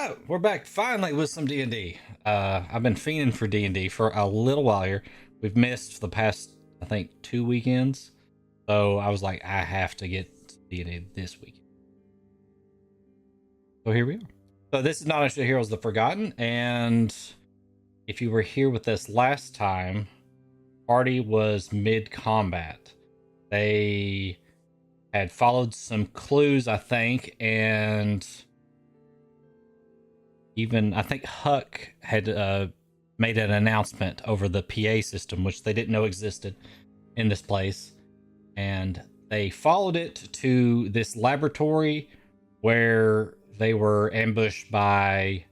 right, we're back finally with some D&D. I've been fiending for D&D for a little while here. We've missed the past, I think, 2 weekends. So I was like, I have to get D&D this week. So here we are. So this is Not Actually Heroes of the Forgotten, and if you were here with us last time, party was mid-combat. They had followed some clues, I think, and even I think Huck had made an announcement over the PA system, which they didn't know existed in this place. And they followed it to this laboratory where they were ambushed by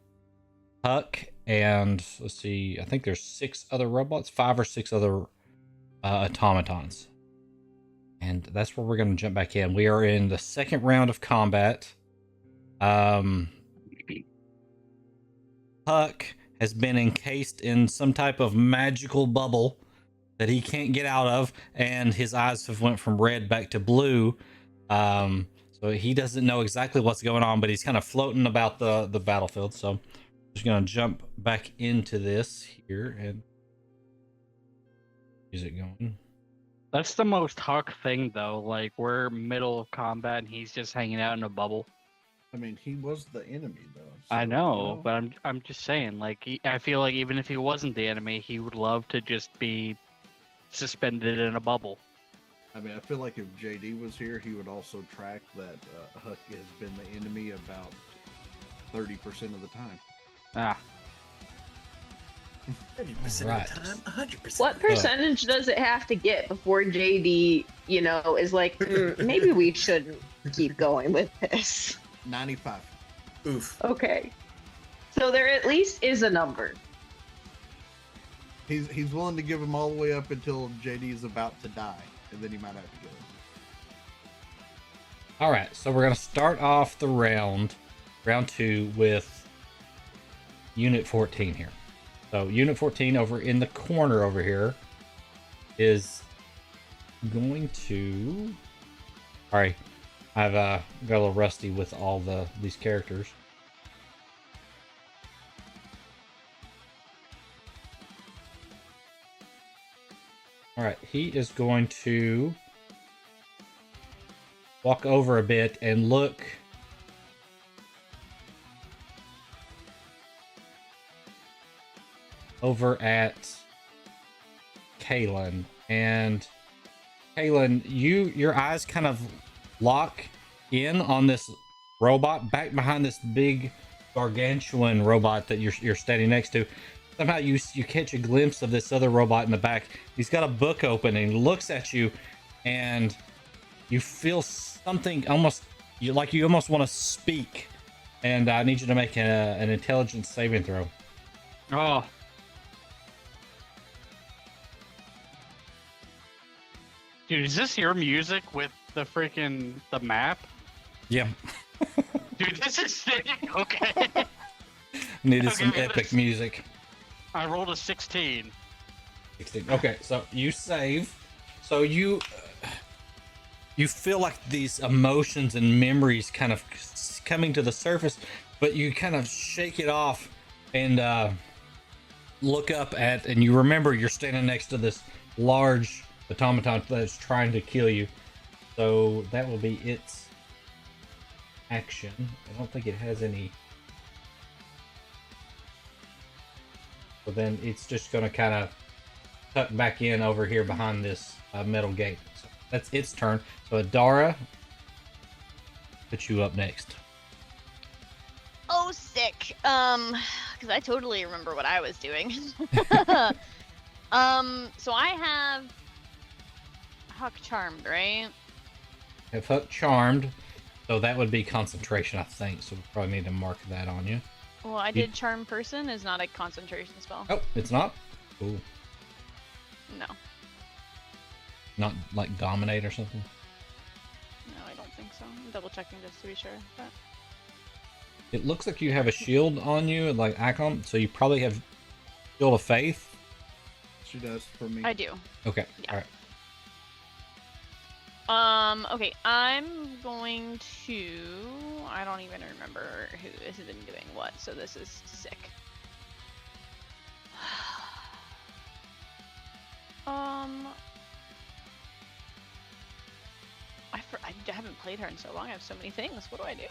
Huck and let's see, I think there's 6 other robots, 5 or 6 other automatons. And that's where we're going to jump back in. We are in the second round of combat. Huck has been encased in some type of magical bubble that he can't get out of, and his eyes have went from red back to blue. So he doesn't know exactly what's going on, but he's kind of floating about the battlefield. So I'm just gonna jump back into this here and is it going? That's the most Huck thing, though. Like, we're middle of combat, and he's just hanging out in a bubble. I mean, he was the enemy, though. So, I know, but I'm just saying. Like, I feel like even if he wasn't the enemy, he would love to just be suspended in a bubble. I mean, I feel like if JD was here, he would also track that Huck has been the enemy about 30% of the time. Ah. 30% Right. of the time, 100%. What percentage does it have to get before JD, is like, maybe we shouldn't keep going with this? 95. Oof. Okay. So there at least is a number. He's willing to give him all the way up until JD is about to die, and then he might have to kill him. All right, so we're gonna start off the round 2 with Unit 14 here. So Unit 14 over in the corner over here is going to. All right, I've got a little rusty with all these characters. All right, he is going to walk over a bit and look over at Kaylin. And Kaylin, your eyes kind of lock in on this robot back behind this big gargantuan robot that you're standing next to. Somehow you catch a glimpse of this other robot in the back. He's got a book open and he looks at you, and you feel something almost you almost want to speak. And I need you to make an intelligence saving throw. Oh. Dude, is this your music with the map? Yeah. Dude, this is sick. Okay. Needed some Okay, epic music. I rolled a 16. 16. Okay, so you save. So you feel like these emotions and memories kind of coming to the surface, but you kind of shake it off and look up at, and you remember you're standing next to this large automaton that's trying to kill you. So that will be its action. I don't think it has any. So then it's just going to kind of tuck back in over here behind this metal gate. So that's its turn. So Adara, put you up next. Oh, sick. Because I totally remember what I was doing. So I have Huck Charmed, right? Have Huck Charmed, so that would be concentration, I think. So we probably need to mark that on you. Well, I did Charm Person is not a concentration spell. Oh, it's not? Cool. No. Not like Dominate or something? No, I don't think so. I'm double checking just to be sure. But... It looks like you have a shield on you, like icon, so you probably have Shield of Faith. She does for me. I do. Okay, Yeah. all right. Okay, I'm going to. I don't even remember who has been doing what, so this is sick. I haven't played her in so long. I have so many things. What do I do?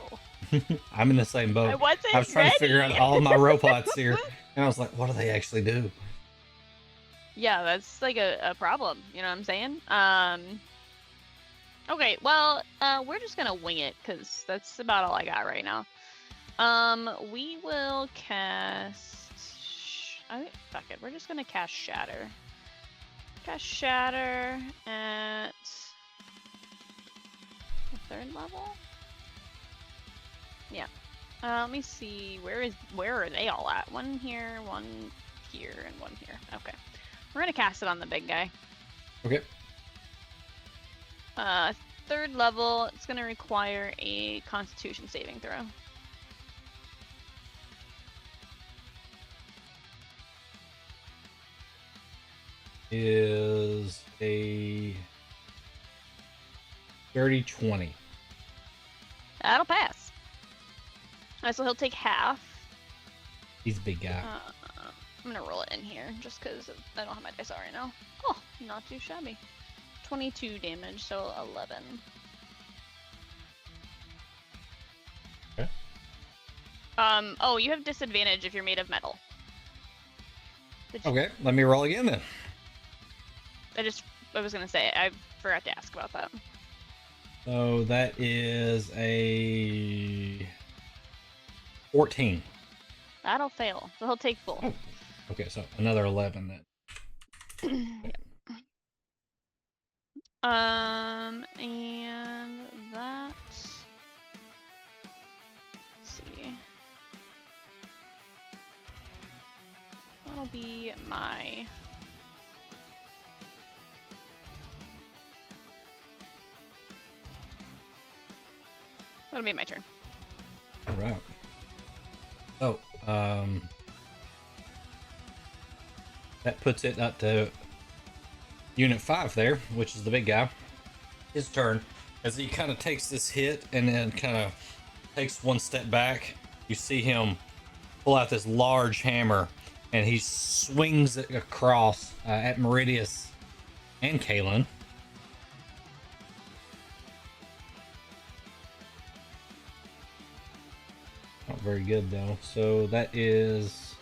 I'm in the same boat. I wasn't I was trying to figure out ready. all my robots here, and I was like, what do they actually do? Yeah, that's like a problem. You know what I'm saying? Okay, well, we're just gonna wing it because that's about all I got right now. We will cast. Fuck it. We're just gonna cast Shatter. Cast Shatter at the 3rd level. Yeah. Let me see. Where are they all at? One here, one here, and one here. Okay. We're gonna cast it on the big guy. Okay. 3rd level. It's gonna require a Constitution saving throw. Is a dirty 20. That'll pass. Alright, so he'll take half. He's a big guy. I'm gonna roll it in here just because I don't have my dice out right now. Oh, not too shabby. 22 damage, so 11. Okay. Oh, you have disadvantage if you're made of metal. Okay, let me roll again then. I was gonna say, I forgot to ask about that. So that is a 14. That'll fail, so he'll take full. Oh. Okay, so another 11 then. And that. Let's see. That'll be my. That'll be my turn. All right. So, that puts it up to Unit 5 there, which is the big guy. His turn. As he kind of takes this hit and then kind of takes one step back, you see him pull out this large hammer and he swings it across at Meridius and Kalen. Not very good though. So that is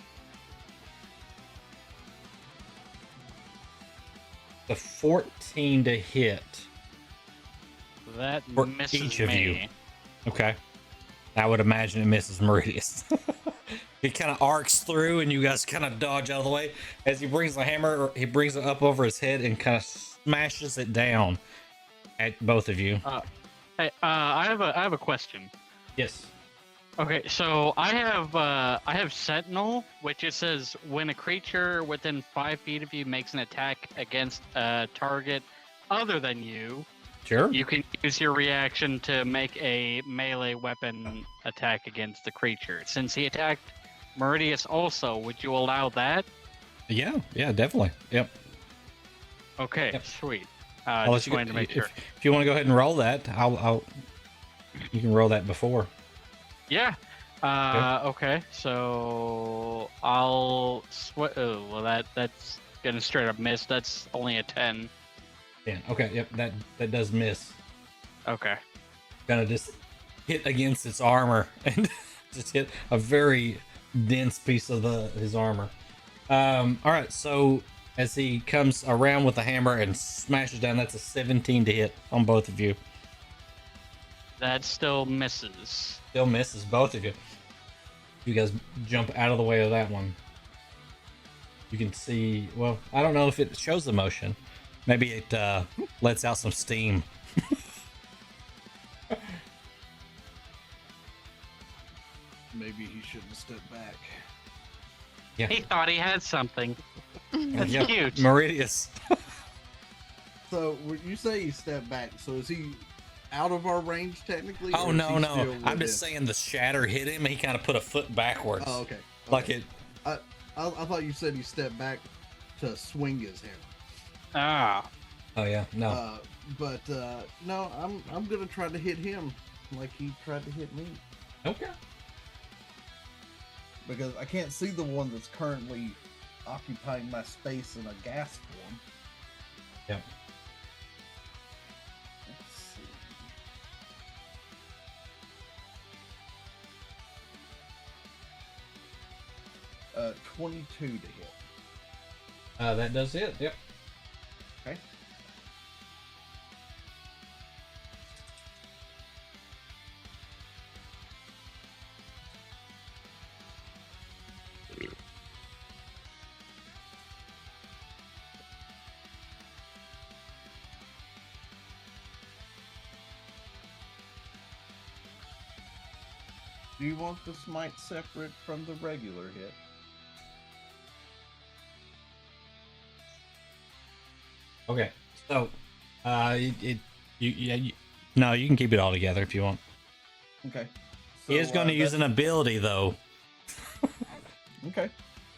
the 14 to hit That for misses each of me. you. Okay. I would imagine it misses Meridius. He kind of arcs through and you guys kind of dodge out of the way. As he brings the hammer, he brings it up over his head and kind of smashes it down at both of you. Hey, I have a question. Yes. Okay, so I have Sentinel, which it says when a creature within 5 feet of you makes an attack against a target other than you, Sure. you can use your reaction to make a melee weapon attack against the creature. Since he attacked Meridius also, would you allow that? Yeah, definitely. Yep. Okay, Yep. sweet. I'll let Just you wanted to make sure. If you want to go ahead and roll that, you can roll that before. Yeah. Okay. So I'll oh, well, that's gonna straight up miss. That's only a 10. Yeah. Okay. Yep. That does miss. Okay. Kind of just hit against its armor and just hit a very dense piece of his armor. All right. So as he comes around with the hammer and smashes down, that's a 17 to hit on both of you. That still misses. Still misses both of you. You guys jump out of the way of that one. You can see, well, I don't know if it shows the motion. Maybe it lets out some steam. Maybe he shouldn't step back. Yeah. He thought he had something. That's Yeah. cute. Meridius. So when you say he stepped back, so is he out of our range technically? Oh or is no, he no. still I'm just within? saying the shatter hit him. He kind of put a foot backwards. Oh, okay. Like it. I thought you said he stepped back to swing his hammer. Ah. Oh yeah, no. But no, I'm gonna try to hit him like he tried to hit me Okay. because I can't see the one that's currently occupying my space in a gas form. Yep. Let's see. 22 to hit. That does it. Yep. Okay. Do you want the smite separate from the regular hit? Okay. So, no, you can keep it all together if you want. Okay. He is going to use an ability though. Okay.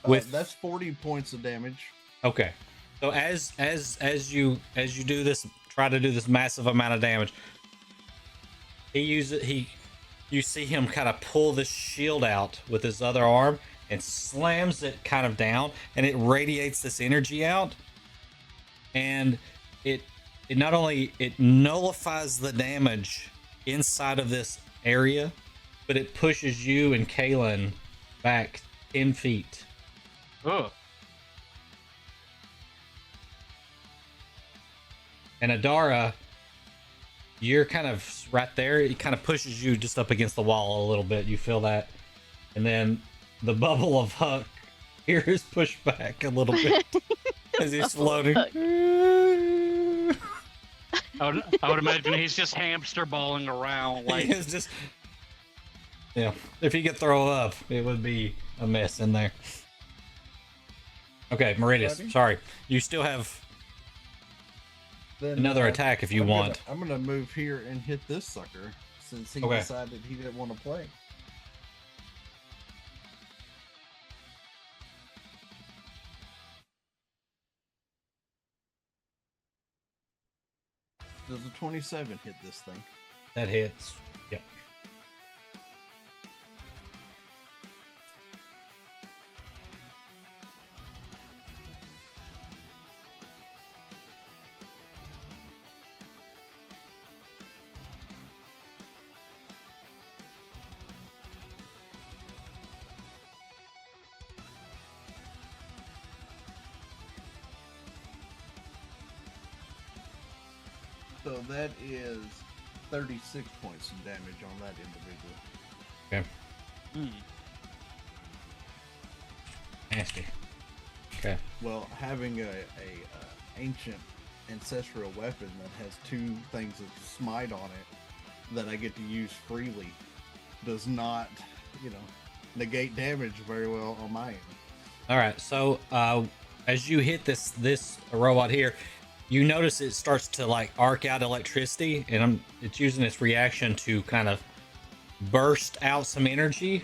With that's 40 points of damage. Okay. So as you do this, try to do this massive amount of damage. You see him kind of pull this shield out with his other arm and slams it kind of down, and it radiates this energy out, and it not only it nullifies the damage inside of this area, but it pushes you and Kalen back 10 feet. Oh. And Adara, you're kind of right there. It kind of pushes you just up against the wall a little bit. You feel that. And then the bubble of Huck here is pushed back a little bit as he's floating. I would imagine he's just hamster balling around. Like, He is just. Yeah. If he could throw up, it would be a mess in there. Okay, Meridius, Ready? sorry. You still have Then, another attack if you want. I'm gonna move here and hit this sucker since he Okay. decided he didn't want to play. Does a 27 hit this thing? That hits. Yep. So that is 36 points of damage on that individual. Okay. hmm. Nasty. Okay. Well, having a ancient ancestral weapon that has two things that smite on it that I get to use freely does not, negate damage very well on my end. All right. So as you hit this robot here, you notice it starts to like arc out electricity, and it's using its reaction to kind of burst out some energy.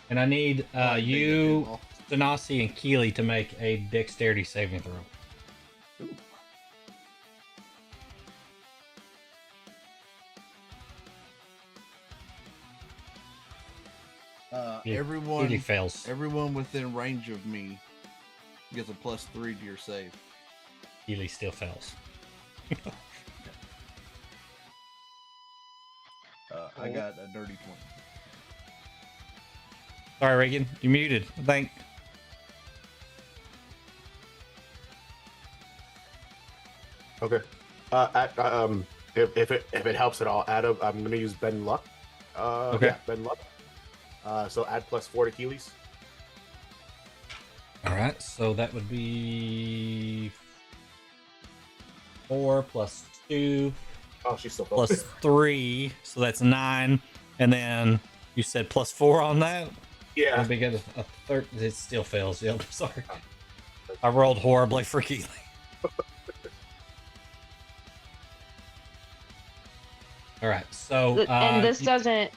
And I need you, Stanasi, and Keely to make a dexterity saving throw. Ooh. Yeah, Everyone Keely fails. Everyone within range of me gets a +3 to your save. Keely still fails. I got a dirty 20. Sorry, Reagan. You're muted. I think. Okay. If it helps at all, Adam, I'm gonna use Ben Luck. Okay. Yeah, Ben Luck. So add +4 to Keely's. All right. So that would be 4 plus 2 Oh, she's still plus 3. So that's 9. And then you said +4 on that? Yeah. That'd be good. A third. It still fails. Yep. Sorry. I rolled horribly for Keely. All right. So And this doesn't.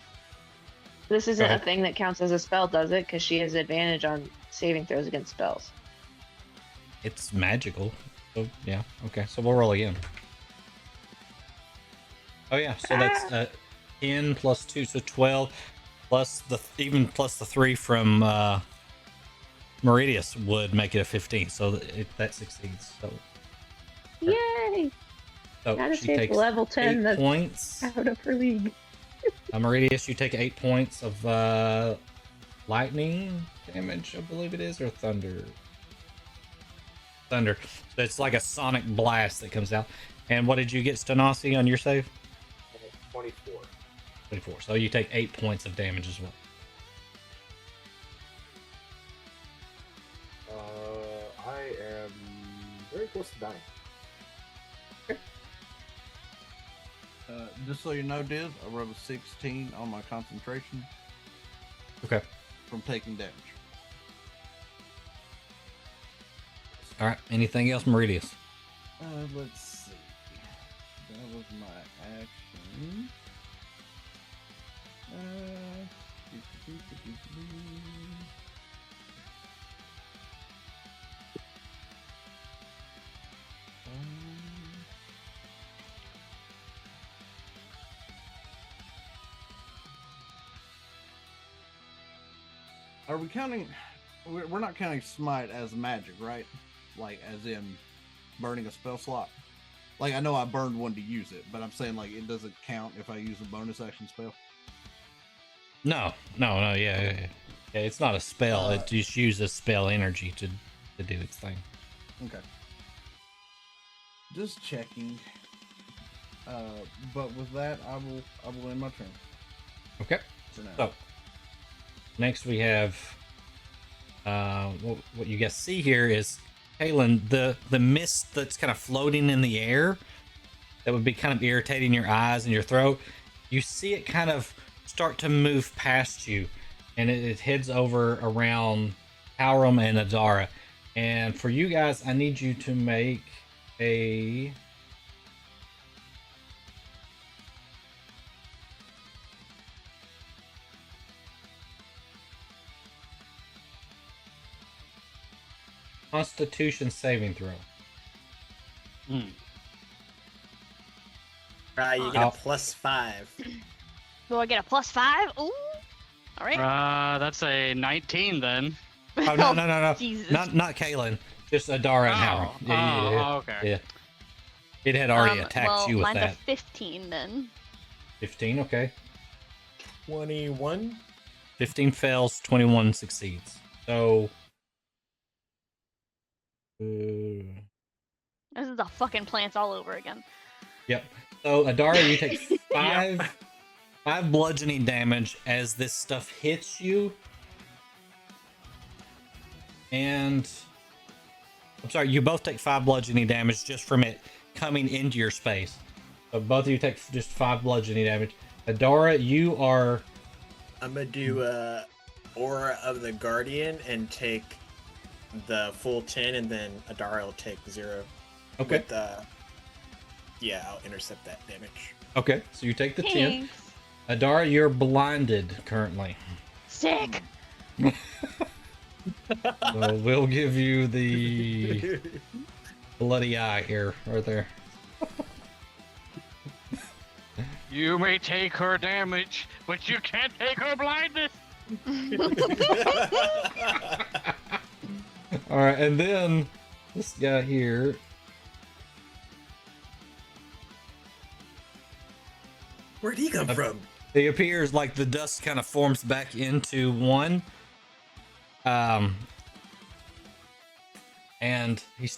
This isn't a ahead. thing that counts as a spell, does it? Because she has advantage on saving throws against spells. It's magical. So yeah, okay. So we'll roll again. Oh yeah, so that's 10 plus 2, so 12 plus the plus the 3 from Meridius would make it a 15. So that succeeds. So Yay! Gotta she take takes level 10 8 that's points. out of her league. Meridius, you take 8 points of lightning damage, I believe it is, or thunder. Thunder. So it's like a sonic blast that comes out. And what did you get, Stanasi, on your save? 24. 24. So you take 8 points of damage as well. I am very close to dying. Just so you know, Diz, I rolled a 16 on my concentration Okay. from taking damage. All right. Anything else, Meridius? Let's see. That was my action. Are we counting? We're not counting smite as magic, right? Like, as in burning a spell slot. Like, I know I burned one to use it, but I'm saying, like, it doesn't count if I use a bonus action spell. No. Yeah. It's not a spell. It just uses spell energy to do its thing. Okay. Just checking. But with that, I will end my turn Okay. for now. So next we have what you guys see here is Kaylin, the mist that's kind of floating in the air that would be kind of irritating your eyes and your throat. You see it kind of start to move past you, and it heads over around Hjalrim and Adara. And for you guys, I need you to make a Constitution saving throw. Right, you get a +5. Do I get a +5? Ooh. All right. That's a 19 then. Oh no. Jesus. Not Kaylin. Just Adara and Hjalrim. Yeah. Okay. Yeah. It had already attacked you with mine's that. a 15 then. 15, okay. 21. 15 fails, 21 succeeds. So This is the fucking plants all over again. yep. So Adara, you take five bludgeoning damage as this stuff hits you. And I'm sorry, you both take 5 bludgeoning damage just from it coming into your space. So both of you take just 5 bludgeoning damage. Adara, you are I'm gonna do Aura of the Guardian and take the full 10, and then Adara will take 0. okay. With, yeah, I'll intercept that damage. Okay, so you take the 10. Thanks. Adara, you're blinded currently. Sick. So we'll give you the bloody eye here, right there. You may take her damage, but you can't take her blindness. All right, and then this guy here. Where'd he come from? He appears like the dust kind of forms back into one. And he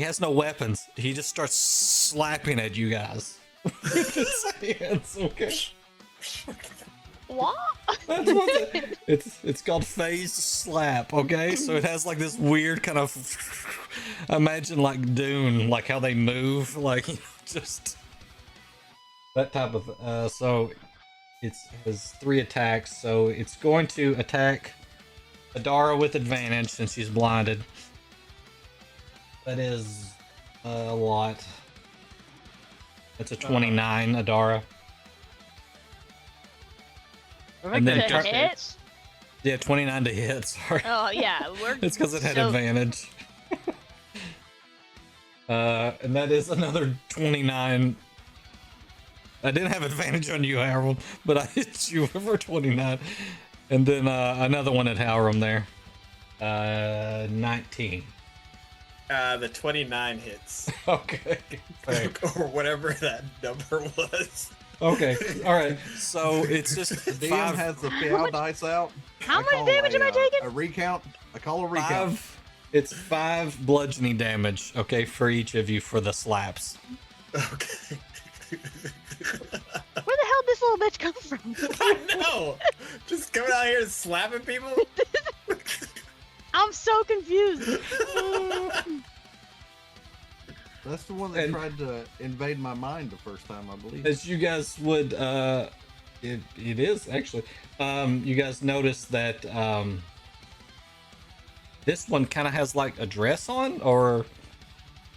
has no weapons. He just starts slapping at you guys. With his hands, okay? What? That's what it's called phased slap, okay? So it has like this weird kind of imagine like Dune, like how they move, like just that type of so it has 3 attacks, so it's going to attack Adara with advantage since she's blinded. That is a lot. That's a 29, Adara. And then To hit? yeah, 29 to hit. Sorry. Oh yeah, we're. It's because it had so- advantage. And that is another 29. I didn't have advantage on you, Hjalrim, but I hit you for 29. And then another one at Hjalrim there. 19. The 29 hits. Okay. Thanks. Or whatever that number was. Okay. All right. So it's just DM 5. has the PL dice out. How I much call damage am I taking? A recount. I call a recount. 5. It's 5 bludgeoning damage, okay, for each of you for the slaps. Okay. Where the hell did this little bitch come from? I know. Just coming out here and slapping people. I'm so confused. That's the one that And- tried to invade my mind the first time, I believe. As you guys would, it is actually. You guys notice that this one kind of has like a dress on, or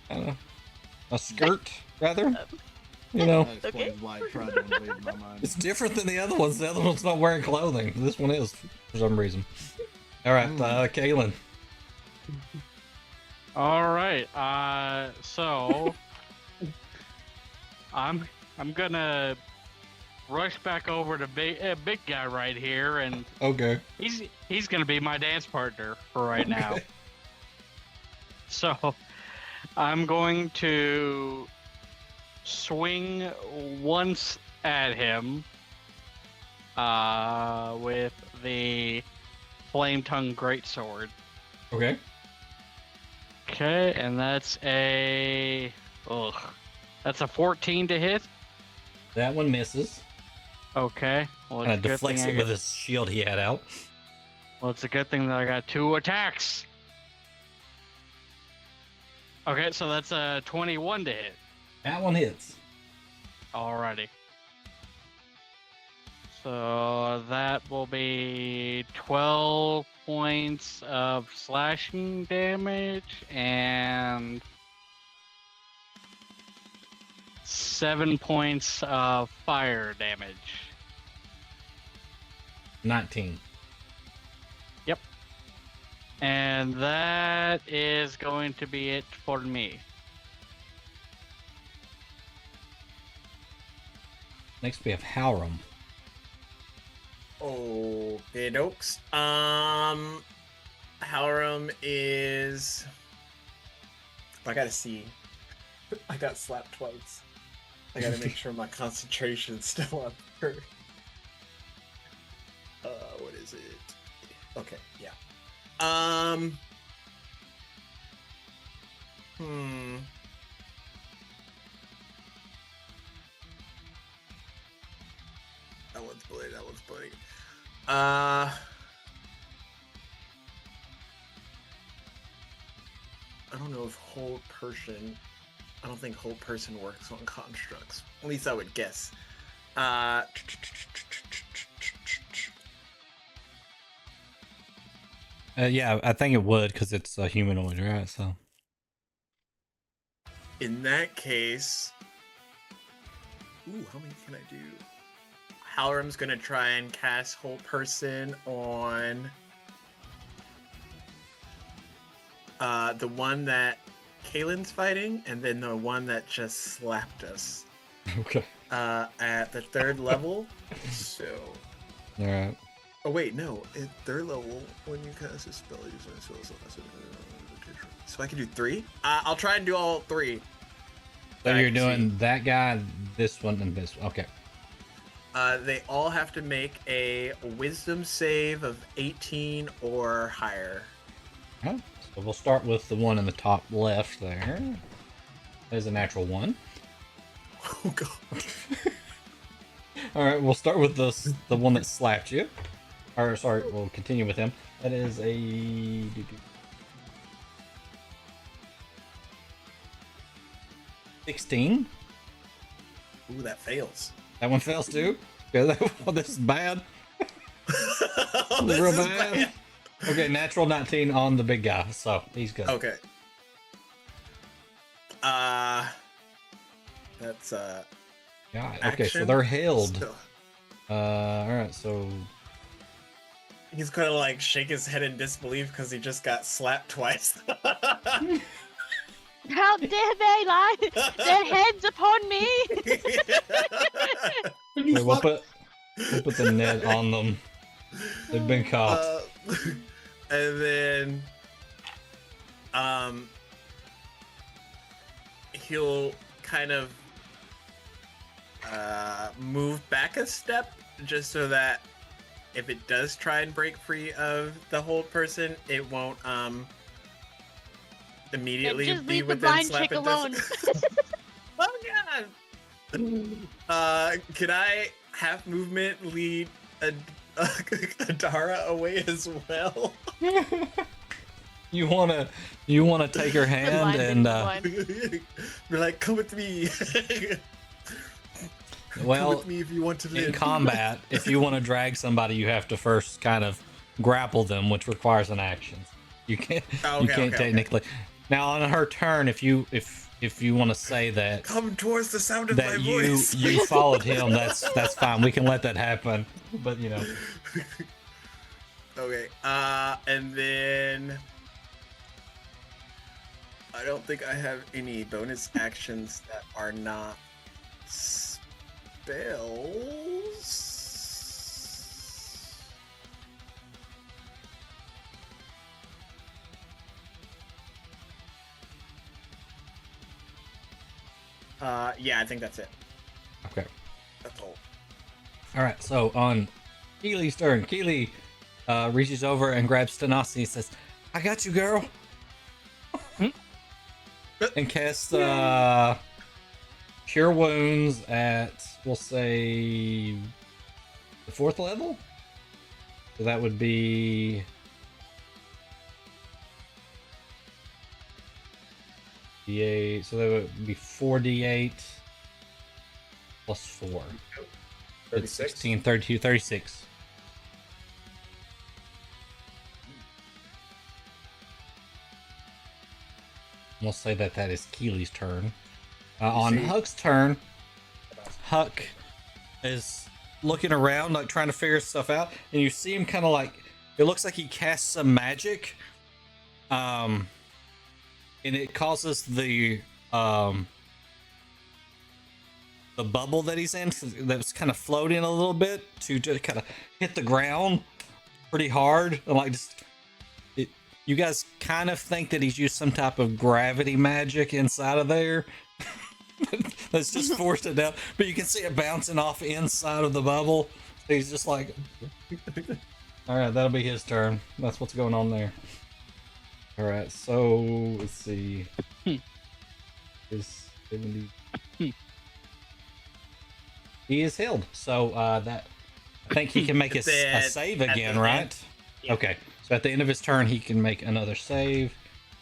a skirt, rather. You know, That explains why it tried to invade my mind. it's different than the other ones. The other one's not wearing clothing. This one is, for some reason. All right, Kaylin. All right. So I'm gonna rush back over to big guy right here, and Okay. he's gonna be my dance partner for right now. Okay. So I'm going to swing once at him with the flame tongue greatsword. Okay. Okay, and that's a 14 to hit. That one misses. Okay, well it's Kind a of good thing deflects I it got, with his shield he had out. well, it's a good thing that I got 2 attacks. Okay, so that's a 21 to hit. That one hits. Alrighty. So that will be 12 points of slashing damage and 7 points of fire damage. 19. And that is going to be it for me. Next we have Hjalrim. Okay, dokes. Hjalrim is. I gotta see. I got slapped twice. I gotta make sure my concentration's still up there. What is it? Okay, yeah. That one's bloody, that one's bloody. I don't know if hold person. I don't think hold person works on constructs. At least I would guess. Yeah, I think it would because it's a humanoid, right? So. In that case, how many can I do? Hjalrim's gonna try and cast hold person on the one that Kaylin's fighting, and then the one that just slapped us. Okay. At the 3rd level. So. All right. Oh wait, no. At 3rd level, when you cast a spell, so I can do 3. I'll try and do all 3. So I you're can doing see. that guy, this one, and this one. Okay. They all have to make a Wisdom save of 18 or higher. All right. So we'll start with the one in the top left there. There's a natural 1. Oh god. All right, we'll start with the one that slapped you. Or sorry, we'll continue with him. That is a 16. Ooh, that fails. That one fails too. Yeah, this is bad. This Real is bad. Okay, natural 19 on the big guy, so he's good. Okay. That's God. Okay, so action. they're held. Still. All right, so He's gonna like shake his head in disbelief because he just got slapped twice. How dare they lie their heads upon me? Wait, we'll put the net on them. They've been caught. And then, he'll kind of move back a step just so that if it does try and break free of the hold person, it won't immediately just be leave the within blind slap chick and alone. distance. Oh god! Can I half movement lead Adara away as well? You wanna take her hand and Be like, come with me. Come well, with me if you want to live. in combat, if you want to drag somebody, you have to first kind of grapple them, which requires an action. You can't technically. Now on her turn, if you want to say that come towards the sound of my voice, you followed him, that's fine. We can let that happen. But you know. Okay. And then I don't think I have any bonus actions that are not spells. Yeah, I think that's it. Okay. That's all. All right. So on Keely's turn, Keely reaches over and grabs Stanasi and says, "I got you, girl." And casts Cure Wounds at, we'll say, the 4th level. So that would be D8. So that would be 4d8 plus 4. It's 16, 32, 36. We'll say that is Keely's turn. On Huck's turn, Huck is looking around, like trying to figure stuff out, and you see him kind of like, it looks like he casts some magic, and it causes the bubble that he's in, that's kind of floating a little bit, to just kind of hit the ground pretty hard, and like just. You guys kind of think that he's used some type of gravity magic inside of there. That's just forced it down. But you can see it bouncing off inside of the bubble. He's just like... Alright, that'll be his turn. That's what's going on there. Alright, so... Let's see. Is 70... He is healed. So, that... I think he can make a save again, right? Yeah. Okay. So at the end of his turn, he can make another save.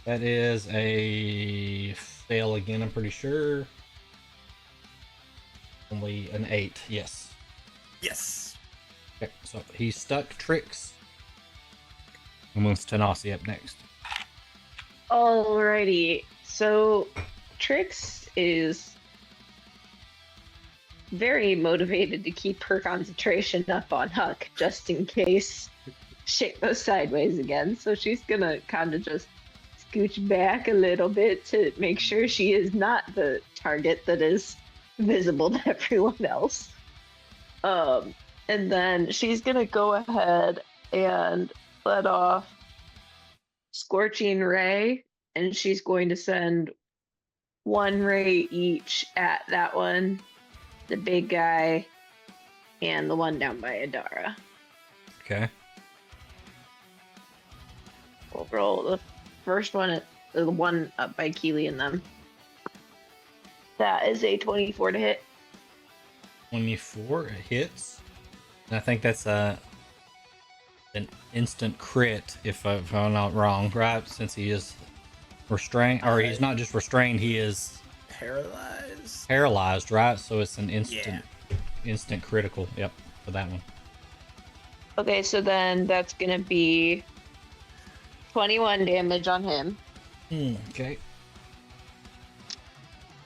That is a fail again, I'm pretty sure. Only an 8, yes. Yes. Okay, so he's stuck Tricks. And moves Tanasi up next. Alrighty, so Trix is very motivated to keep her concentration up on Huck, just in case shit goes sideways again. So she's gonna kind of just scooch back a little bit to make sure she is not the target that is visible to everyone else. And then she's gonna go ahead and let off Scorching Ray, and she's going to send 1 ray each at that one, the big guy, and the one down by Adara. Okay. We'll roll the first one at the one up by Keely and them. That is a 24 to hit. 24 hits. And I think that's an instant crit, if I'm not wrong, right? Since he is restrained, or he's not just restrained, he is paralyzed, right? So it's an instant critical. Yep, for that one. Okay, so then that's gonna be 21 damage on him. Okay.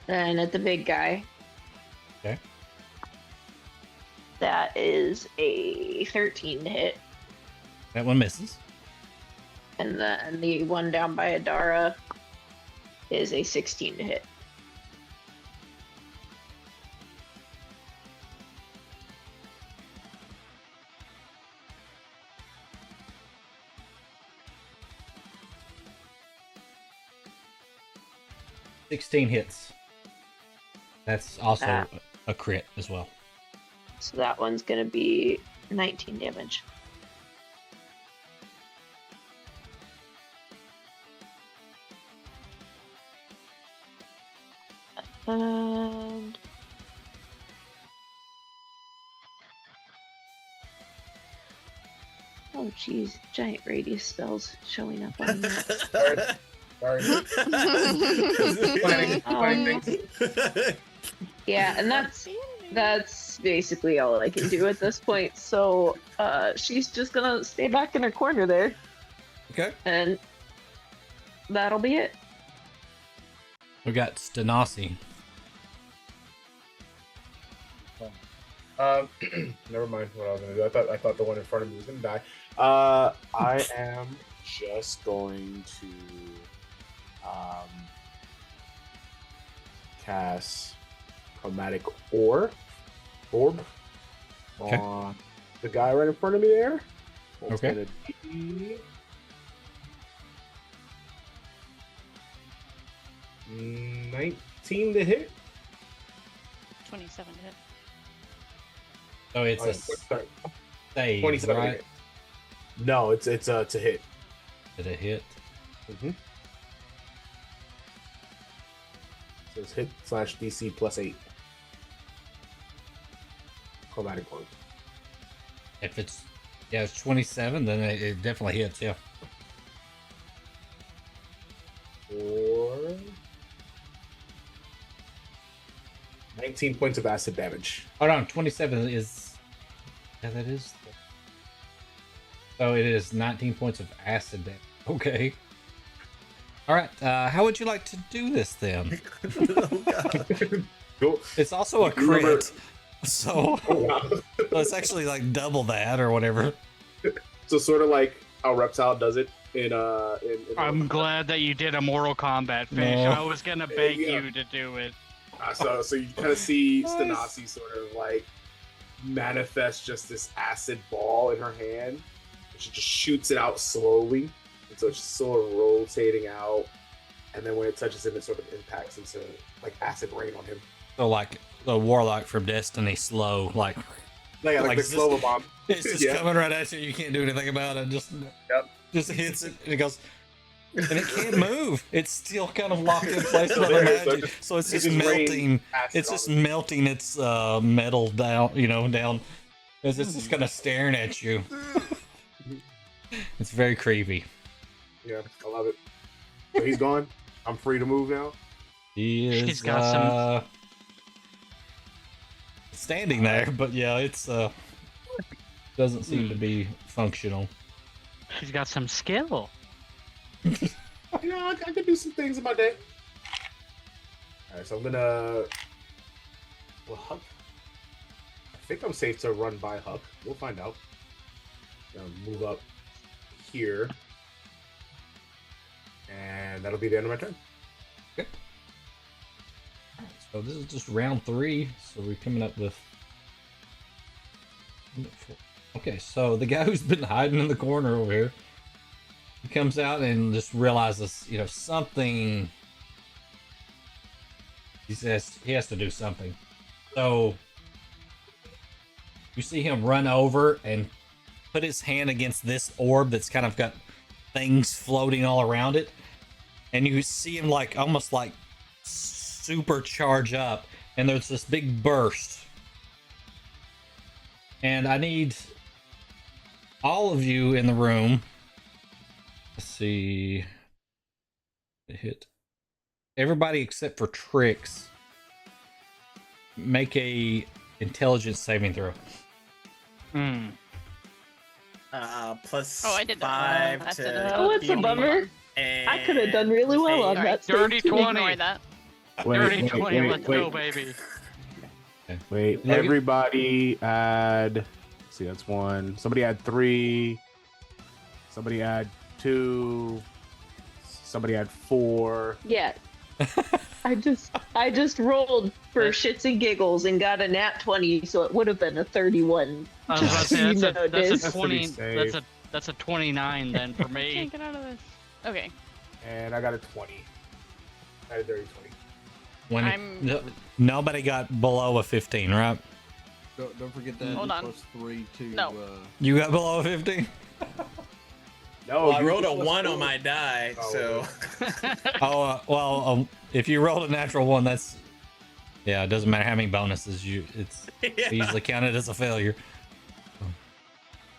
Then at the big guy. Okay. That is a 13 to hit. That one misses. And then the one down by Adara is a 16 to hit. $16 hits. That's also Ah. a crit as well. So that one's going to be 19 damage. And oh geez, giant radius spells showing up on that. Sorry. Planning things. Yeah, and that's basically all I can do at this point. So she's just gonna stay back in her corner there, Okay. and that'll be it. We got Stanasi. Never mind what I was gonna do. I thought the one in front of me was gonna die. I am just going to cast chromatic orb Okay. on the guy right in front of me there. That's Okay. gonna be 19 to hit. 27 to hit. So it's Oh, a sorry, save, 27 to right? hit. No, it's to hit. Did it hit? Mm-hmm. So it's hit / DC +8. Chromatic orb. If it's it's 27, then it definitely hits. Yeah. Or 19 points of acid damage. Hold on, 27 is. Yeah, that is. So it is 19 points of acid damage. Okay. All right. How would you like to do this then? Oh, God. Cool. It's also a crit, Remember- so Oh, wow. so it's actually like double that or whatever. So sort of like how Reptile does it in I'm glad that you did a Mortal Kombat finish. No. I was gonna beg Yeah. you to do it. So you kind of see Nice. Stanasi sort of like manifest just this acid ball in her hand. And she just shoots it out slowly. And so it's sort of rotating out. And then when it touches him, it sort of impacts into like acid rain on him. So like the warlock from Destiny, slow, like Like Like the this- slow bomb. it's just Yeah. coming right at you. You can't do anything about it. Yep. Just hits it and it goes. And it can't move. It's still kind of locked in place by the There, so magic. So it's it just just rains melting. acid It's on just him. melting its metal down, down. It's just kind of staring at you. It's very creepy. Yeah, I love it. So he's gone. I'm free to move now. He is She's got some- standing there, but yeah, it's doesn't seem to be functional. She's got some skill. You know, I could do some things in my day. All right, so I'm gonna. Well, Huck. I think I'm safe to run by Huck. We'll find out. Gonna move up here, and that'll be the end of my turn. So this is just round 3. So we're coming up with. Okay, so the guy who's been hiding in the corner over here, he comes out and just realizes, something. He says he has to do something. So you see him run over and put his hand against this orb that's kind of got things floating all around it, and you see him like almost like super charge up, and there's this big burst. And I need all of you in the room. Let's see. Hit everybody except for Trix. Make a intelligence saving throw. Hmm. Plus Oh, I did that. 5 I to. did that. Oh, it's a bummer. I could have done really well on Sorry, that. dirty save. 20. Ignore that. Dirty 20, let's go, baby. Wait, Logan? everybody add. Let's see, that's 1. Somebody add 3. Somebody add 2. Somebody add 4. Yeah, I just rolled for That- shits and giggles and got a nat 20, so it would have been a 31. I was about to Just so say, you that's know, a Diz. to be 20. safe. That's a 29 then for I me. can't get out of this. Okay. And I got a 20. I had a dirty 20. When I'm- nobody got below a 15, right? Don't forget that Hold on. plus 3 to No. You got below a 15? No, Well, I you rolled a plus 1 4. on my die, Oh, so. Well, if you rolled a natural one, that's yeah. It doesn't matter how many bonuses it's Yeah. easily counted as a failure.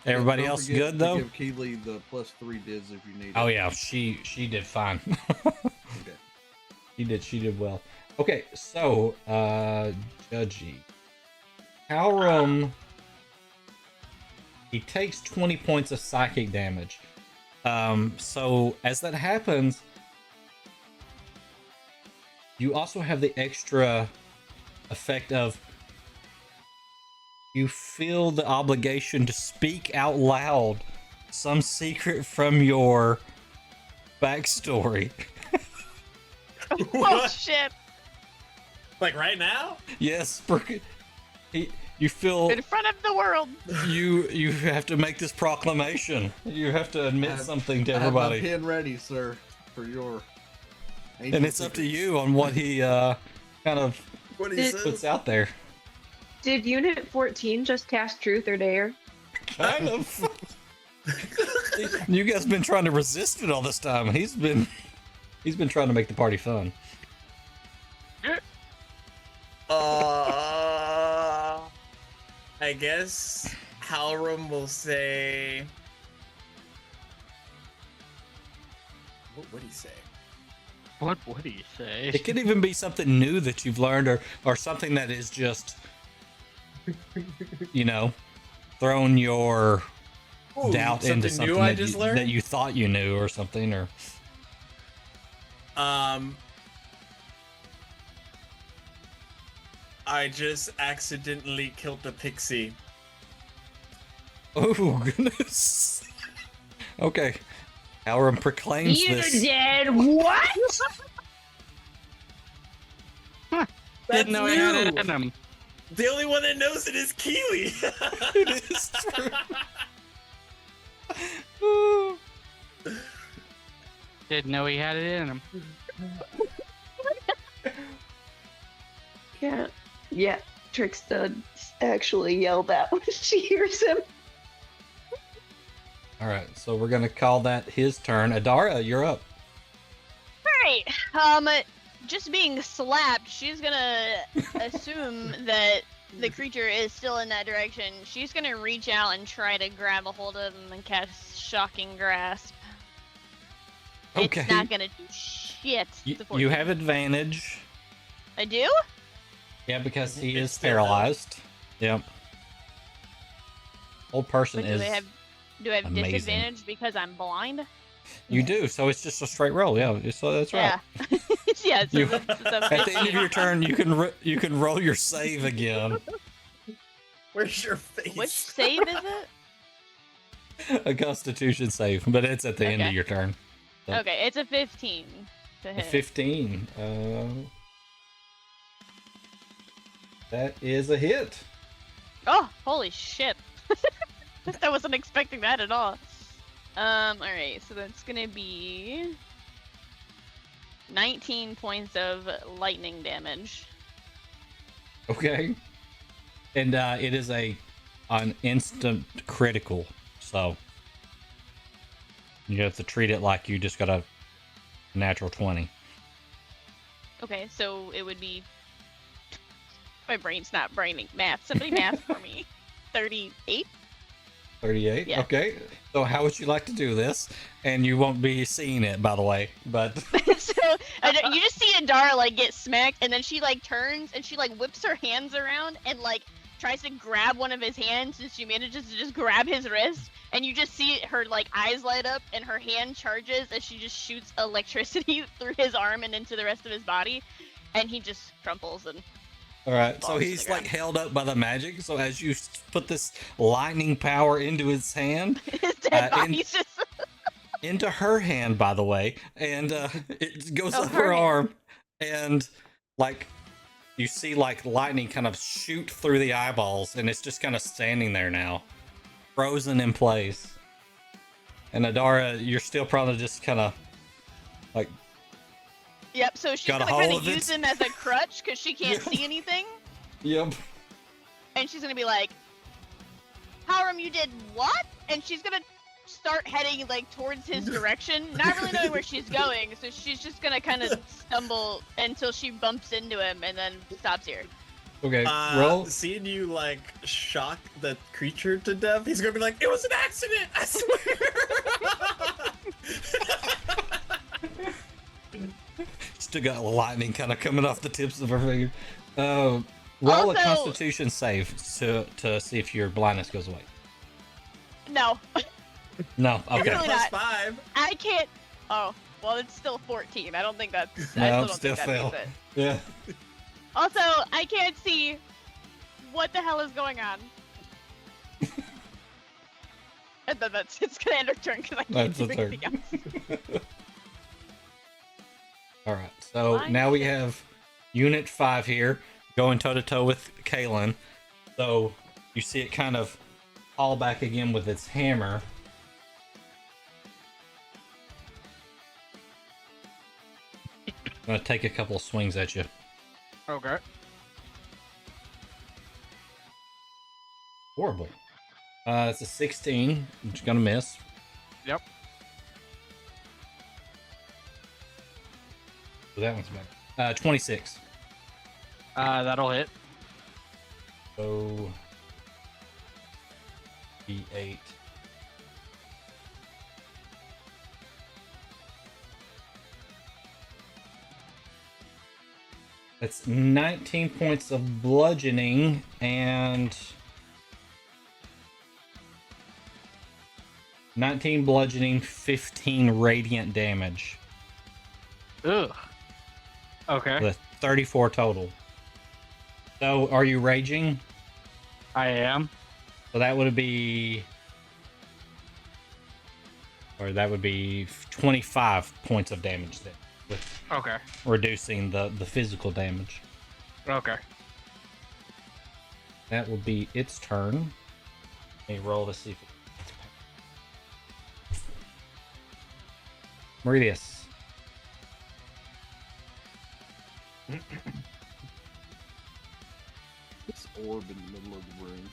Everybody Don't else forget good to though? Give Keely the plus 3 Diz if you need Oh it. yeah, she did fine. Okay. She did well. Okay, so Judgy. Hjalrim, he takes 20 points of psychic damage. So as that happens, you also have the extra effect of you feel the obligation to speak out loud some secret from your backstory. Oh What? shit! Like right now? Yes, you feel In front of the world. you have to make this proclamation. You have to admit something to I have my everybody, pen ready, sir, for your. and it's up to you on what he kind of What Did- puts out there. Did Unit 14 just cast Truth or Dare? Kind of. You guys been trying to resist it all this time. He's been trying to make the party fun. I guess Hjalrim will say. What would he say? What would he say? It could even be something new that you've learned, or something that is just, thrown your Ooh, doubt into something new I that, just learned? that you thought you knew, or something, or I just accidentally killed a pixie. oh goodness. Okay, Hjalrim proclaims You this. did what? Didn't know he had it new. in him. The only one that knows it is Keely. It is true. Didn't know he had it in him. Yeah, Trixta actually yelled out when she hears him. All right, so we're gonna call that his turn. Adara, you're up. Alright, just being slapped, she's gonna assume that the creature is still in that direction. She's gonna reach out and try to grab a hold of him and cast Shocking Grasp. Okay. It's not gonna do shit. It's a You 14. have advantage. I do? Yeah, because he is It's still paralyzed. Yep. Old person But is. do I have amazing. disadvantage because I'm blind? You do, so it's just a straight roll. Yeah, so that's right. Yeah. Yeah, it's You- it's a At the end of 15. your turn, you can roll your save again. Where's your face? Which save is it? A Constitution save, but it's at the end of Okay. your turn. So- Okay, it's a 15 to A hit. 15. That is a hit. Oh, holy shit. I wasn't expecting that at all. Alright, so that's gonna be 19 points of lightning damage. Okay. And it is an instant critical, so you have to treat it like you just got a natural 20. Okay, so it would be. My brain's not braining math. Somebody math for me. 38? 38. Yeah. Okay. So how would you like to do this? And you won't be seeing it, by the way. But So you just see Adara like get smacked, and then she like turns and she like whips her hands around and like tries to grab one of his hands, and she manages to just grab his wrist. And you just see her like eyes light up, and her hand charges as she just shoots electricity through his arm and into the rest of his body, and he just crumples and. all right. So Falls to he's the like ground. held up by the magic. So as you put this lightning power into his hand, His dead in- body's just. into her hand, by the way, and it goes Oh, up her her hand. arm, and like you see like lightning kind of shoot through the eyeballs, and it's just kind of standing there now, frozen in place. And Adara, you're still probably just kind of like Yep. So she's got a gonna kind hold of of use it. him as a crutch because she can't Yeah. see anything, Yep. and she's gonna be like, "Hjalrim, you did what?" And she's gonna start heading like towards his direction, not really knowing where she's going. So she's just gonna kind of stumble until she bumps into him and then stops here. Okay, roll. Seeing you like shock the creature to death, he's gonna be like, "It was an accident, I swear." Still got lightning kind of coming off the tips of her finger. Roll a Also- Constitution save to see if your blindness goes away. No, No. You Okay. got Really plus not. 5. I can't. Oh, well, it's still 14. I don't think that's. I No, still don't still think that fail. means it. Yeah. Also, I can't see what the hell is going on. And then it's gonna end her turn because I can't That's do a turn. anything else. All right. So Fine. now we have Unit 5 here going toe to toe with Kaylin. So you see it kind of haul back again with its hammer. I'm gonna take a couple of swings at you. Okay. Horrible. It's a 16. I'm just gonna miss. Yep. So that one's better. 26. That'll hit. So D8. That's 19 points of bludgeoning and 19 bludgeoning, 15 radiant damage. Ugh. Okay. With 34 total. So are you raging? I am. So that would be, or that would be 25 points of damage then, with Okay. reducing the physical damage. Okay. That will be its turn. Let me roll to see if it... Meridius. This orb in the middle of the room.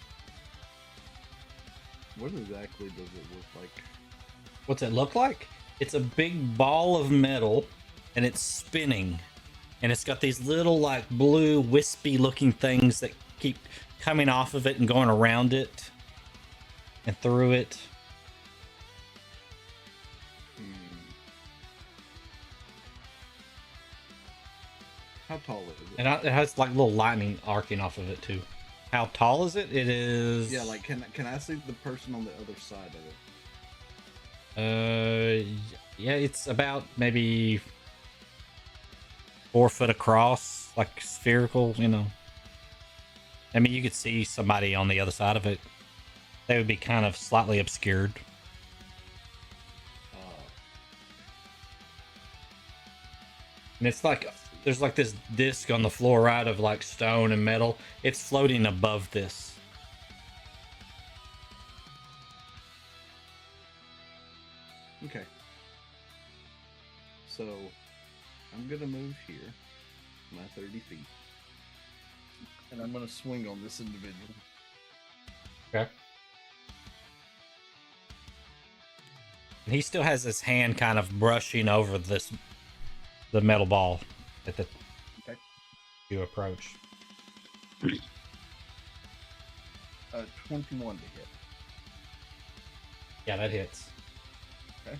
What exactly does it look like? What's it look like? It's a big ball of metal, and it's spinning. And it's got these little, like, blue, wispy looking things that keep coming off of it and going around it and through it. How tall is it? And it has, like, little lightning arcing off of it, too. How tall is it? It is... Yeah, like, can I see the person on the other side of it? Yeah, it's about maybe 4 foot across, like spherical, you know. I mean, you could see somebody on the other side of it. They would be kind of slightly obscured. And it's like, there's like this disc on the floor, right, of like stone and metal. It's floating above this. Okay. So, I'm gonna move here, my 30 feet, and I'm gonna swing on this individual. Okay. And he still has his hand kind of brushing over the metal ball at the Okay. you approach. 21 to hit. Yeah, that hits. Okay.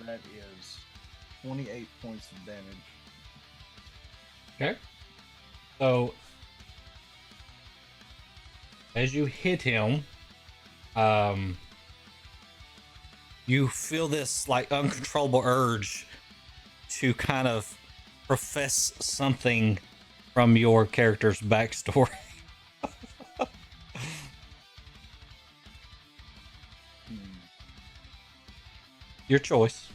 That is 28 points of damage. Okay. So as you hit him, you feel this like uncontrollable urge to kind of profess something from your character's backstory. Your choice.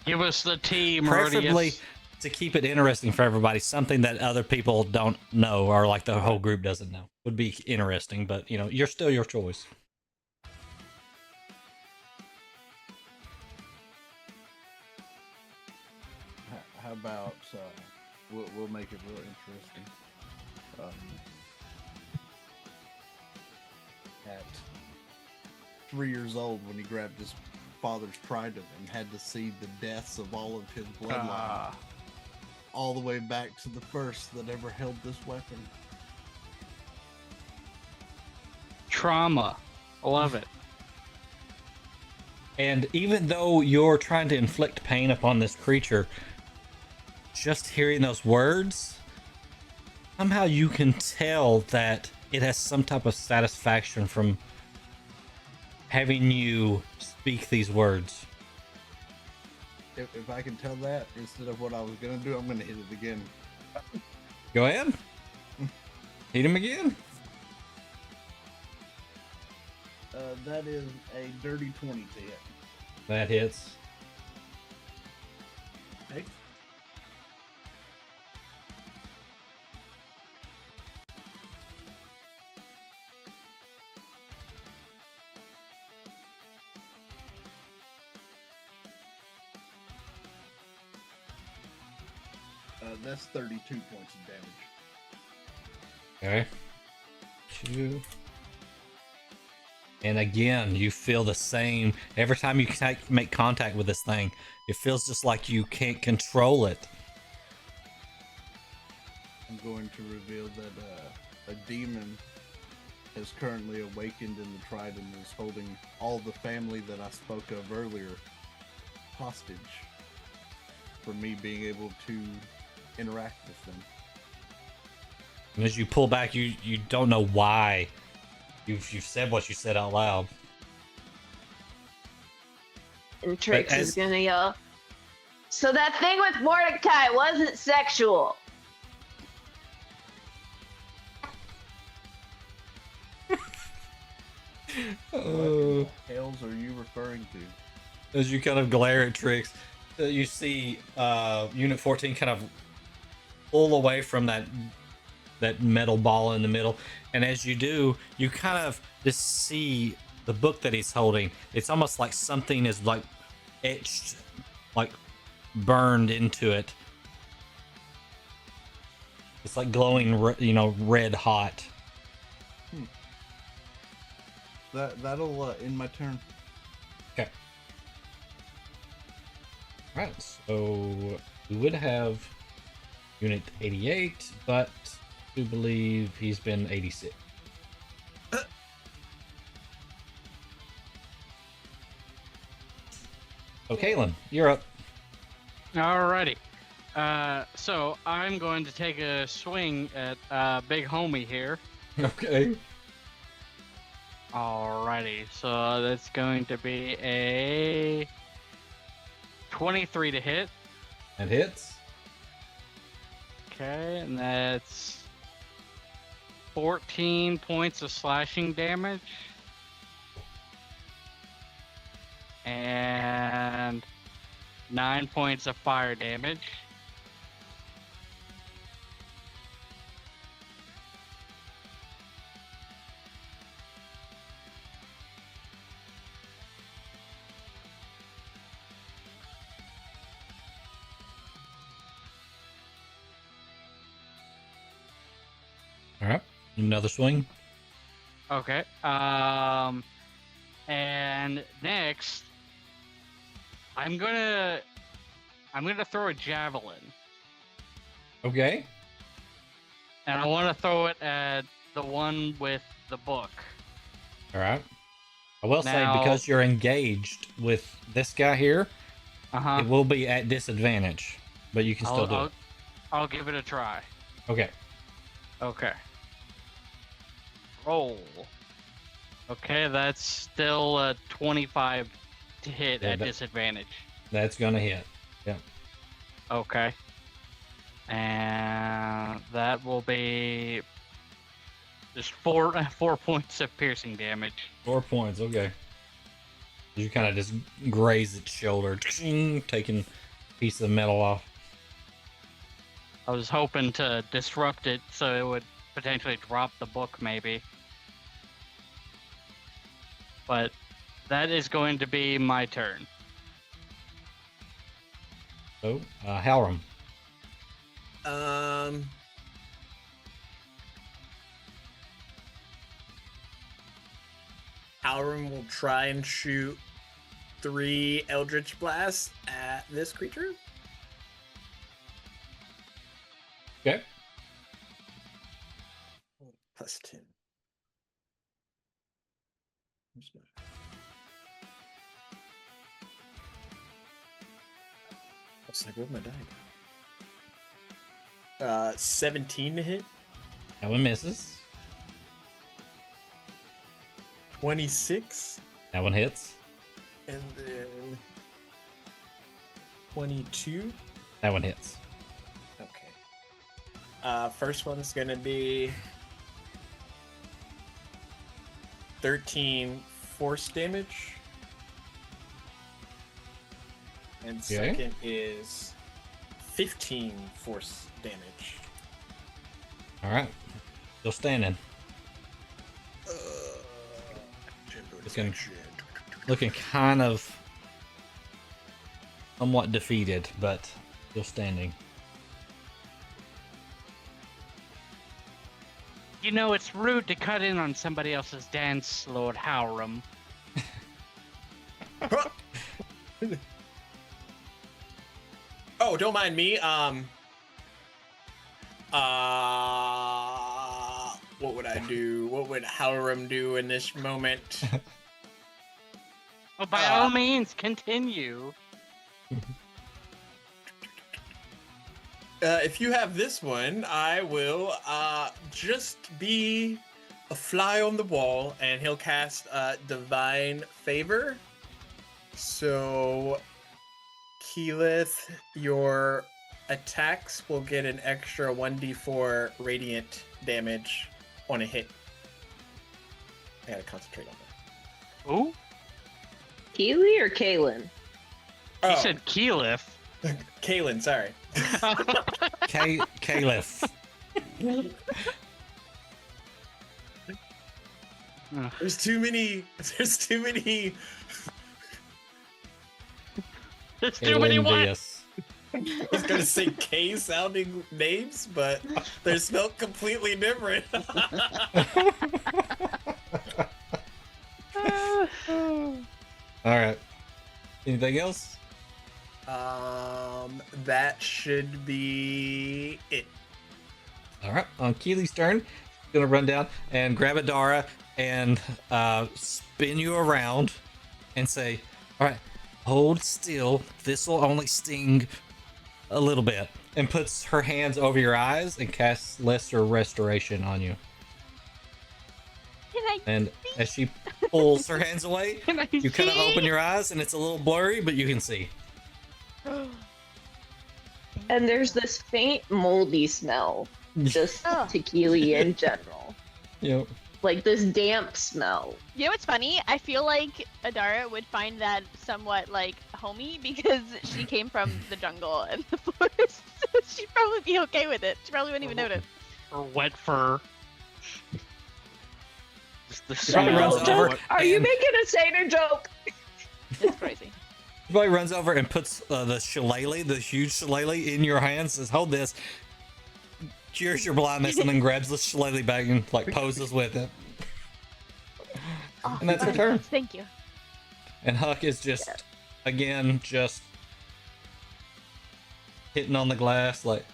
Give us the tea, Preferably Meridius. to keep it interesting for everybody, something that other people don't know or like the whole group doesn't know would be interesting, but you know, you're still your choice. How about we'll make it real interesting. At 3 years old, when he grabbed his father's trident and had to see the deaths of all of his bloodline, all the way back to the first that ever held this weapon. Trauma. I love it. And even though you're trying to inflict pain upon this creature, just hearing those words, somehow you can tell that it has some type of satisfaction from having you speak these words. If I can tell that, instead of what I was going to do, I'm going to hit it again. Go ahead. Hit him again. That is a dirty 20 to hit. That hits. Okay. That's 32 points of damage. Okay. 2. And again, you feel the same. Every time you make contact with this thing, it feels just like you can't control it. I'm going to reveal that a demon has currently awakened in the Trident and is holding all the family that I spoke of earlier hostage for me being able to interact with them. And as you pull back, you don't know why you've said what you said out loud. And Trix as- is gonna yell, "So that thing with Mordecai wasn't sexual." What hells are you referring to? As you kind of glare at Trix, you see Unit 14 kind of pull away from that metal ball in the middle, and as you do, you kind of just see the book that he's holding. It's almost like something is like etched, like burned into it. It's like glowing, red hot. That'll end my turn. Okay. Right, so we would have Unit 88, but I do believe he's been 86. So, Kaylin, you're up. Alrighty. So I'm going to take a swing at Big Homie here. Okay. Alrighty. So that's going to be a 23 to hit. That hits. Okay, and that's 14 points of slashing damage. And 9 points of fire damage. All right. Another swing. Okay. And next, I'm gonna throw a javelin, Okay. and I want to throw it at the one with the book. All right. I will say, Now- because you're engaged with this guy here, Uh it will be at disadvantage, but you can still do it. I'll give it a try. Okay. Okay. Roll. Okay, that's still a 25 to hit Yeah, at that- disadvantage. That's gonna hit. Okay. And that will be just 4 points of piercing damage. 4 points. Okay. You kind of just graze its shoulder, taking a piece of metal off. I was hoping to disrupt it so it would potentially drop the book, maybe. But that is going to be my turn. So, Hjalrim. Hjalrim will try and shoot 3 Eldritch Blasts at this creature. Okay. Plus 10. Where's my- I was like, where'd my die go? 17 to hit. That one misses. 26. That one hits. And then 22. That one hits. Okay. First one's gonna be 13 force damage. And Okay. second is 15 force damage. All right. Still standing. Looking kind of somewhat defeated, but still standing. You know, it's rude to cut in on somebody else's dance, Lord Hjalrim. Oh, don't mind me. What would I do? What would Hjalrim do in this moment? Oh, by all means, continue. If you have this one, I will just be a fly on the wall, and he'll cast Divine Favor. So, Keyleth, your attacks will get an extra 1d4 radiant damage on a hit. I gotta concentrate on that. Ooh, Keely or Kaylin? you said Keyleth. Kaylin, sorry. Caliph. There's too many. There's too many. There's too many what? Envious. I was gonna say K sounding names, but they're spelled completely different. All right. Anything else? That should be it. All right. On Keely's turn, he's gonna run down and grab Adara and spin you around and say, "All right, hold still. This will only sting a little bit." And puts her hands over your eyes and casts Lesser Restoration on you. Can I And as she pulls her hands away, Can I you kind of see? open your eyes and it's a little blurry, but you can see. And there's this faint moldy smell just Ugh. to Keely in general. Yep. Like this damp smell. You know what's funny? I feel like Adara would find that somewhat like homey because she came from the jungle and the forest. So she'd probably be okay with it. She probably wouldn't even notice. Or wet fur. Just the She probably smell runs of over. what- Are you and- making a satyr joke? It's crazy. She probably runs over and puts the shillelagh, the huge shillelagh, in your hands. Says, "Hold this." Cures your blindness, and then grabs the shillelagh back and like poses with it. Oh, And that's her turn. Thank you. And Huck is just, again, just hitting on the glass, like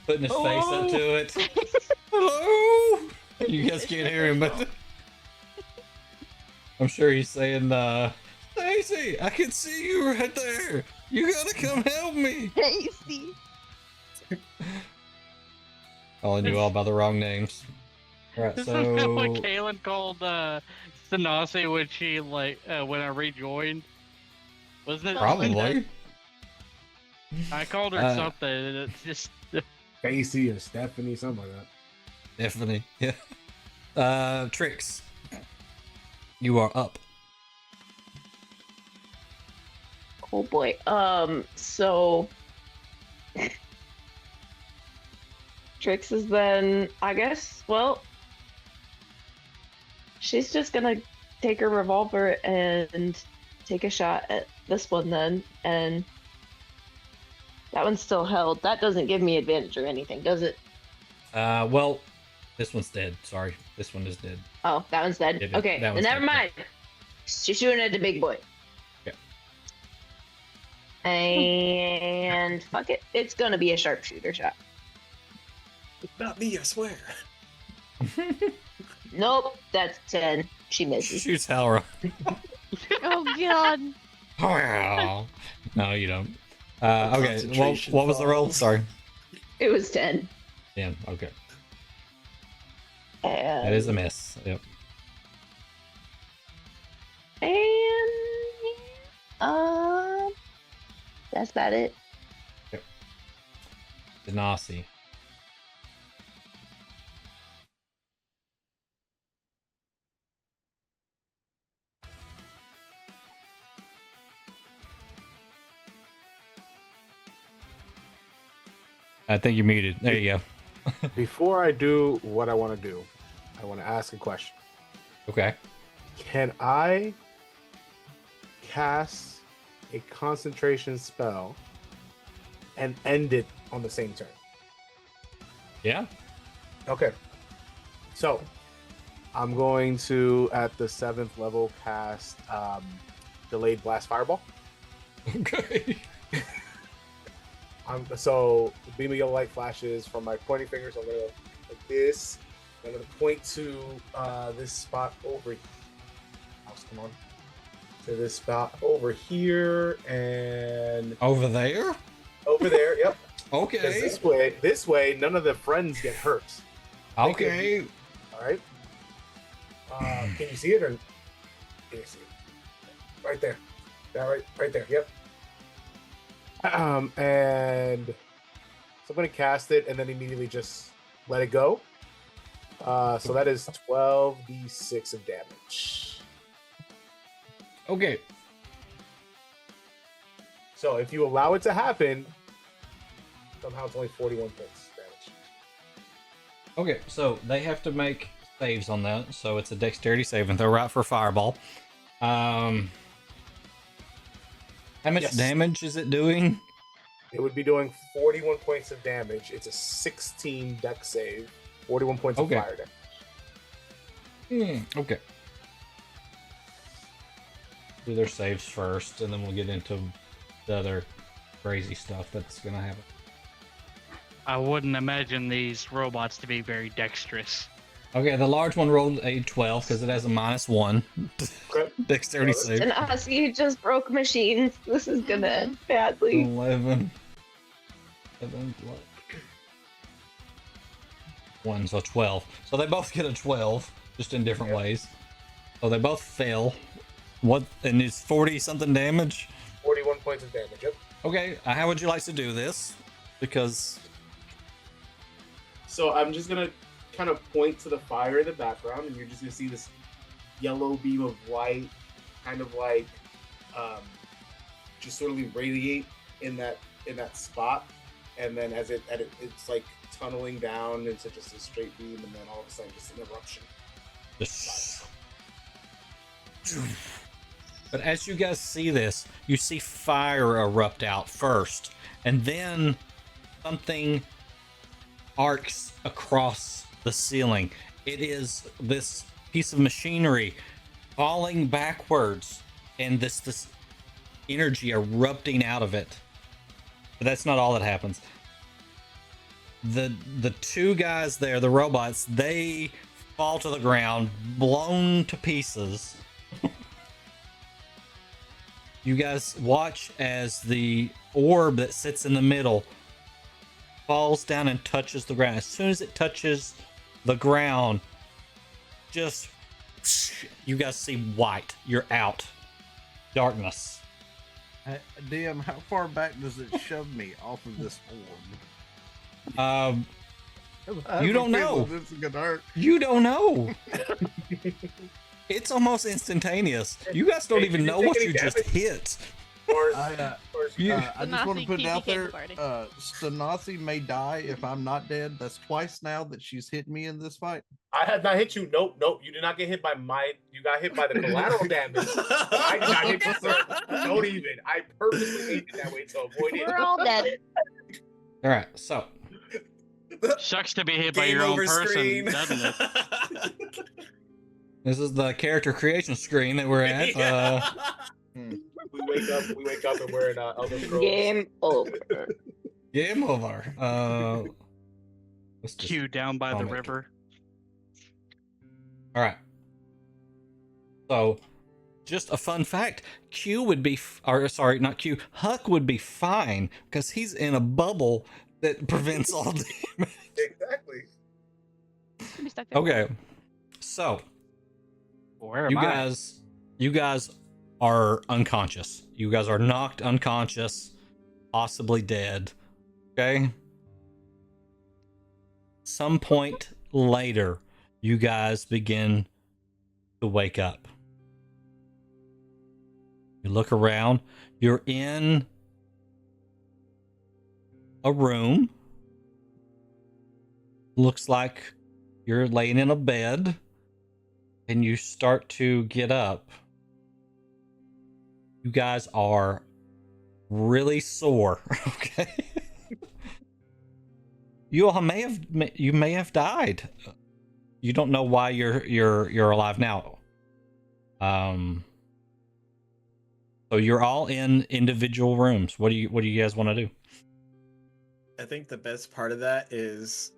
putting his face up to it. Hello. You guys can't hear him, but I'm sure he's saying, "Stacy, I can see you right there. You gotta come help me." Crazy. Calling you all by the wrong names. All right, This is what so Kaylin called Thanasi when she when I rejoined? Wasn't it? Probably. I called her something. And it's just. Casey or Stephanie, something like that. Definitely. Yeah. Tricks. You are up. Oh boy. So Trix is then, I guess, well, she's just gonna take her revolver and take a shot at this one then, and that one's still held. That doesn't give me advantage or anything, does it? Well, this one's dead. Sorry, this one is dead. Oh, that one's dead. Yeah, Okay, that then one's never dead, yeah. mind. She's shooting at the big boy. Okay. And fuck it, it's gonna be a sharpshooter shot. Not me, I swear. Nope, that's 10. She misses. Shoots Hjalrim. Oh god. Wow. No, you don't. Okay. Well, Concentration what was the roll? falls. Sorry. It was 10. Yeah. Okay. And, That is a miss. Yep. And that's about it. Thanasi. I think you're muted. There you go. Before I do what I want to do, I want to ask a question. Okay. Can I cast a concentration spell and end it on the same turn? Yeah. Okay. So I'm going to, at the 7th level, cast Delayed Blast Fireball. Okay. So the beam of yellow light flashes from my pointing fingers. I'm gonna go like this. I'm gonna point to this spot over. Come on. To this spot over here and Over there. over there. Yep. 'Cause Okay. this way, none of the friends get hurt. Okay. All right. Can you see it or? Can you see it? Right there. Yeah, right there. Yep. And so I'm gonna cast it and then immediately just let it go. So that is 12d6 of damage. Okay. So if you allow it to happen, somehow it's only 41 points damage. Okay. So they have to make saves on that. So it's a dexterity save, and they're right for fireball. How much Yes. damage is it doing? It would be doing 41 points of damage. It's a 16 dex save. 41 points Okay. of fire damage. Okay. Do their saves first, and then we'll get into the other crazy stuff that's gonna happen. I wouldn't imagine these robots to be very dexterous. Okay, the large one rolled a 12 because it has a -1 Okay. dexterity save. And Ozzy just broke machines. This is gonna end badly. 11. 1, so 12. So they both get a 12, just in different ways. So they both fail. What? And it's 40 something damage? 41 points of damage. Yep. Okay, how would you like to do this? Because. So I'm just gonna kind of point to the fire in the background, and you're just gonna see this yellow beam of light, kind of like, just sort of radiate in that spot, and then as it's like tunneling down into just a straight beam, and then all of a sudden just an eruption. Just... But as you guys see this, you see fire erupt out first, and then something arcs across the ceiling. It is this piece of machinery falling backwards, and this energy erupting out of it. But that's not all that happens. The two guys there, the robots, they fall to the ground, blown to pieces. You guys watch as the orb that sits in the middle falls down and touches the ground. As soon as it touches the ground, just You guys see white. You're out. Darkness. DM, how far back does it shove me off of this orb? I You have a don't know. feeling This is gonna hurt. You don't know. It's almost instantaneous. You guys don't Hey, even did you know take what any you just damage? hit. Or, I You- I just want to Stanasi put it out TPK there. the party. Stanasi may die if I'm not dead. That's twice now that she's hit me in this fight. I have not hit you. Nope. You did not get hit by my. You got hit by the collateral damage. I did not hit you, sir. Don't even. I purposely made it that way to avoid it. We're all dead. All right, so Sucks to be hit by Game your own over person, screen. doesn't it? this is the character creation screen that we're at. We wake up, and we're in Elder Scrolls. Game over. Game over. Let's just- Q down by the comment. river. All right. So, just a fun fact: Q would be, or sorry, not Q. Huck would be fine because he's in a bubble that prevents all damage. Exactly. Be stuck there. Okay, so Where am you I? guys are unconscious. You guys are knocked unconscious, possibly dead. Okay. Some point later, you guys begin to wake up. You look around. You're in a room. Looks like you're laying in a bed, and you start to get up. You guys are really sore. Okay. You all may have died. You don't know why you're alive now. So you're all in individual rooms. What do you guys want to do? I think the best part of that is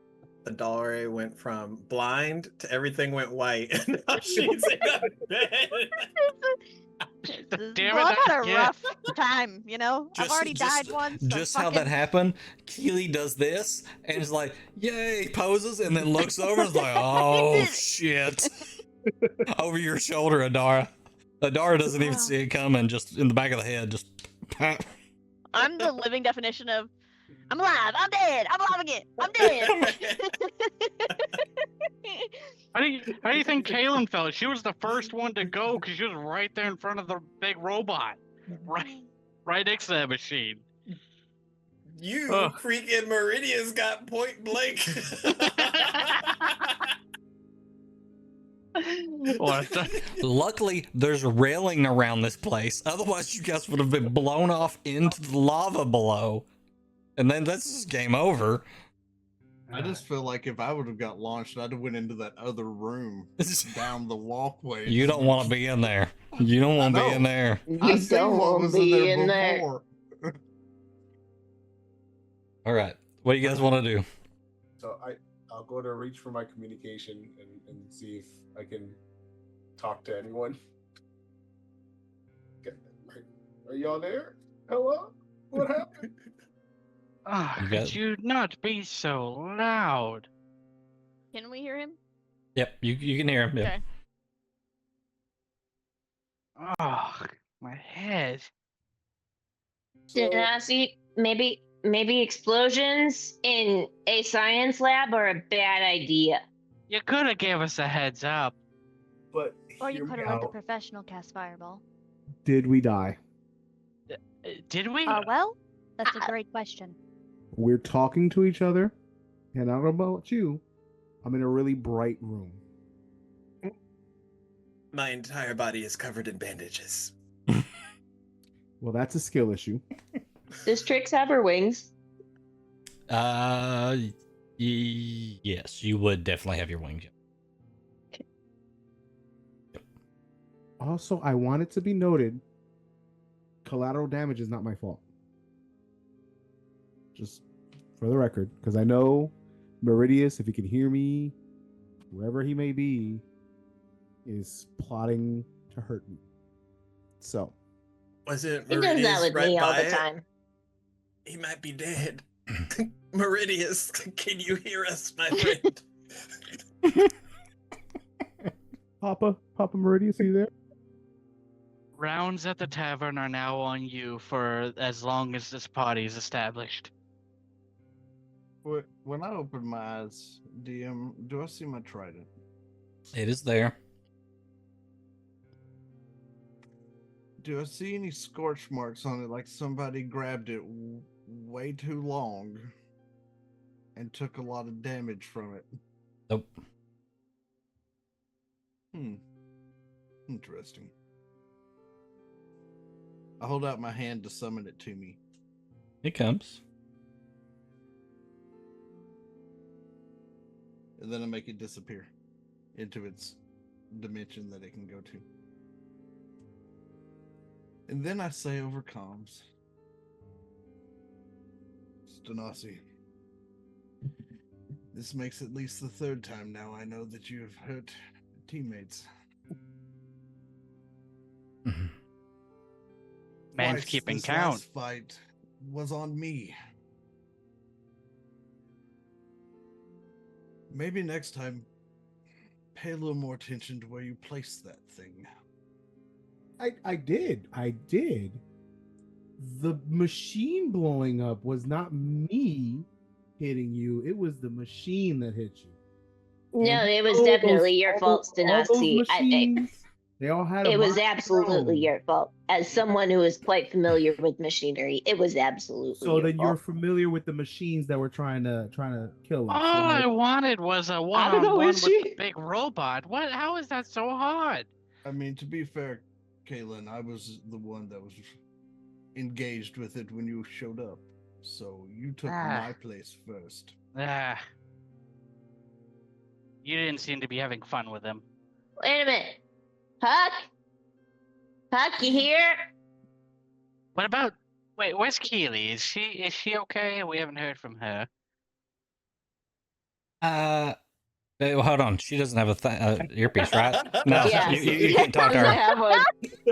Adalre went from blind to everything went white, and now she's in a bed. Damn Well, it, I've had a yeah. rough time, you know? I've already died once. I'm Just how that fucking- happened. Keely does this and is like, "Yay!" poses and then looks over and is like, "Oh shit!" Over your shoulder, Adara. Adara doesn't even see it coming. Just in the back of the head, just. I'm the living definition of I'm alive, I'm dead, I'm alive again, I'm dead. How do you think Kaylin felt? She was the first one to go because she was right there in front of the big robot, right next to that machine. You Ugh. freaking Meridian's got point blank. What the- Luckily, there's railing around this place. Otherwise, you guys would have been blown off into the lava below, and then that's just game over. I just feel like if I would have got launched, I'd have went into that other room down the walkway. You don't want to be in there. You don't want to be in there. I You seen don't what want was to in be there in there. before. All right. What do you guys want to do? So I'll go to reach for my communication and see if I can talk to anyone. Are y'all there? Hello? What happened? Ah, You could got- you not be so loud? Can we hear him? Yep, you can hear him. Yeah. Okay. Oh, my head. Did I see maybe explosions in a science lab are a bad idea? You could have gave us a heads up. But Or you hear could me have let the out. professional cast Fireball. Did we die? Did we? Well, that's a great question. We're talking to each other, and I don't know about you. I'm in a really bright room. My entire body is covered in bandages. Well, that's a skill issue. Does Trix have her wings? Yes, you would definitely have your wings. Also, I want it to be noted, collateral damage is not my fault. Just for the record, because I know Meridius, if he can hear me, whoever he may be, is plotting to hurt me. So, Wasn't He does that Meridius with right me all by the it? time. He might be dead. Meridius, can you hear us, my friend? Papa Meridius, are you there? Rounds at the tavern are now on you for as long as this party is established. When I open my eyes, DM, do I see my trident? It is there. Do I see any scorch marks on it, like somebody grabbed it way too long and took a lot of damage from it? Nope. Interesting. I hold out my hand to summon it to me. It comes. And then I make it disappear into its dimension that it can go to. And then I say over comms, Stanasi, this makes at least the third time now I know that you have hurt teammates. Man's Twice keeping this count. last fight was on me. Maybe next time, pay a little more attention to where you place that thing. I did. The machine blowing up was not me hitting you. It was the machine that hit you. No, it was All definitely those- your all fault, those- all those Stanasi. machines, they all had. It a was mind of their absolutely own. your fault. As someone who is quite familiar with machinery, it was absolutely So your then you're fault. familiar with the machines that were trying to kill us. All I right? wanted was a I don't know, one-on-one is with she? the big robot. What? How is that so hard? I mean, to be fair, Kaylin, I was the one that was engaged with it when you showed up. So you took my place first. Ah. You didn't seem to be having fun with him. Wait a minute. Huck? Huck, you here? What about? Wait, where's Keely? Is she okay? We haven't heard from her. Hold on. She doesn't have a earpiece, right? No, Yes. you can't talk to I her. have one.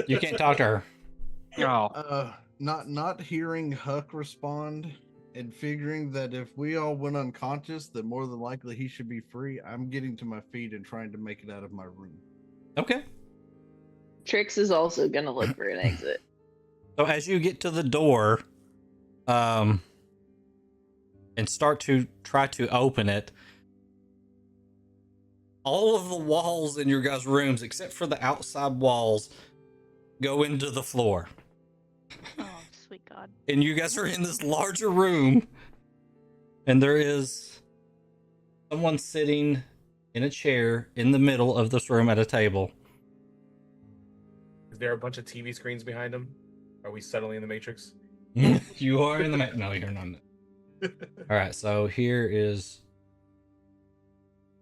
You can't talk to her. Oh, Not hearing Huck respond and figuring that if we all went unconscious, that more than likely he should be free, I'm getting to my feet and trying to make it out of my room. Okay. Trix is also gonna look for an exit. So as you get to the door, and start to try to open it, all of the walls in your guys' rooms, except for the outside walls, go into the floor. Oh, sweet God. And you guys are in this larger room, and there is someone sitting in a chair in the middle of this room at a table. Is there a bunch of TV screens behind him? Are we settling in the Matrix? You are in the no, you're not. All right, so here is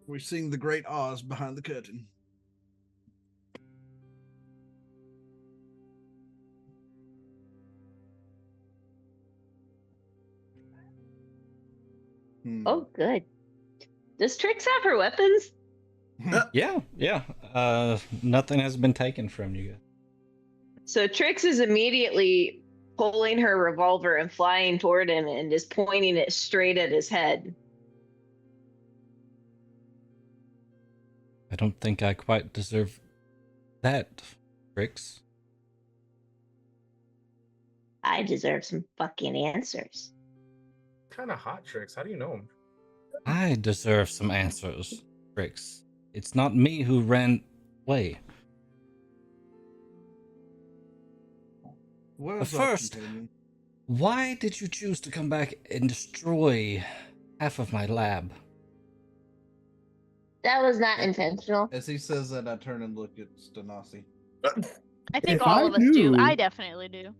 We're seeing the great Oz behind the curtain. Oh, good. Does Trix have her weapons? yeah. Nothing has been taken from you guys. So Trix is immediately pulling her revolver and flying toward him and just pointing it straight at his head. I don't think I quite deserve that, Trix. I deserve some fucking answers. Kind of hot tricks. How do you know him? I deserve some answers, Trix. It's not me who ran away. What But is up, first, companion? why did you choose to come back and destroy half of my lab? That was not intentional. As he says that, I turn and look at Stanasi. I think If all I of us do. knew- I definitely do.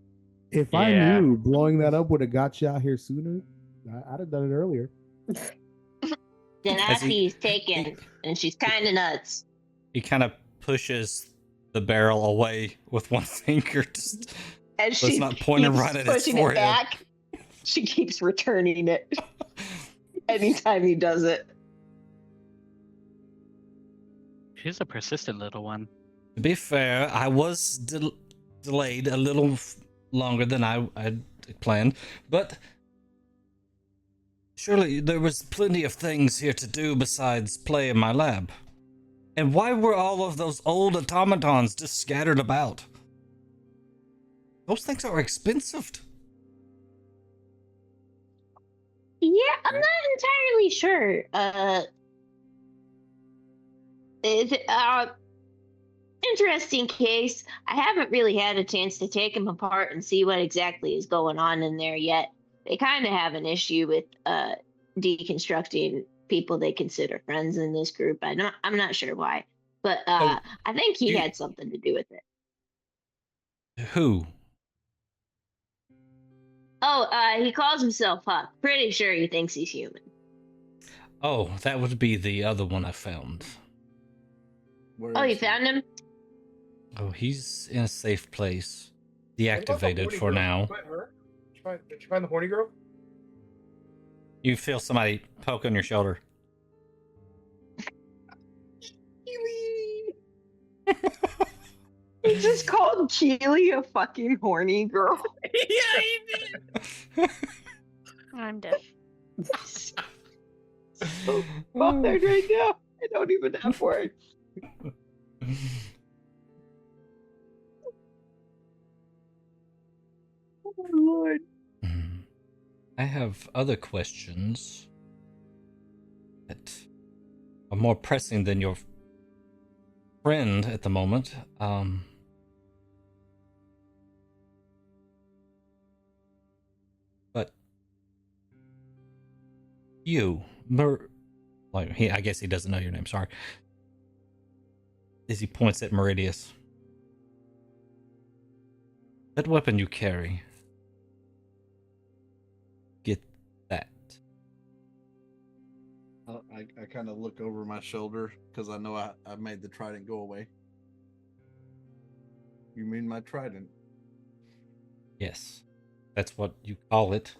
If I Yeah. knew blowing that up would have got you out here sooner, I'd have done it earlier. Denafi's taken, and she's kind of nuts. He kind of pushes the barrel away with one finger, just As so it's she not pointing keeps right at his pushing it forehead. back, she keeps returning it anytime he does it. she's a persistent little one. To be fair, I was delayed a little longer than I had planned, but surely there was plenty of things here to do besides play in my lab. And why were all of those old automatons just scattered about? Those things are expensive. Yeah, I'm not entirely sure. Is it, interesting case. I haven't really had a chance to take them apart and see what exactly is going on in there yet. They kind of have an issue with deconstructing people they consider friends in this group. I'm not sure why, but Oh, I think he you- had something to do with it. Who? Oh, he calls himself Huck. Pretty sure he thinks he's human. Oh, that would be the other one I found. Where Oh, you is he? found him? Oh, he's in a safe place. What about the Deactivated horny for girl? now. Did you find her? Did you find the horny girl? You feel somebody poke on your shoulder. He just called Keely a fucking horny girl. Yeah, he did. I'm dead. So bothered right now. I don't even have words. Oh my lord. I have other questions that are more pressing than your friend at the moment. But you, I guess he doesn't know your name. Sorry. As he points at Meridius. That weapon you carry. Get that. I kind of look over my shoulder because I know I made the trident go away. You mean my trident? Yes. That's what you call it.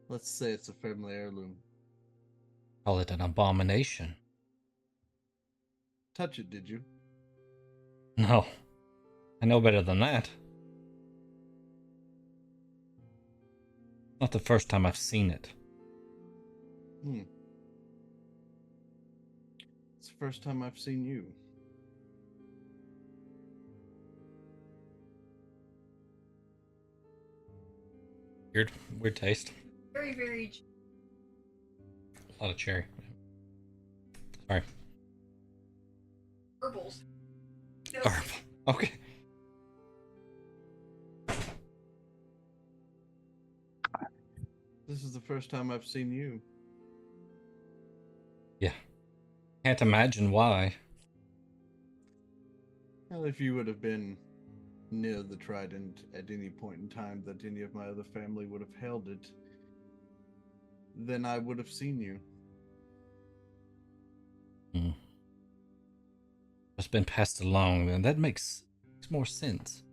Let's say it's a family heirloom. Call it an abomination. Touch it, did you? No. I know better than that. Not the first time I've seen it. It's the first time I've seen you. Weird taste. Very, very. A lot of cherry. Sorry. Herbals. No, Herb. Okay. This is the first time I've seen you. Yeah. Can't imagine why. Well, if you would have been near the trident at any point in time that any of my other family would have held it, then I would have seen you. It's been passed along, and that makes more sense.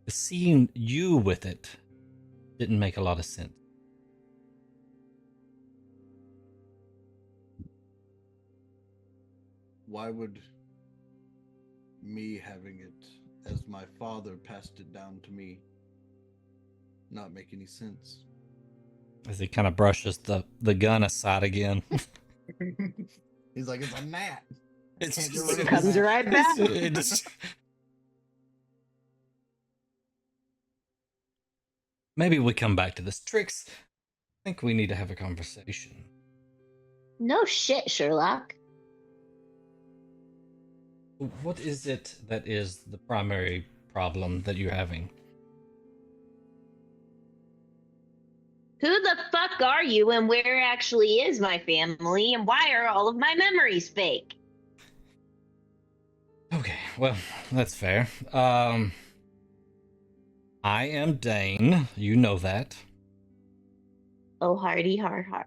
Seeing you with it didn't make a lot of sense. Why would me having it as my father passed it down to me not make any sense? As he kind of brushes the gun aside again. He's like, it's a gnat. It's Can't get rid of Comes that. right back. Maybe we come back to this. Trix, I think we need to have a conversation. No shit, Sherlock. What is it that is the primary problem that you're having? Who the fuck are you and where actually is my family and why are all of my memories fake? Okay, well, that's fair. I am Dane. You know that. Oh, hardy har har.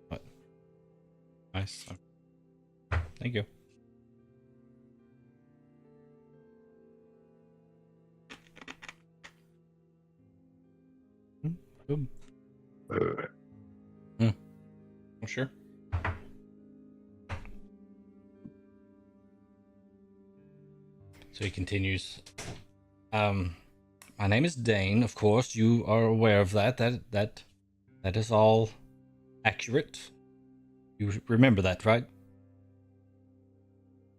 What? Nice. Thank you. Good. Sure. So he continues. my name is Dane. Of course, you are aware of that. That is all accurate. You remember that, right?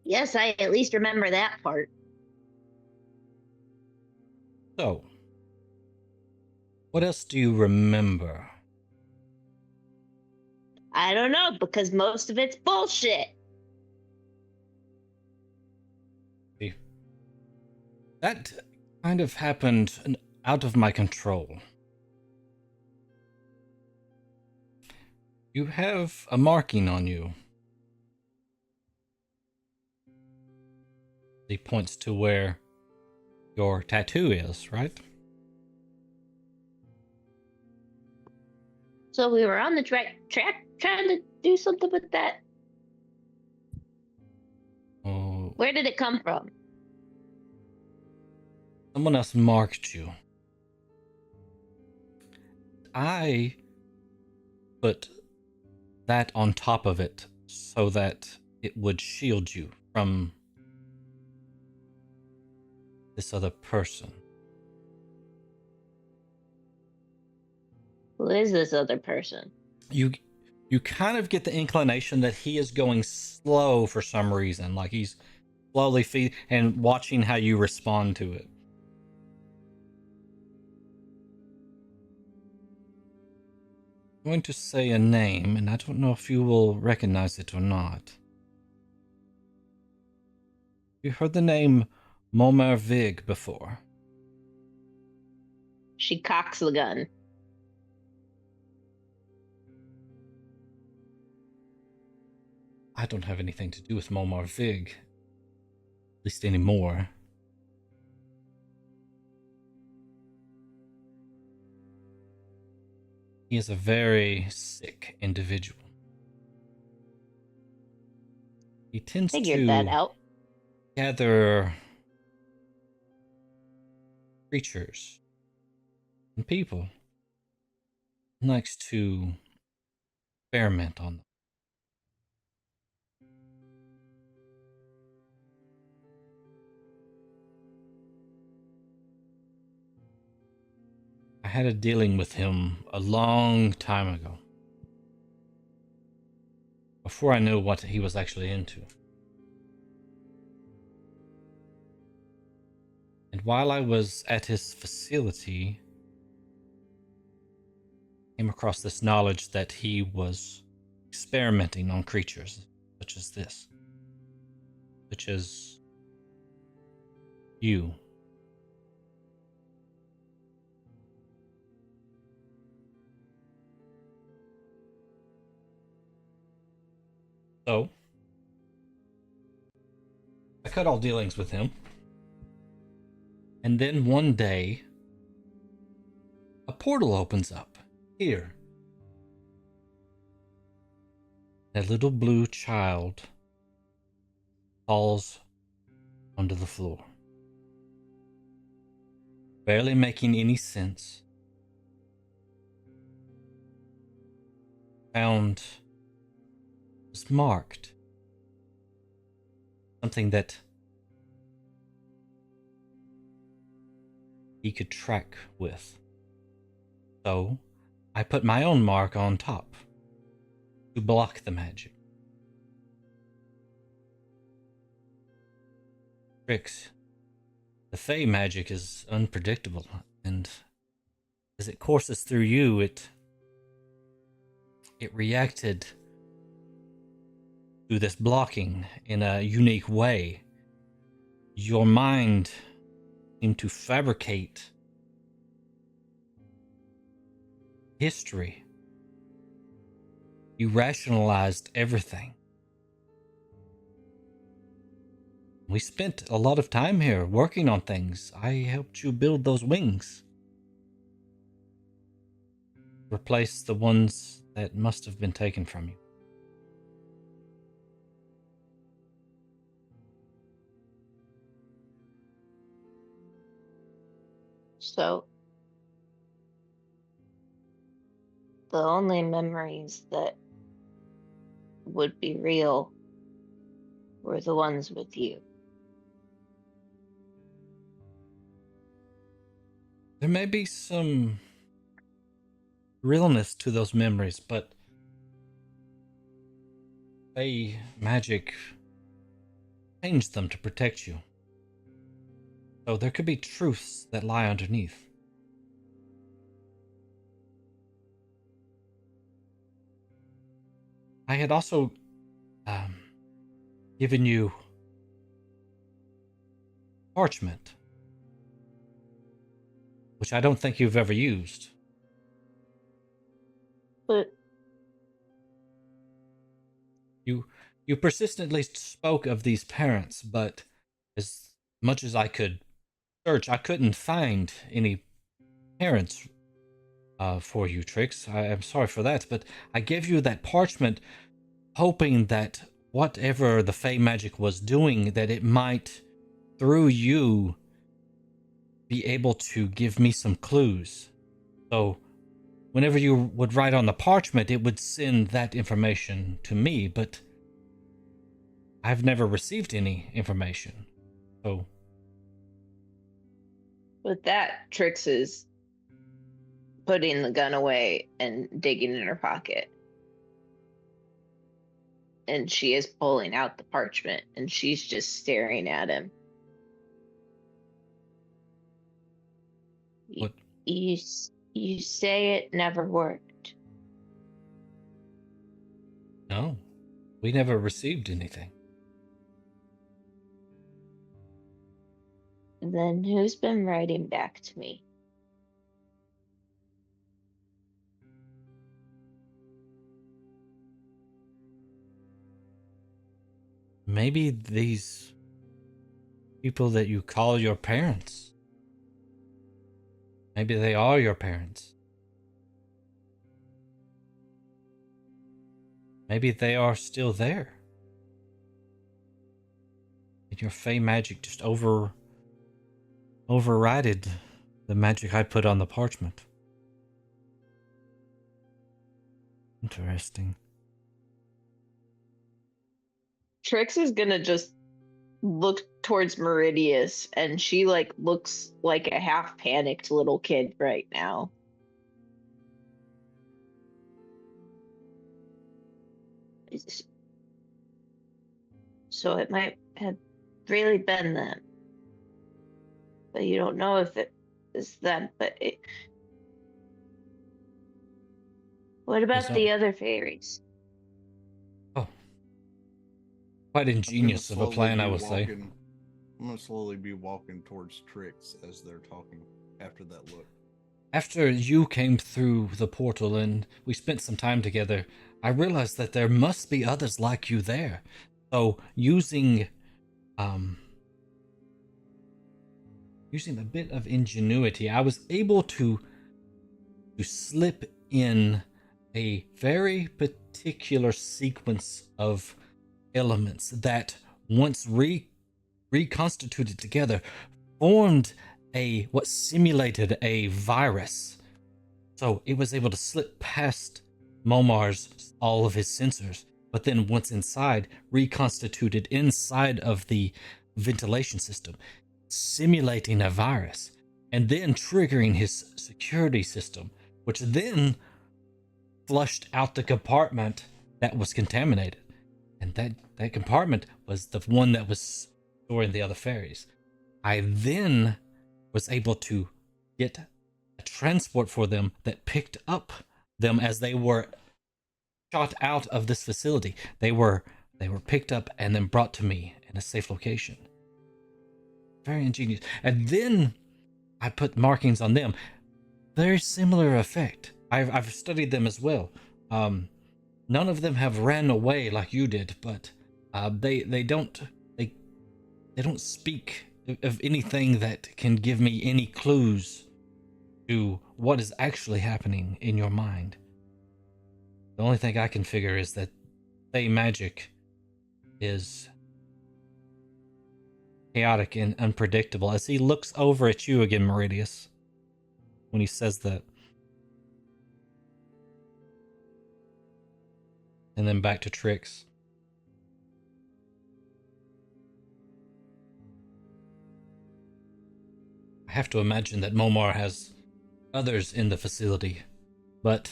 Yes, I at least remember that part. So, what else do you remember? I don't know, because most of it's bullshit. That kind of happened out of my control. You have a marking on you. He points to where your tattoo is, right? So we were on the track trying to do something with that. Oh, Where did it come from? someone else marked you. I put that on top of it so that it would shield you from this other person. Who is this other person? You kind of get the inclination that he is going slow for some reason, like he's slowly feeding and watching how you respond to it. I'm going to say a name, and I don't know if you will recognize it or not. You heard the name Momervig before? She cocks the gun. I don't have anything to do with Momervig. At least anymore. He is a very sick individual. He tends Figured to that out. gather creatures and people. He likes to experiment on them. I had a dealing with him a long time ago, before I knew what he was actually into. And while I was at his facility, I came across this knowledge that he was experimenting on creatures such as this, such as you. So, I cut all dealings with him. And then one day, a portal opens up here. A little blue child falls onto the floor, barely making any sense. Found was marked. Something that he could track with. So, I put my own mark on top to block the magic. Tricks. The Fey magic is unpredictable, and as it courses through you, it reacted to this blocking in a unique way. Your mind seemed to fabricate history. You rationalized everything. We spent a lot of time here working on things. I helped you build those wings. Replace the ones that must have been taken from you. So, the only memories that would be real were the ones with you. There may be some realness to those memories, but magic changed them to protect you. So there could be truths that lie underneath. I had also given you parchment, which I don't think you've ever used. But You persistently spoke of these parents, but as much as I could search, I couldn't find any parents for you, Trix. I am sorry for that, but I gave you that parchment hoping that whatever the Fey magic was doing, that it might, through you, be able to give me some clues. So whenever you would write on the parchment, it would send that information to me, but I've never received any information. So with that, Trix is putting the gun away and digging in her pocket. And she is pulling out the parchment and she's just staring at him. What? You say it never worked. no, we never received anything. Then who's been writing back to me? Maybe these people that you call your parents. Maybe they are your parents. Maybe they are still there. And your Fey magic just overrided the magic I put on the parchment. Interesting. Trix is gonna just look towards Meridius, and she looks like a half panicked little kid right now. So it might have really been them, but you don't know if it is them. But what about So- the other fairies? Oh. Quite I'm gonna ingenious of a slowly plan, be I would say. walking- I'm gonna slowly be walking towards Trix as they're talking after that look. After you came through the portal and we spent some time together, I realized that there must be others like you there. So using a bit of ingenuity, I was able to slip in a very particular sequence of elements that once reconstituted together formed what simulated a virus. So it was able to slip past Momar's all of his sensors, but then once inside, reconstituted inside of the ventilation system, simulating a virus, and then triggering his security system, which then flushed out the compartment that was contaminated. And that compartment was the one that was storing the other fairies. I then was able to get a transport for them that picked up them as they were shot out of this facility. They were picked up and then brought to me in a safe location. Very ingenious. And then I put markings on them. Very similar effect. I've studied them as well. None of them have ran away like you did, but they don't speak of anything that can give me any clues to what is actually happening in your mind. The only thing I can figure is that Fey magic is chaotic and unpredictable. As he looks over at you again, Meridius, when he says that. And then back to Trix. I have to imagine that Momar has others in the facility, but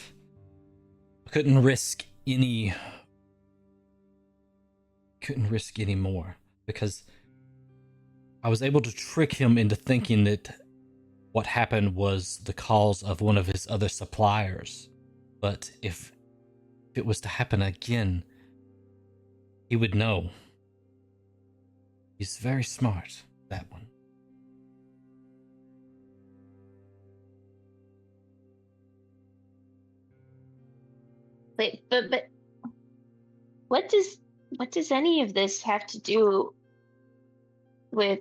I couldn't risk any more because I was able to trick him into thinking that what happened was the cause of one of his other suppliers. But if it was to happen again, he would know. He's very smart, that one. Wait, but what does any of this have to do with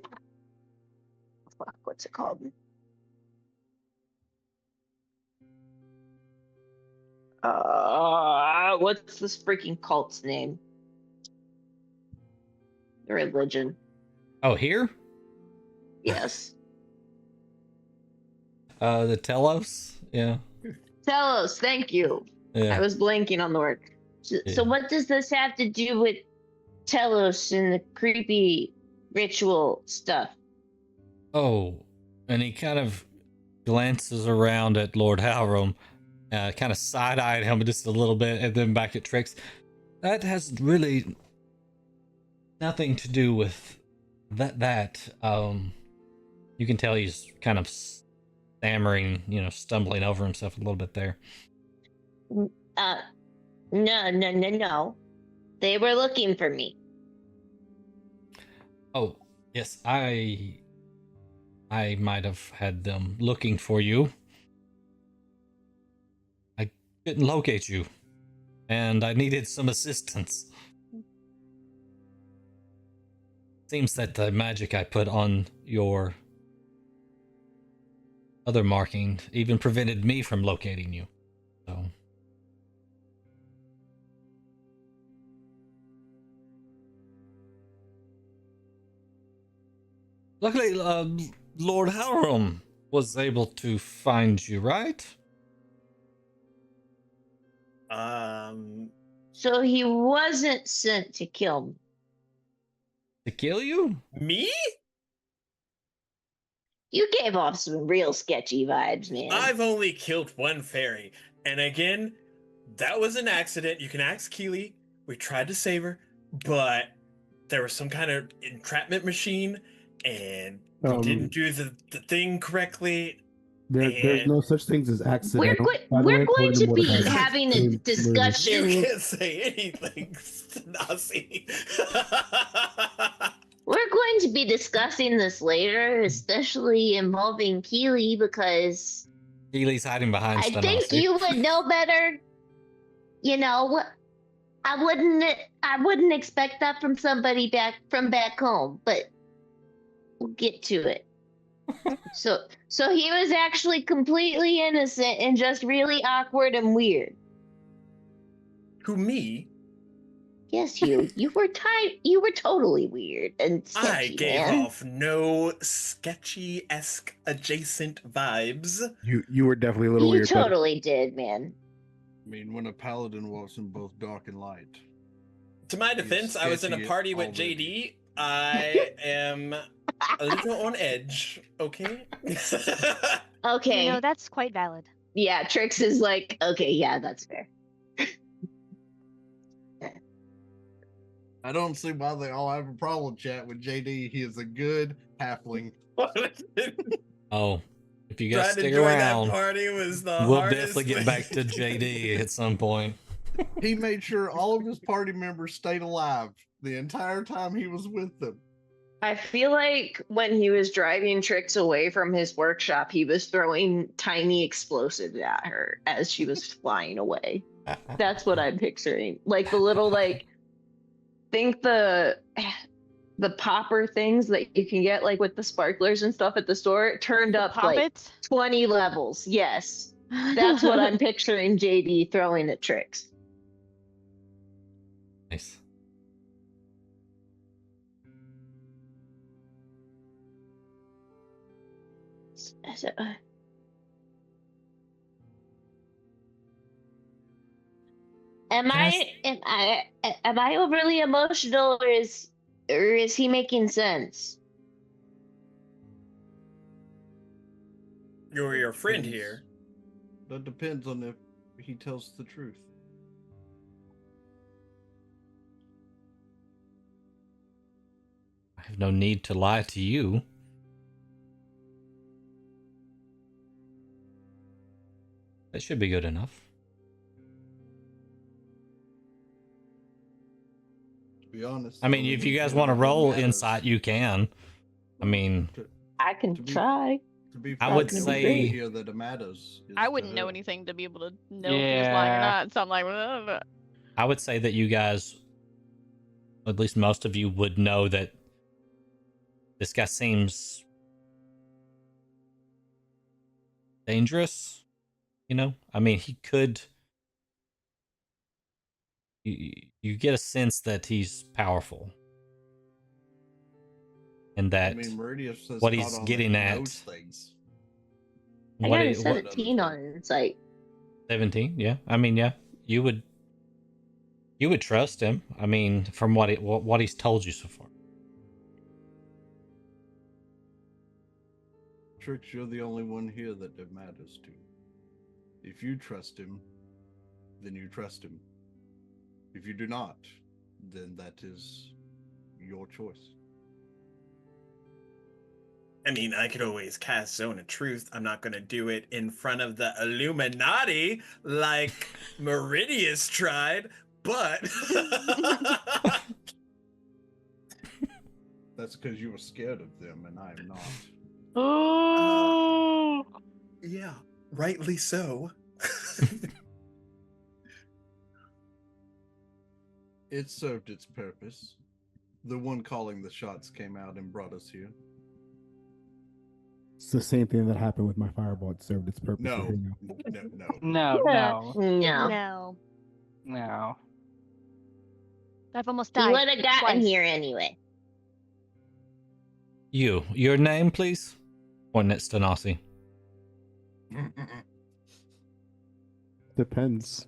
what's it called? What's this freaking cult's name? The religion. Oh, here? Yes. The Telos? Yeah. Telos, thank you. Yeah. I was blanking on the word. So Yeah. what does this have to do with Telos and the creepy ritual stuff? Oh, and he kind of glances around at Lord Hjalrim, kind of side-eyed him just a little bit, and then back at Trix. That has really nothing to do with that. You can tell he's kind of stammering, stumbling over himself a little bit there. No. They were looking for me. Oh, yes, I might have had them looking for you. I couldn't locate you, and I needed some assistance. Seems that the magic I put on your other marking even prevented me from locating you. So. Luckily, Lord Hjalrim was able to find you, right? So he wasn't sent to kill me. To kill you? Me? You gave off some real sketchy vibes, man. I've only killed one fairy. And again, that was an accident. You can ask Keely. We tried to save her, but there was some kind of entrapment machine, and we didn't do the thing correctly. There's no such things as accident. We're going to be having a discussion. You can't say anything, Nazi. We're going to be discussing this later, especially involving Keely, because Keely's hiding behind I Stanasi. think you would know better. I wouldn't expect that from somebody back home, but we'll get to it. So he was actually completely innocent and just really awkward and weird. Who, me? Yes, you. You were totally weird and sketchy, I gave man. off no sketchy-esque adjacent vibes. You were definitely a little You weird. totally did, man. I mean, when a paladin walks in both dark and light. To my defense, I was in a party with JD. I am a little on edge, okay? Okay. That's quite valid. Yeah, Trix is like, okay, yeah, that's fair. I don't see why they all have a problem chat with JD. He is a good halfling. Oh, if you guys Trying to stick join around, that party was the we'll hardest definitely get thing. back to JD at some point. He made sure all of his party members stayed alive the entire time he was with them. I feel like when he was driving Trix away from his workshop, he was throwing tiny explosives at her as she was flying away. That's what I'm picturing. Like the little, think the popper things that you can get like with the sparklers and stuff at the store turned up like 20 levels. Yes. That's what I'm picturing JD throwing at Trix. Nice. Am I overly emotional, or is he making sense? You're your friend here. That depends on if he tells the truth. I have no need to lie to you. That should be good enough. To be honest. I mean, if you guys want to roll insight, you can. I mean, I can try. To be I would frank, say- here that it matters. I wouldn't know anything to be able to know if he was lying or not. So I'm like, "Ugh." I would say that you guys, at least most of you, would know that this guy seems dangerous. You know, I mean, he could. You get a sense that he's powerful, and that I mean, Meridius says what not he's on getting the at. nose things. I What got a it- what- 17 on insight. 17, yeah. I mean, yeah, you would trust him. I mean, from what he's told you so far. Trix, you're the only one here that it matters to. If you trust him, then you trust him. If you do not, then that is your choice. I mean, I could always cast Zone of Truth. I'm not going to do it in front of the Illuminati like Meridius tried, but... That's because you were scared of them, and I am not. Oh. Yeah, rightly so. It served its purpose. The one calling the shots came out and brought us here. It's the same thing that happened with my fireball. It served its purpose. No, Here you no, no. No, no, No. No. no. I've almost He died. would have gotten twice. here anyway. Your name, please? Pointing at Stanasi. Depends.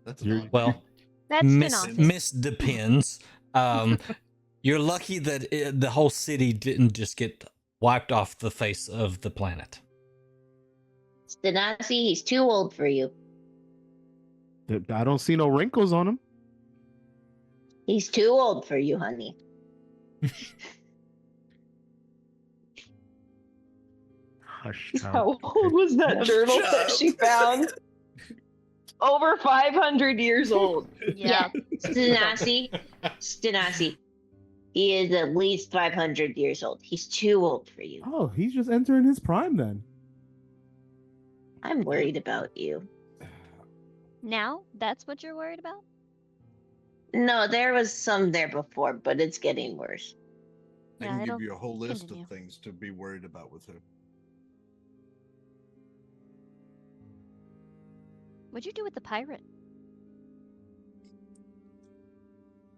That's You're- an Well, That's Miss Stanasi. Depends. You're lucky that the whole city didn't just get wiped off the face of the planet. Stanasi, he's too old for you. I don't see no wrinkles on him. He's too old for you, honey. Hush. How old was that turtle that she found? Over 500 years old. Yeah. Stanasi. He is at least 500 years old. He's too old for you. Oh, he's just entering his prime then. I'm worried about you. Now? That's what you're worried about? No, there was some there before, but it's getting worse. I Yeah, can give it'll you a whole list continue. of things to be worried about with her. What'd you do with the pirate?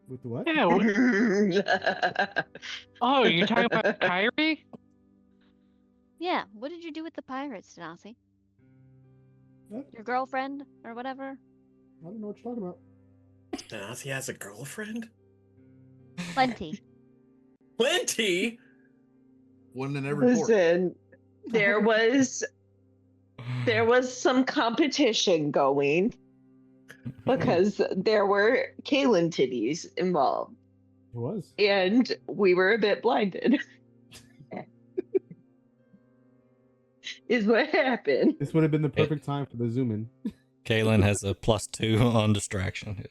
With the what? Yeah. Oh, you talking about Kyrie? Yeah, what did you do with the pirate, Stanasi? What? Your girlfriend or whatever? I don't know what you're talking about. Now he has a girlfriend? Plenty. Plenty? One in every port. Listen, there was some competition going because there were Kaylin titties involved, It was. and we were a bit blinded. Is what happened. This would have been the perfect time for the zoom in. Kaylin has a +2 on distraction.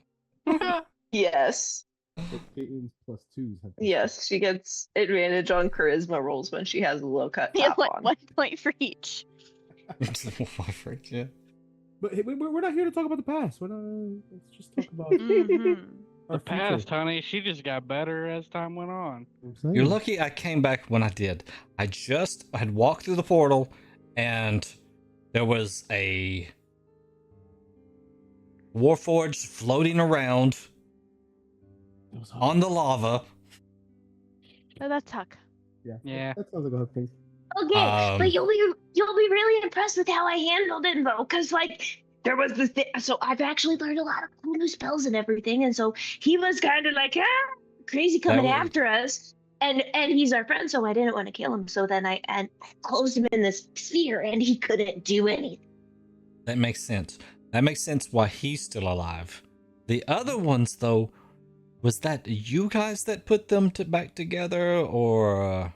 Yes. Caitlin's +2s have Yes, she gets advantage on charisma rolls when she has a low cut Yeah, top like on. 1 point for each. Yeah. But hey, we're not here to talk about the past. We're not. Let's just talk about Mhm. our The past, future. honey. She just got better as time went on. I'm saying. You're lucky I came back when I did. I had walked through the portal, and there was a warforged floating around That was hot. on the lava. Oh, that's Huck. Yeah. That sounds like a hot thing. Okay, Um, but you'll be really impressed with how I handled it though, because like there was this thing. So I've actually learned a lot of cool new spells and everything, and so he was kind of like crazy coming was- after us, and he's our friend, so I didn't want to kill him. So then I closed him in this sphere, and he couldn't do anything. That makes sense. That makes sense why he's still alive. The other ones, though, was that you guys that put them back together, or?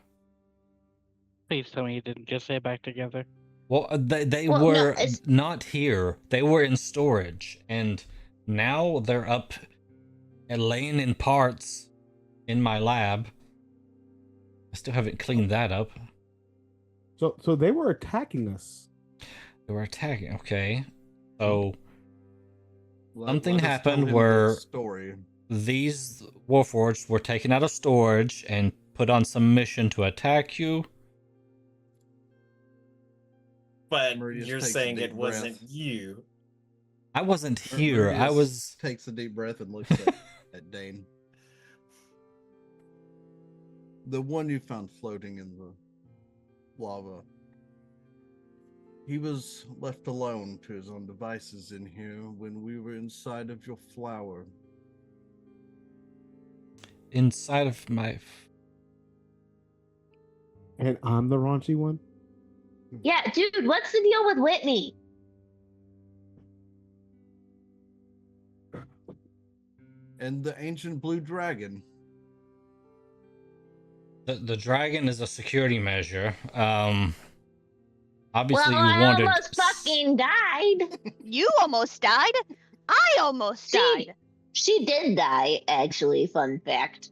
Please tell me you didn't just say back together. Well, they Well, no, were it's- not here. They were in storage, and now they're up and laying in parts in my lab. I still haven't cleaned that up. So they were attacking us. They were attacking. Okay, so something Let us tell happened him where the story. these warforged were taken out of storage and put on some mission to attack you. But Meridius you're takes a saying deep it wasn't breath. you. I wasn't here. I Meridius was. takes a deep breath and looks at Dane. The one you found floating in the lava. He was left alone to his own devices in here when we were inside of your flower. Inside of my. And I'm the raunchy one? Yeah, dude, what's the deal with Whitney? And the ancient blue dragon. The dragon is a security measure. Obviously, Well, you I wanted. almost fucking died. You almost died. I almost died. She did die, actually. Fun fact.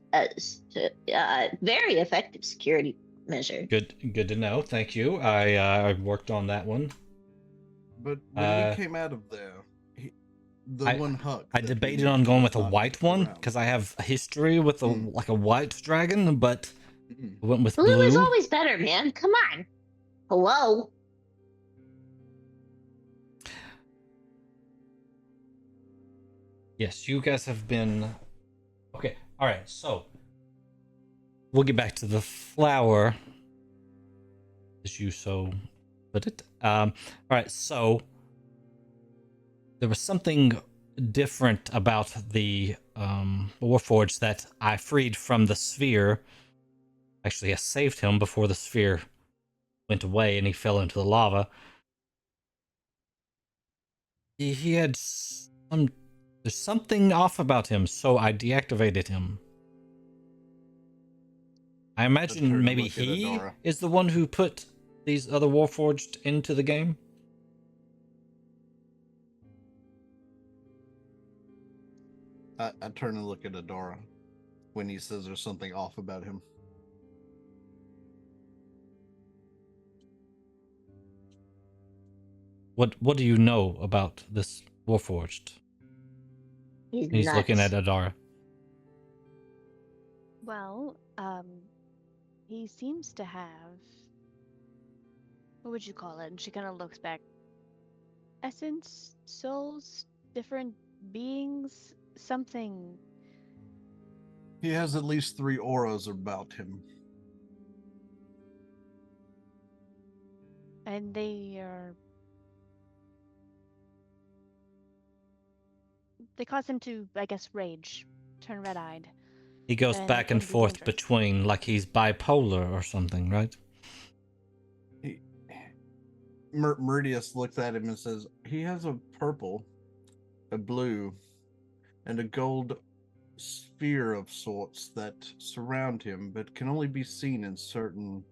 Very effective security measure. Good to know. Thank you. I worked on that one. But when we came out of there, one Huck. I debated on going with a white one because I have a history with a white dragon, but I went with Blue blue. is always better, man. Come on. Hello. Yes, you guys have been. Okay, all right. So we'll get back to the flower, as you so put it. All right. So there was something different about the warforged that I freed from the sphere. Actually, I saved him before the sphere went away and he fell into the lava. He had some. There's something off about him, so I deactivated him. I imagine maybe he is the one who put these other warforged into the game. I turn and look at Adora when he says there's something off about him. What do you know about this warforged? He's looking at Adara. Well, he seems to have, what would you call it? And she kind of looks back. Essence, souls, different beings, something. He has at least 3 auras about him. And they cause him to, I guess, rage, turn red-eyed. He goes And back it and can be forth dangerous. between, like he's bipolar or something, right? Meridius looks at him and says, he has a purple, a blue, and a gold sphere of sorts that surround him, but can only be seen in certain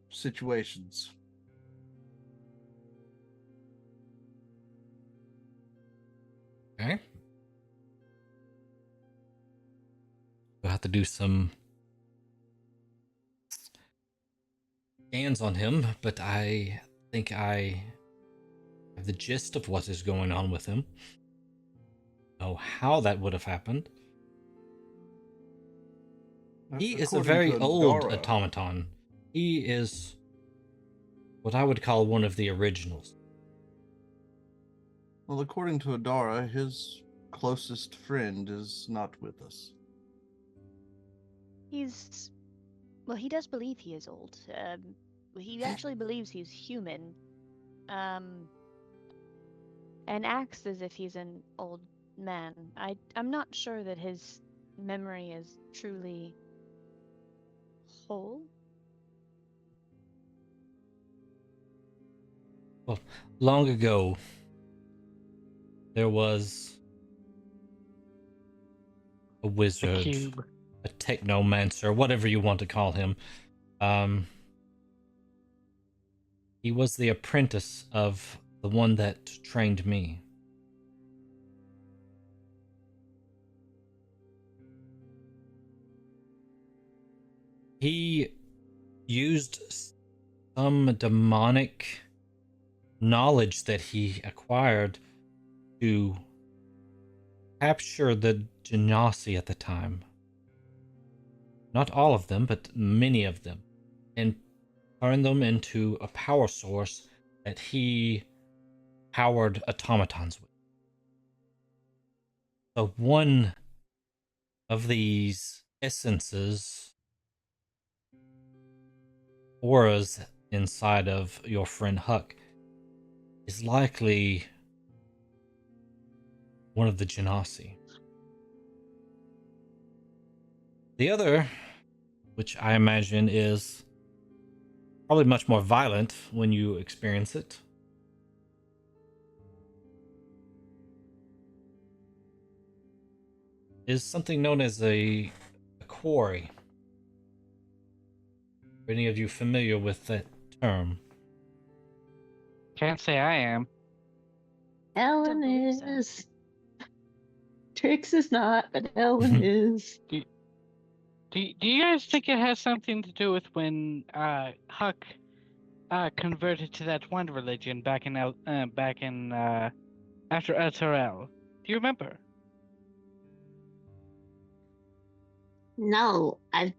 situations. Okay. We'll have to do some scans on him, but I think I have the gist of what is going on with him. Know how that would have happened. He is a very old automaton. He is what I would call one of the originals. Well, according to Adara, his closest friend is not with us. Well, he does believe he is old. He actually believes he's human. And acts as if he's an old man. I'm not sure that his memory is truly whole? Well, long ago, there was a wizard, cube. a technomancer, whatever you want to call him. He was the apprentice of the one that trained me. He used some demonic knowledge that he acquired to capture the Genasi at the time. Not all of them, but many of them. And turn them into a power source that he powered automatons with. So one of these essences, auras inside of your friend Huck, is likely one of the Genasi. The other, which I imagine is probably much more violent when you experience it, is something known as a quarry. Are any of you familiar with that term? Can't say I am. Ellen believe so. is. Trix is not, but Ellen is. Do you guys think it has something to do with when Huck converted to that one religion back in after Toril? Do you remember? No, I.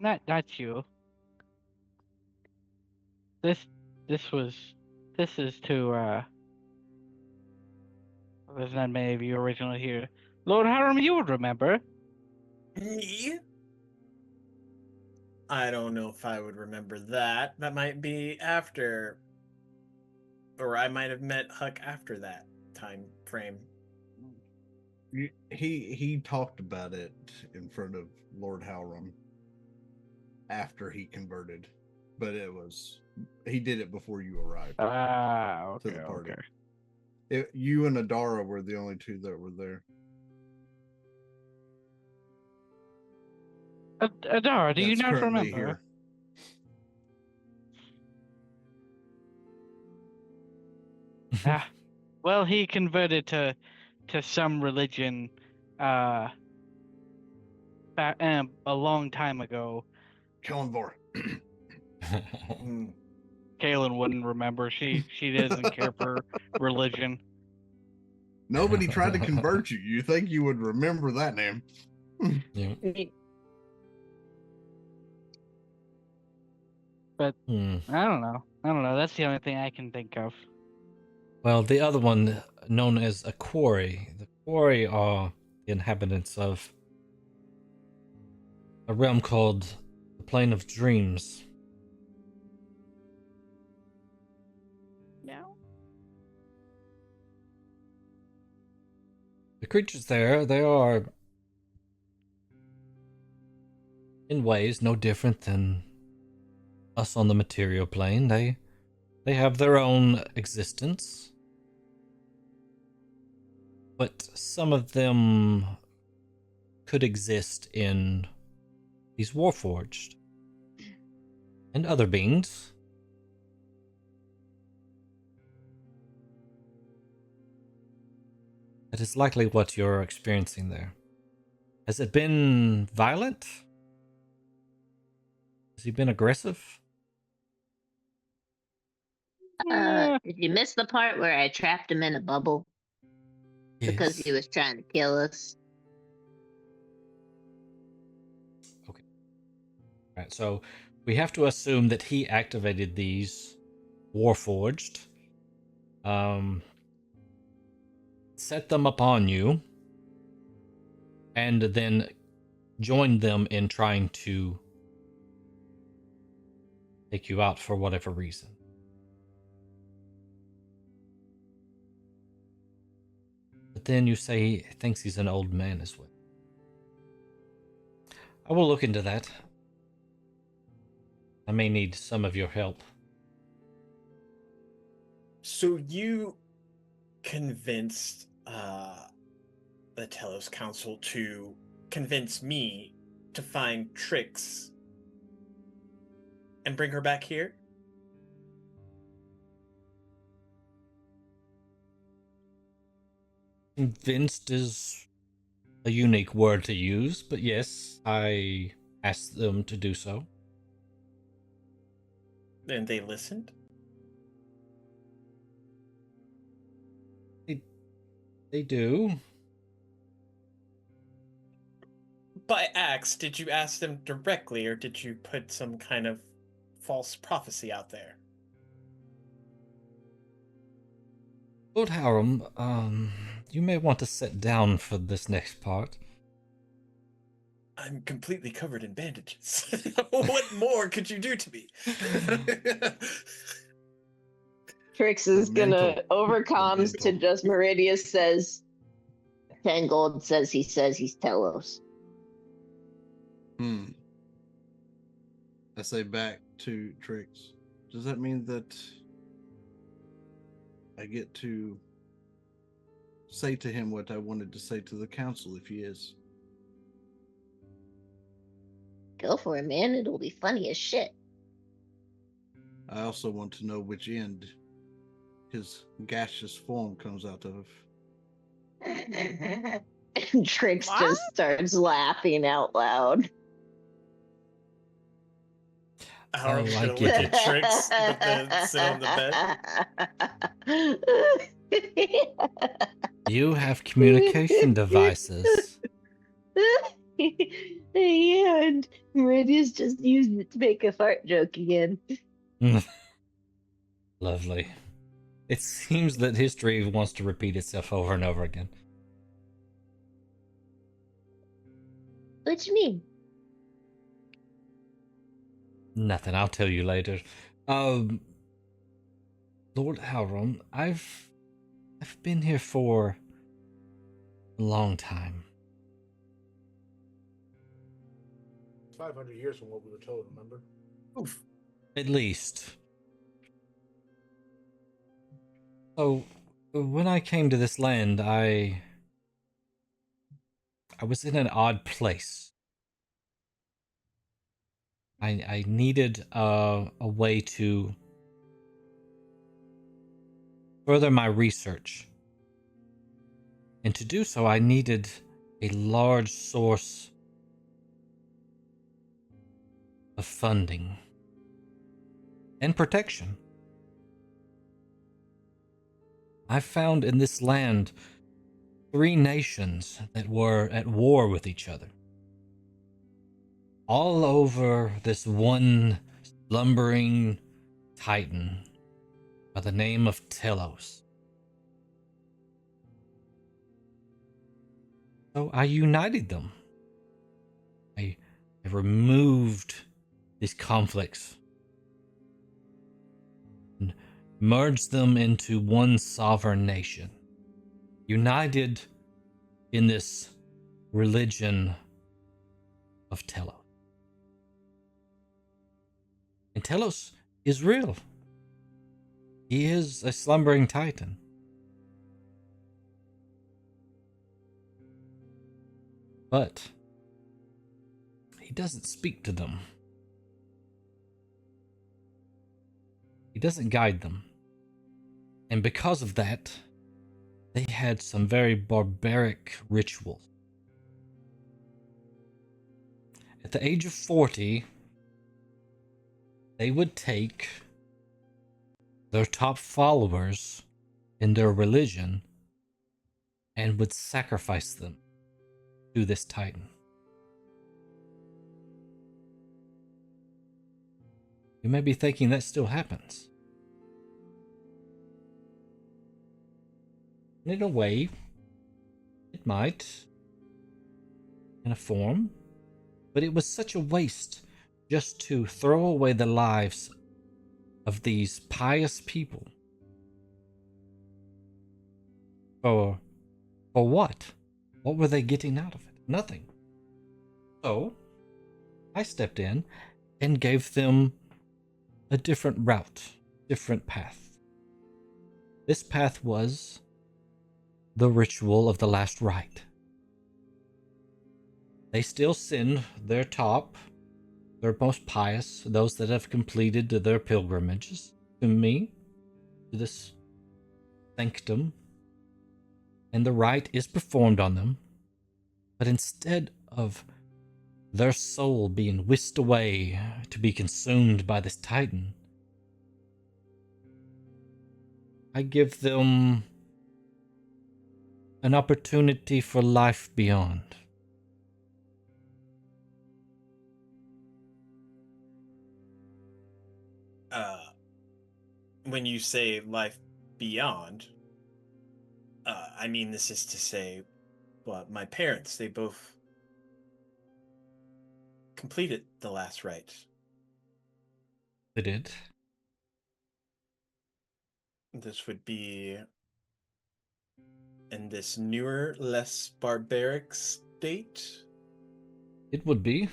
Not you. This is to there's not many of you originally here. Lord Hjalrim, you would remember. Me? I don't know if I would remember that. That might be after, or I might have met Huck after that time frame. He talked about it in front of Lord Hjalrim after he converted, but he did it before you arrived Okay, to the party. okay. You and Adara were the only two that were there. Adara, do you That's not currently remember? here. Well, he converted to some religion back a long time ago. Kellenvor. Kaylin wouldn't remember. She doesn't care for religion. Nobody tried to convert you. You think you would remember that name? Yeah. But I don't know. That's the only thing I can think of. Well, the other one, known as a quarry. The quarry are the inhabitants of a realm called the Plane of Dreams. Yeah. The creatures there, they are in ways no different than us on the material plane. They have their own existence. But some of them could exist in these warforged and other beings. That is likely what you're experiencing there. Has it been violent? Has he been aggressive? Did you miss the part where I trapped him in a bubble? Yes. Because he was trying to kill us. Okay. All right, so we have to assume that he activated these warforged, set them upon you, and then joined them in trying to take you out for whatever reason. But then you say he thinks he's an old man as well. I will look into that. I may need some of your help. So you convinced the Telos Council to convince me to find Trix and bring her back here? Convinced is a unique word to use, but yes, I asked them to do so. And they listened? They do. By axe, did you ask them directly, or did you put some kind of false prophecy out there? Lord Hjalrim, you may want to sit down for this next part. I'm completely covered in bandages. What more could you do to me? Trix is gonna Mental. overcomes to Mental. just Meridius says, Tangold says he's Telos. I say back to Trix. Does that mean that I get to say to him what I wanted to say to the council if he is? Go for it, man. It'll be funny as shit. I also want to know which end his gaseous form comes out of. And Trix What? just starts laughing out loud. Hjalrim's I gonna get look at Trix, but then sit on the bed. You have communication devices. Yeah, and Meridius just used it to make a fart joke again. Lovely. It seems that history wants to repeat itself over and over again. What you mean? Nothing, I'll tell you later. Lord Hjalrim, I've been here for a long time. 500 years from what we were told, remember? Oof. At least. So, when I came to this land, I was in an odd place. I needed a way to further my research. And to do so, I needed a large source of funding and protection. I found in this land 3 nations that were at war with each other. All over this one slumbering titan by the name of Telos. So I united them. I removed these conflicts and merged them into one sovereign nation, united in this religion of Telos. And Telos is real. He is a slumbering titan. But he doesn't speak to them. He doesn't guide them. And because of that, they had some very barbaric rituals. At the age of 40, they would take their top followers in their religion and would sacrifice them to this titan. You may be thinking that still happens. In a way, it might, in a form, but it was such a waste just to throw away the lives of these pious people. For what? What were they getting out of it? Nothing. So, I stepped in and gave them a different route, different path. This path was the ritual of the last rite. They still send their top, their most pious, those that have completed their pilgrimages, to me, to this sanctum, and the rite is performed on them. But instead of their soul being whisked away to be consumed by this titan, I give them an opportunity for life beyond. When you say life beyond, I mean, this is to say, well, my parents, they both completed the last rite. They did. This would be in this newer, less barbaric state. It would be.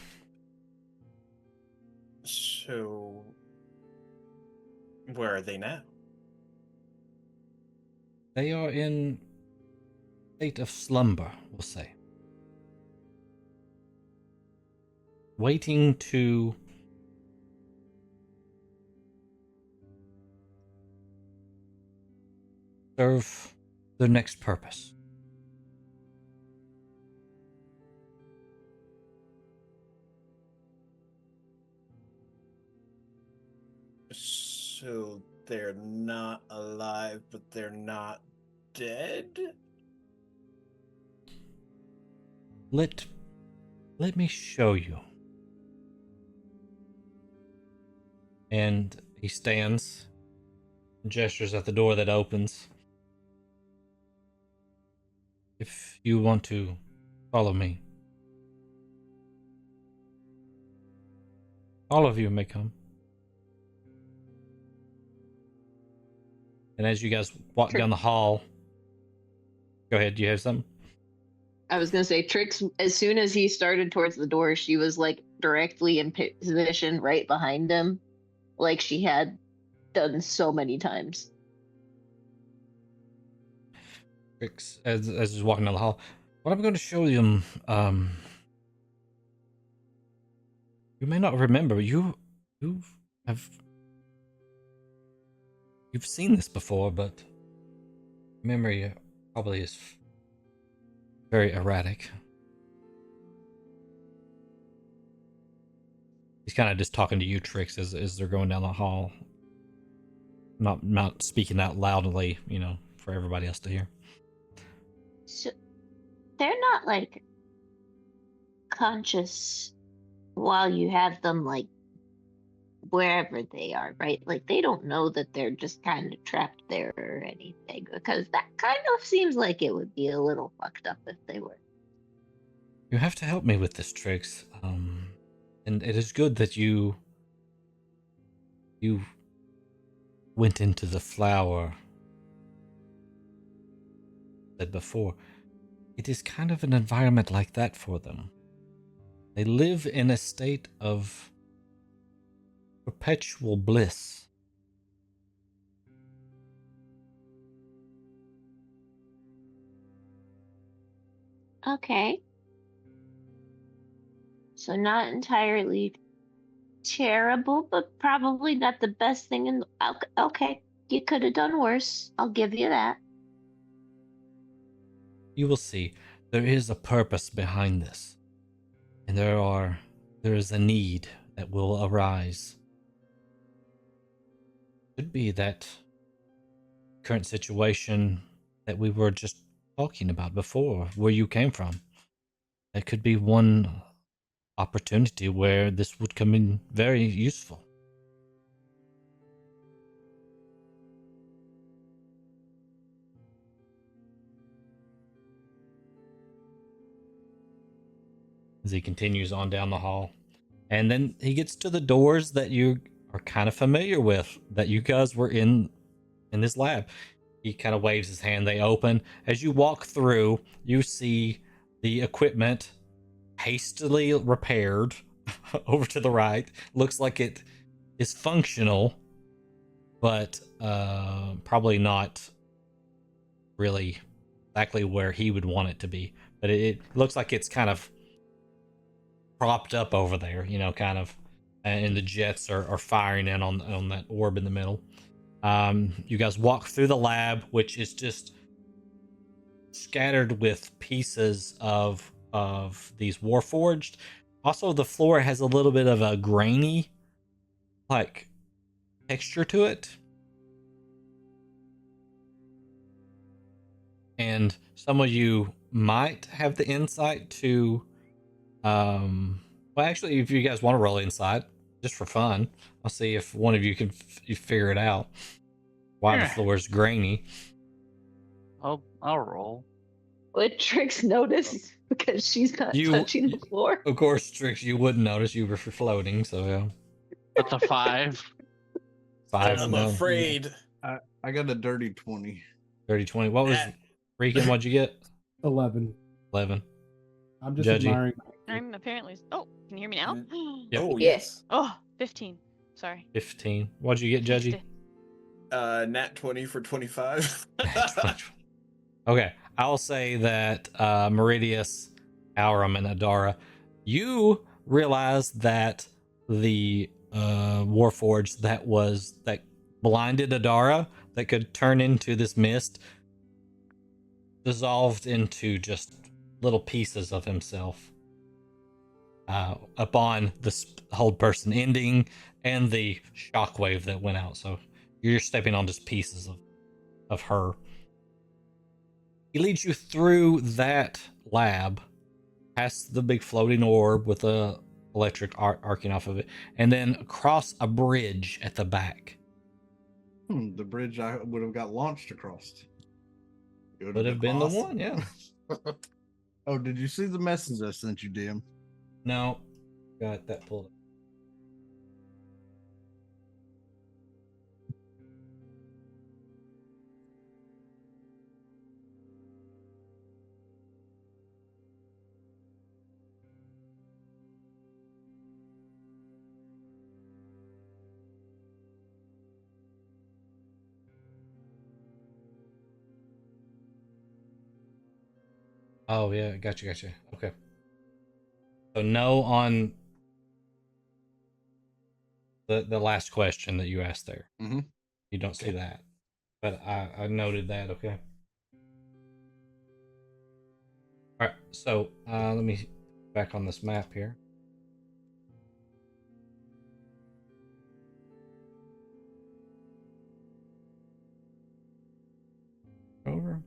So, where are they now? They are in a state of slumber, we'll say. Waiting to serve their next purpose. So they're not alive, but they're not dead? Let me show you. And he stands and gestures at the door that opens. If you want to follow me. All of you may come. And as you guys walk down the hall, go ahead, do you have something? I was gonna say, Trix, as soon as he started towards the door, she was like directly in position right behind him, like she had done so many times. Trix, as he's walking down the hall, what I'm going to show you, you may not remember, you've seen this before, but memory probably is very erratic. He's kind of just talking to you, Trix, as they're going down the hall. Not speaking out loudly, you know, for everybody else to hear. So they're not like conscious while you have them like wherever they are, right? Like they don't know that they're just kind of trapped there or anything, because that kind of seems like it would be a little fucked up if they were. You have to help me with this, Trix. And it is good that you went into the flower. Said before, it is kind of an environment like that for them. They live in a state of perpetual bliss. Okay. So not entirely terrible, but probably not the best thing in the... Okay, you could have done worse. I'll give you that. You will see, there is a purpose behind this. And there is a need that will arise. Could be that current situation that we were just talking about before, where you came from. That could be one opportunity where this would come in very useful. As he continues on down the hall. And then he gets to the doors that you are kind of familiar with, that you guys were in this lab. He kind of waves his hand, they open. As you walk through, you see the equipment hastily repaired over to the right. Looks like it is functional, but probably not really exactly where he would want it to be. But it looks like it's kind of propped up over there, kind of, and the jets are firing in on that orb in the middle. You guys walk through the lab, which is just scattered with pieces of these warforged. Also, the floor has a little bit of a grainy like texture to it, and some of you might have the insight to well, actually, if you guys want to roll insight just for fun, I'll see if one of you can figure it out why the floor is grainy. I'll roll. Would Trix notice because she's not touching the floor? Of course, Trix, you wouldn't notice, you were floating, so yeah. With the 5. 5. I'm no. afraid. I got a dirty 20. Dirty 20. What was Regan? What'd you get? 11. 11. I'm just Judgy. admiring. I'm apparently. Oh, can you hear me now? Yep. Oh, Yes. Oh, 15. Sorry. 15. What'd you get, Judgy? Nat 20 for 25. Okay, I'll say that Meridius, Hjalrim, and Adara, you realize that the Warforged that blinded Adara, that could turn into this mist, dissolved into just little pieces of himself upon this whole person ending and the shockwave that went out. So you're stepping on just pieces of her. He leads you through that lab, past the big floating orb with the electric arcing off of it, and then across a bridge at the back. The bridge I would have got launched across. It Would have been awesome. the one, yeah. Oh, did you see the message I sent you, DM? No, got that pulled up. Oh yeah, gotcha. Okay. So no on the last question that you asked there. Mm-hmm. You don't see that, but I noted that. Okay. All right. So let me back on this map here. Over.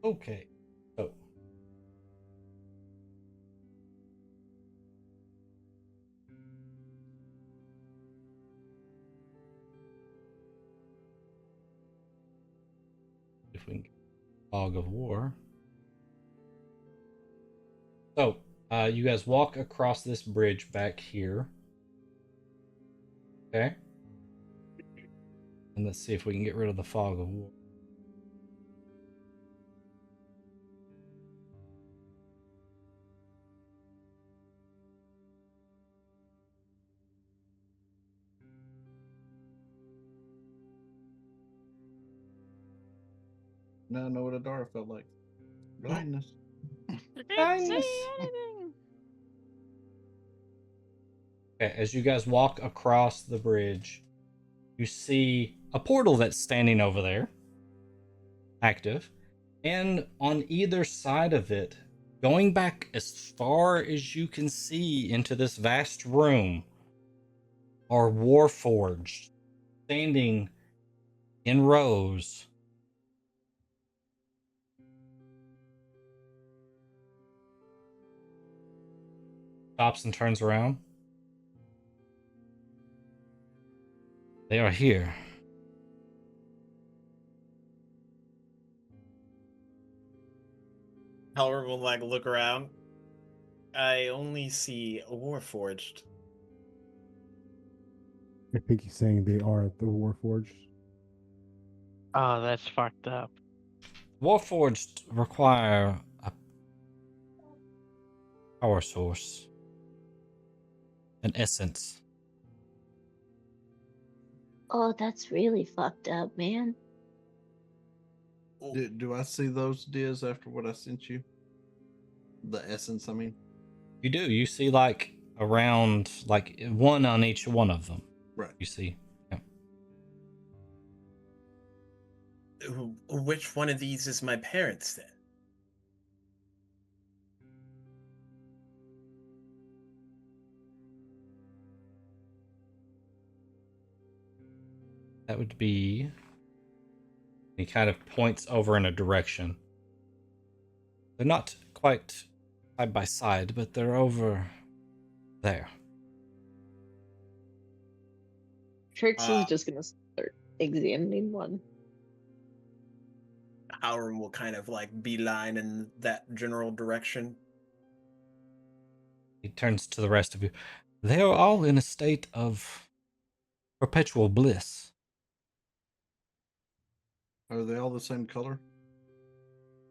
Okay, so if we can get Fog of War. So you guys walk across this bridge back here. Okay. And let's see if we can get rid of the Fog of War. Now I know what Adara felt like. Blindness. You can't see anything. Okay, as you guys walk across the bridge, you see a portal that's standing over there, active, and on either side of it, going back as far as you can see into this vast room, are warforged, standing in rows. Stops and turns around. They are here. Hjalrim will look around. I only see a warforged. I think he's saying they are the Warforged. Oh, that's fucked up. Warforged require a power source, an essence. Oh, that's really fucked up, man. Do I see those Diz after what I sent you? The essence, I mean. You do. You see like around like one on each one of them. Right. You see. Yeah. Which one of these is my parents then? That would be. He kind of points over in a direction. They're not quite side by side, but they're over there. Trix is just gonna start examining one. Hjalrim will kind of like beeline in that general direction. He turns to the rest of you. They are all in a state of perpetual bliss. Are they all the same color?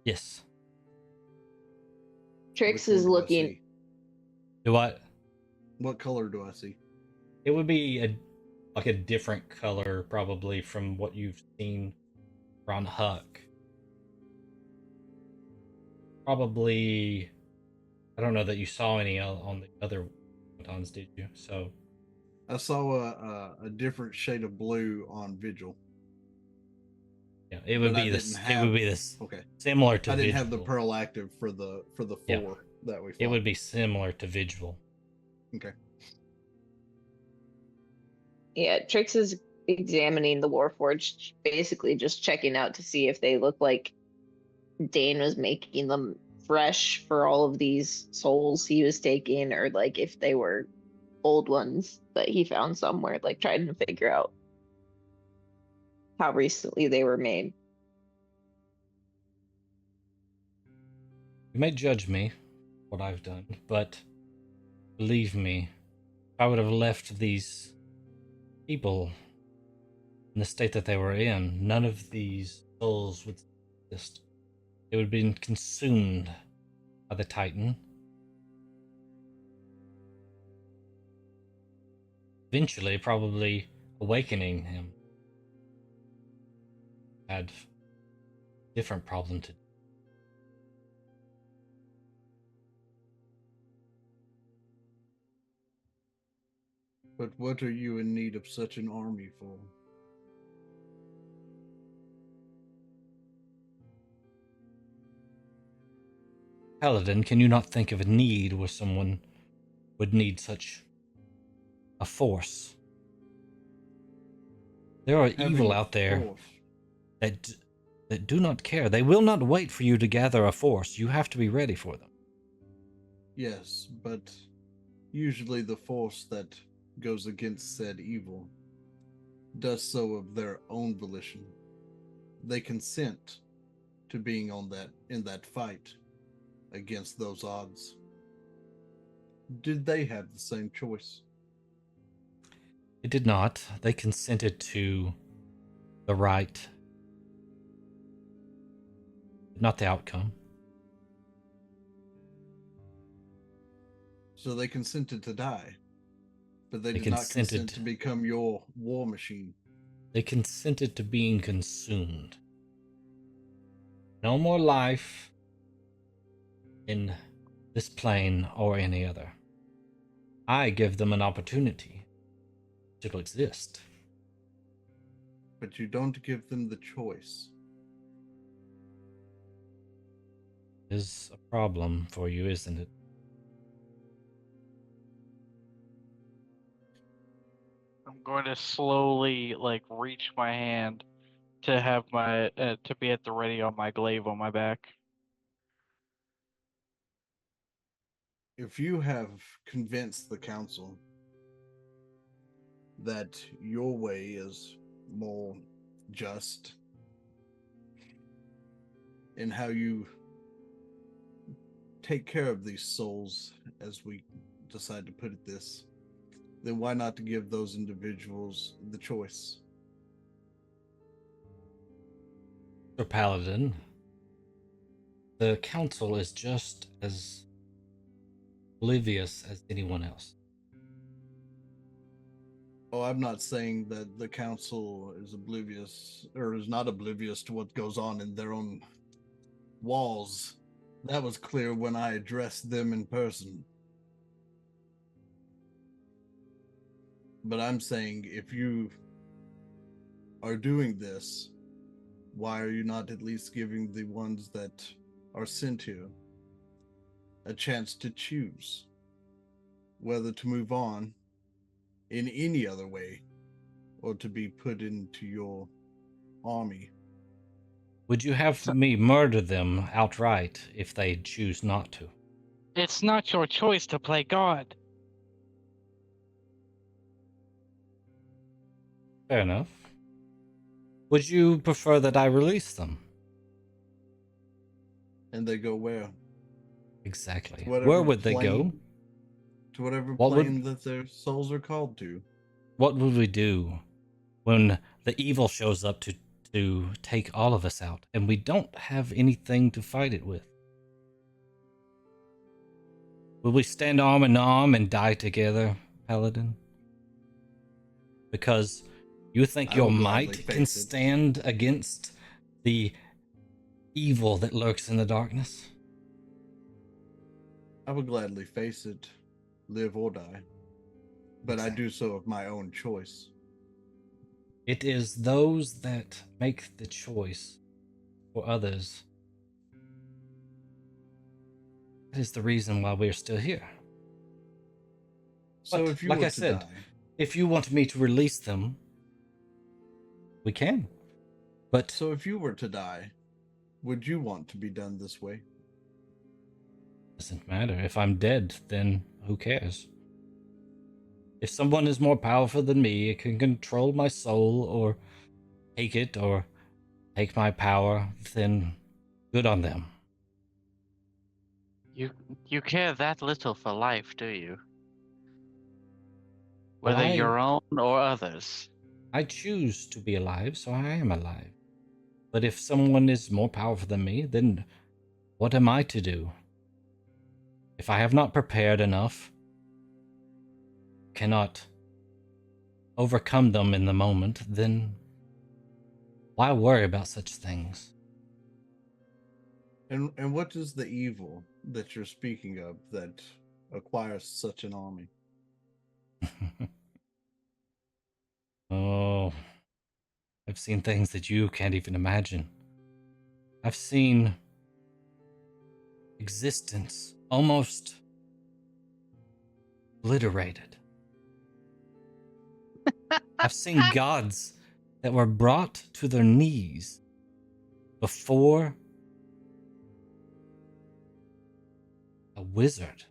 Yes. Trix Which is one do I looking. see? Do I? What color do I see? It would be a different color probably from what you've seen around Huck. Probably. I don't know that you saw any on the other buttons, did you? So I saw a different shade of blue on Vigil. yeah, it would But I be this. didn't It would be have- this Okay. similar to I didn't Vigil. have the Pearl active for the four Yeah. that we fought. It would be similar to Vigil. Okay. Yeah, Trix is examining the Warforged, basically just checking out to see if they look like Dane was making them fresh for all of these souls he was taking, or like if they were old ones that he found somewhere, like trying to figure out how recently they were made. You may judge me, what I've done, but believe me, if I would have left these people in the state that they were in, none of these souls would exist. They would have been consumed by the Titan. Eventually, probably awakening him. Had a different problem to. But what are you in need of such an army for? Paladin, can you not think of a need where someone would need such a force? There are Having evil a out there force. that do not care. They will not wait for you to gather a force. You have to be ready for them. Yes, but usually the force that goes against said evil does so of their own volition. They consent to being in that fight against those odds. Did they have the same choice? They did not. They consented to the right, not the outcome. So they consented to die, but they They did not consented- consent to become your war machine. They consented to being consumed. No more life in this plane or any other. I give them an opportunity to exist. But you don't give them the choice. Is a problem for you, isn't it? I'm going to slowly like reach my hand to have my to be at the ready on my glaive on my back. If you have convinced the council that your way is more just in how you take care of these souls, as we decide to put it this, then why not to give those individuals the choice? Sir Paladin, The council is just as oblivious as anyone else. Oh, I'm not saying that the council is oblivious or is not oblivious to what goes on in their own walls. That was clear when I addressed them in person. But I'm saying if you are doing this, why are you not at least giving the ones that are sent here a chance to choose whether to move on in any other way or to be put into your army? Would you have me murder them outright if they choose not to? It's not your choice to play God. Fair enough. Would you prefer that I release them? And they go where? Exactly. Whatever Where would they go? plane- To whatever What would- plane that their souls are called to. What would we do when the evil shows up to take all of us out and we don't have anything to fight it with? Will we stand arm in arm and die together, Paladin? Because you think I your will gladly might can face it. stand against the evil that lurks in the darkness? I would gladly face it, live or die. But I Exactly. do so of my own choice. It is those that make the choice for others. That is the reason why we're still here. So But, if you like were I to said, die, if you want me to release them, we can. But so if you were to die, would you want to be done this way? it doesn't matter. If I'm dead, then who cares? If someone is more powerful than me, it can control my soul or take it or take my power, then good on them. You care that little for life, do you? Whether Well, your own or others. I choose to be alive, so I am alive. But if someone is more powerful than me, then what am I to do? If I have not prepared enough, cannot overcome them in the moment, then why worry about such things? And what is the evil that you're speaking of that acquires such an army? Oh, I've seen things that you can't even imagine. I've seen existence almost obliterated. I've seen gods that were brought to their knees before a wizard.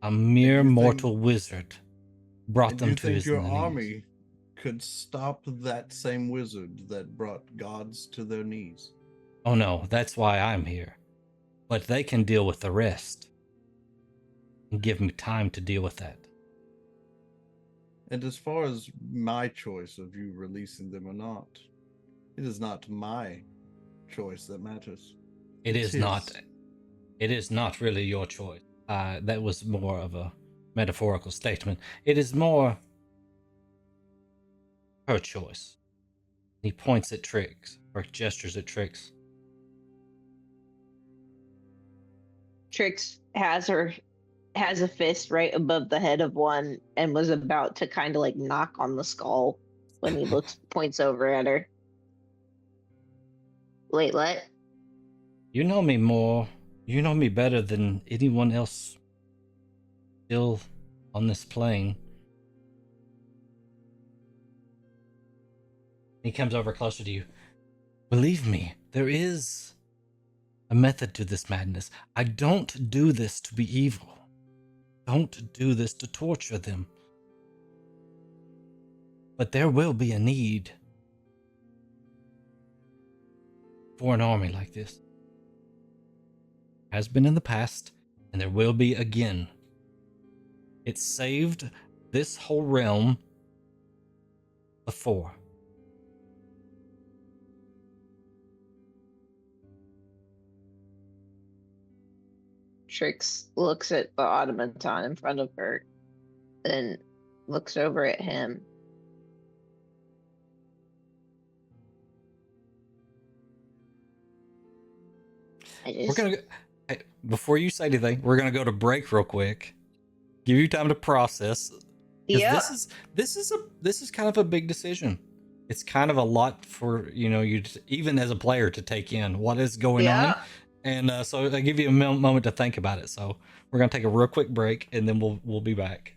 A mere you think- mortal wizard brought And them you to think his your knees. army could stop that same wizard that brought gods to their knees? Oh no, that's why I'm here. But they can deal with the rest. And give me time to deal with that. And as far as my choice of you releasing them or not, it is not my choice that matters. It It's is his. not. It is not really your choice. That was more of a metaphorical statement. It is more her choice. He points at Trix, or gestures at Trix. Trix has a fist right above the head of one and was about to kind of like knock on the skull when he points over at her. Wait, what? You know me more. You know me better than anyone else still on this plane. He comes over closer to you. Believe me, there is a method to this madness. I don't do this to be evil. Don't do this to torture them. But there will be a need for an army like this. Has been in the past, and there will be again. It saved this whole realm before. Trix looks at the automaton in front of her, then looks over at him. We're gonna hey, before you say anything, we're gonna go to break real quick. Give you time to process. 'Cause Yeah. this is kind of a big decision. It's kind of a lot for you even as a player to take in what is going on, and so I give you a moment to think about it. So we're gonna take a real quick break, and then we'll be back.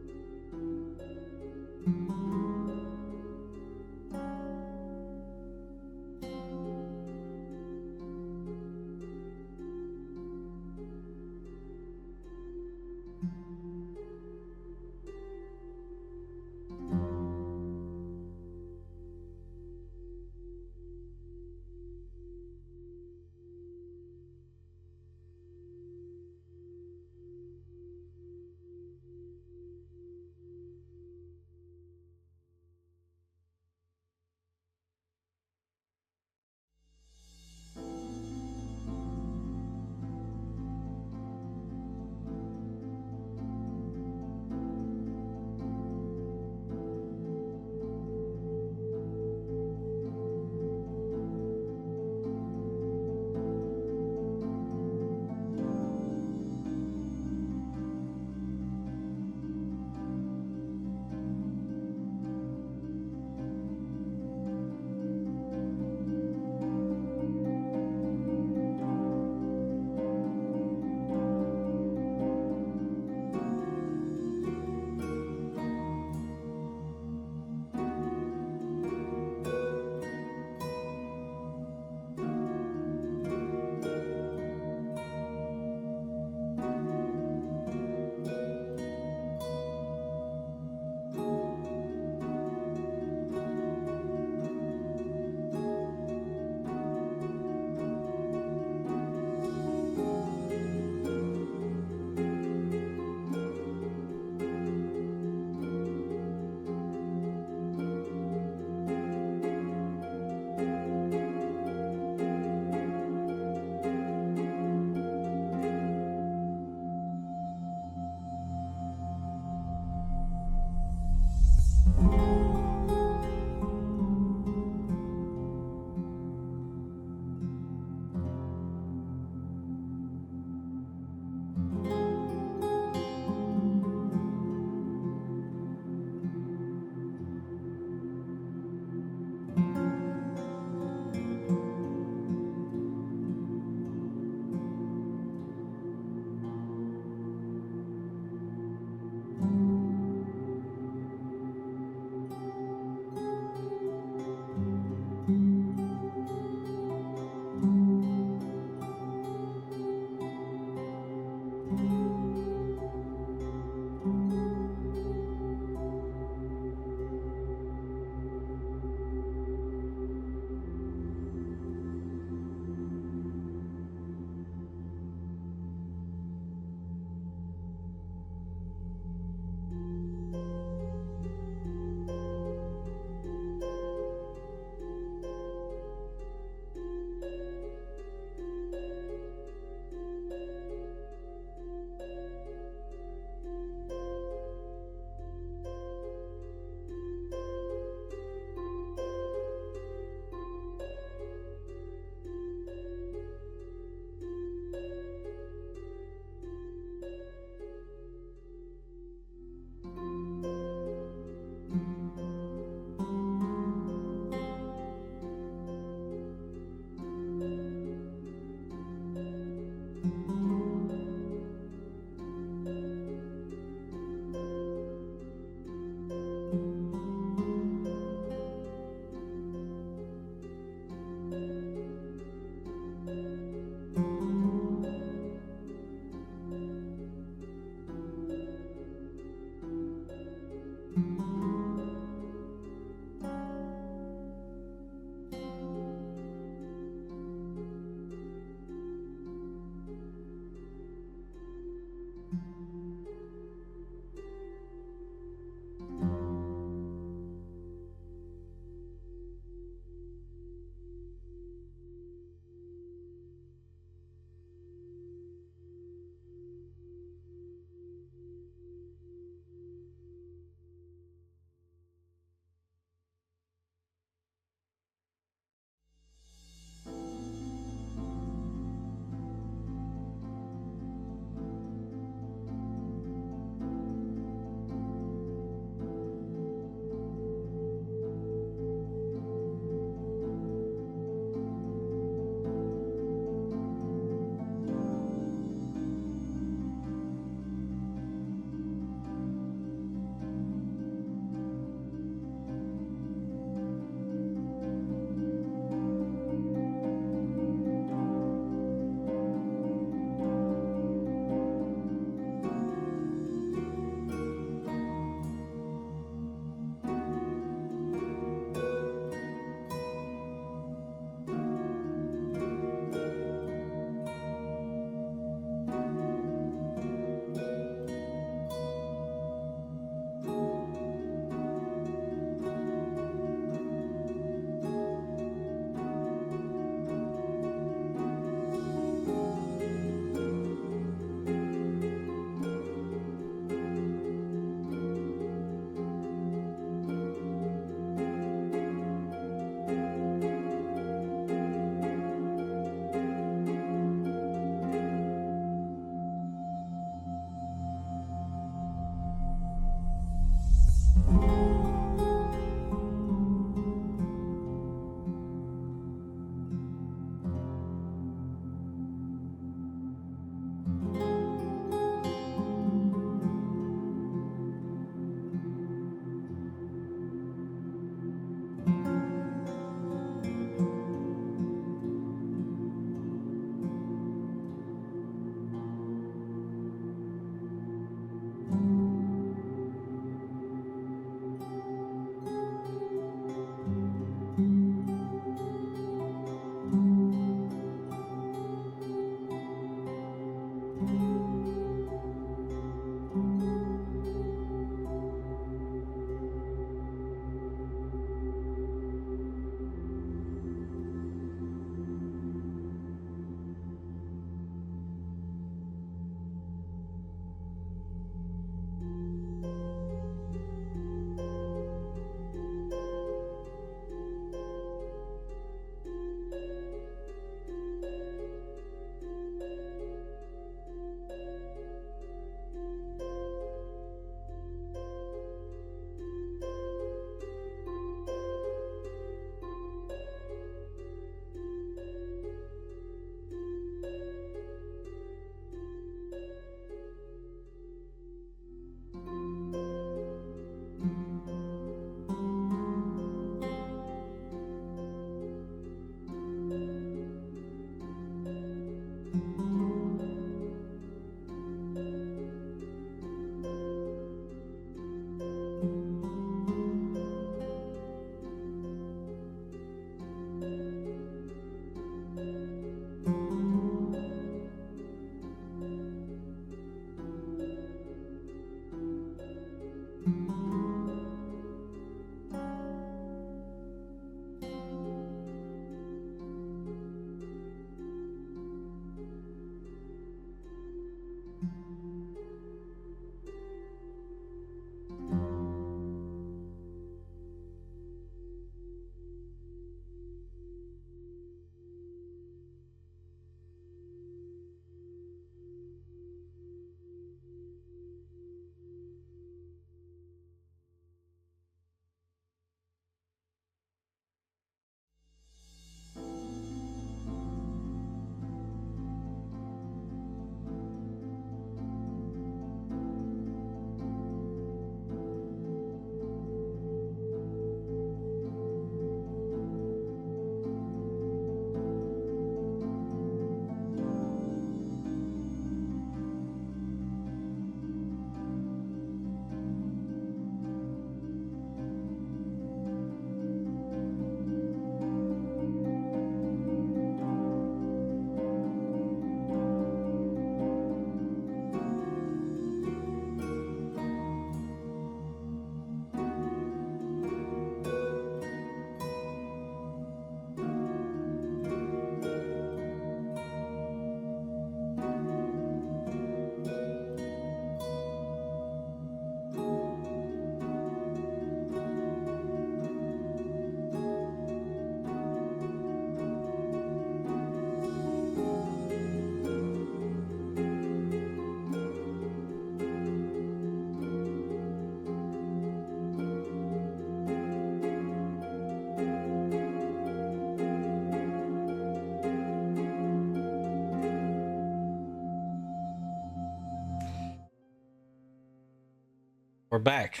we're back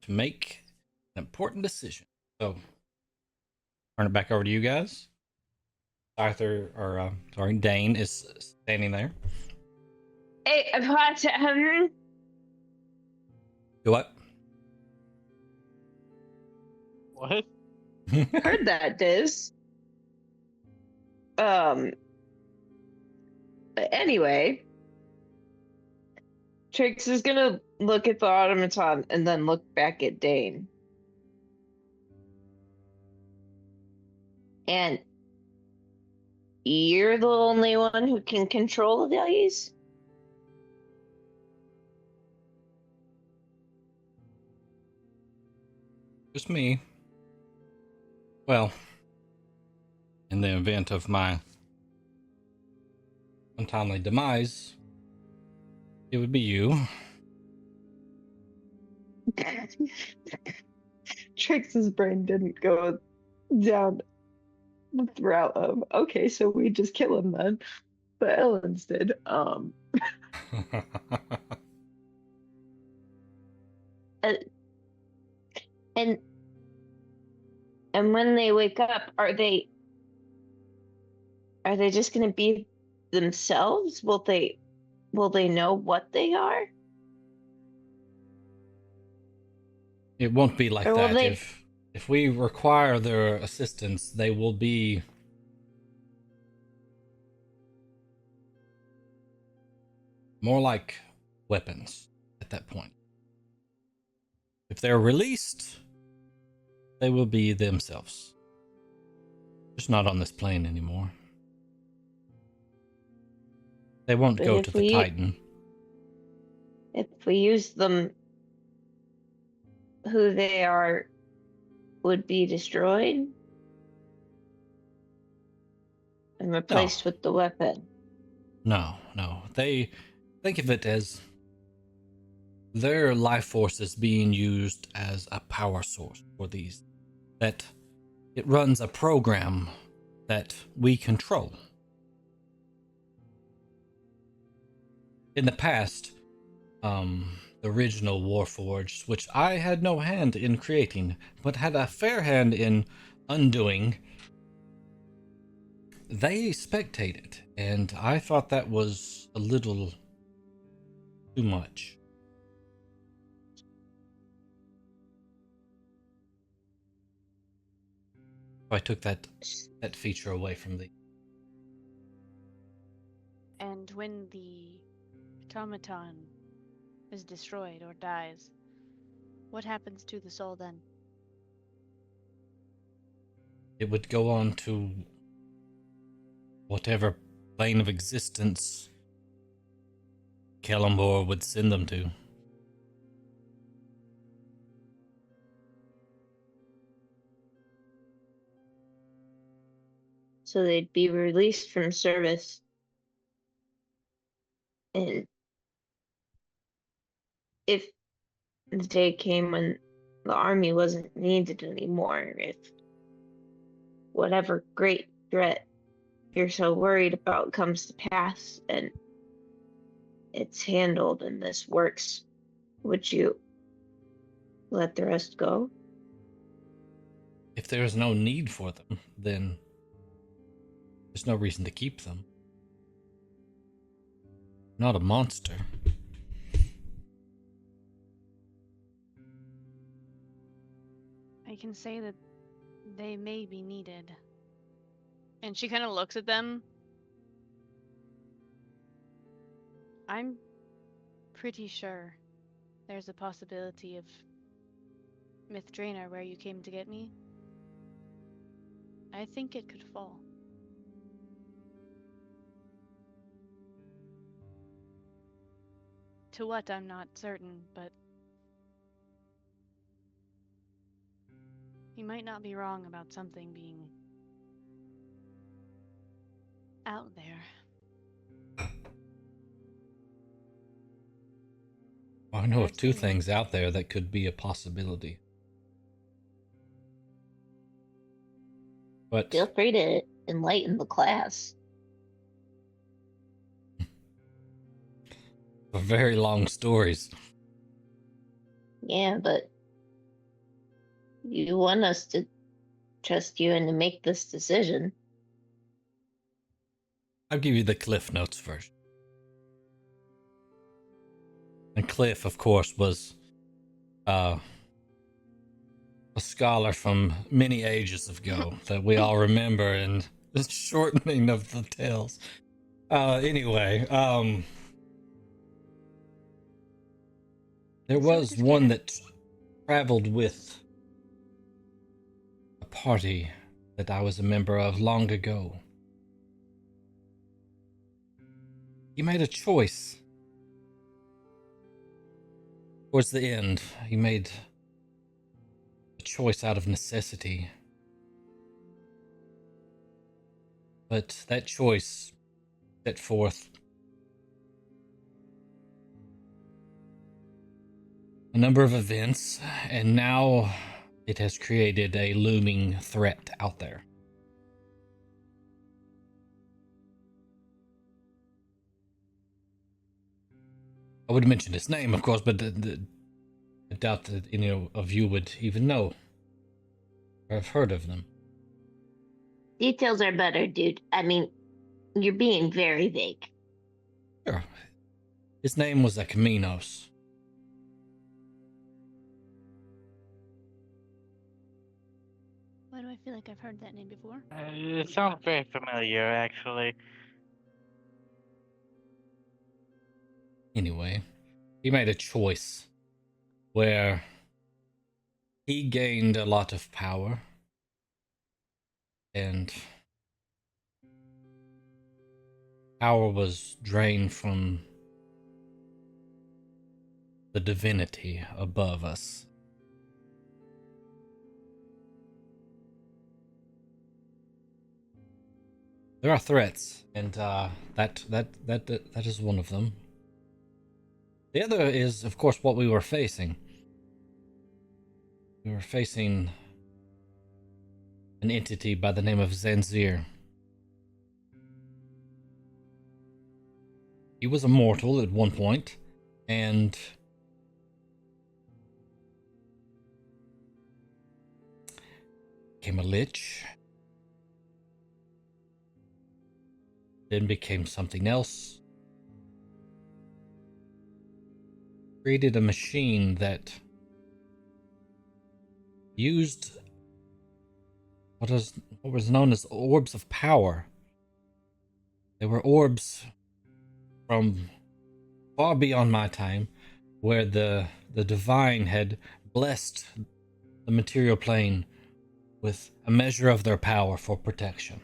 to make an important decision. So, turn it back over to you guys. Arthur, or sorry, Dane is standing there. Hey, I've got to have Do what? What? heard that, Diz. Anyway, Trix is gonna look at the automaton and then look back at Dane. And you're the only one who can control these? Just me. Well, in the event of my untimely demise, it would be you. Trix's brain didn't go down the route of, okay, so we just kill him then. But Ellen's did. And when they wake up, are they just gonna be themselves? Will they know what they are? It won't be like Or will that. they- If we require their assistance, they will be more like weapons at that point. If they're released, they will be themselves. Just not on this plane anymore. They won't But go if to the we- Titan. If we use them, who they are would be destroyed and replaced with the weapon. No. They think of it as their life force is being used as a power source for these. That it runs a program that we control. In the past, the original warforged, which I had no hand in creating, but had a fair hand in undoing, they spectated, and I thought that was a little too much. I took that feature away from the. And when the automaton is destroyed or dies, what happens to the soul then? It would go on to whatever plane of existence Kellenbor would send them to. So they'd be released from service. And if the day came when the army wasn't needed anymore, if whatever great threat you're so worried about comes to pass and it's handled and this works, would you let the rest go? If there is no need for them, then there's no reason to keep them. Not a monster. I can say that they may be needed. And she kind of looks at them. I'm pretty sure there's a possibility of Mithdraina where you came to get me. I think it could fall. To what, I'm not certain, but he might not be wrong about something being out there. I know of I've two seen it. things out there that could be a possibility. But Feel free to enlighten the class. for very long stories. Yeah, but you want us to trust you and to make this decision. I'll give you the Cliff Notes version. And Cliff, of course, was a scholar from many ages ago that we all remember, and the shortening of the tales. Anyway, there was one that traveled with a party that I was a member of long ago. He made a choice. Towards the end, he made a choice out of necessity. But that choice set forth a number of events, and now it has created a looming threat out there. I would mention his name, of course, but I doubt that any of you would even know or have heard of them. Details are better, dude. I mean, you're being very vague. Sure. His name was Akaminos. Why do I feel like I've heard that name before? It sounds very familiar, actually. Anyway, he made a choice where he gained a lot of power and power was drained from the divinity above us. There are threats, and that is one of them. The other is, of course, what we were facing. We were facing an entity by the name of Zanzir. He was a mortal at one point, and became a lich, then became something else. Created a machine that used what was known as orbs of power. They were orbs from far beyond my time, where the divine had blessed the material plane with a measure of their power for protection.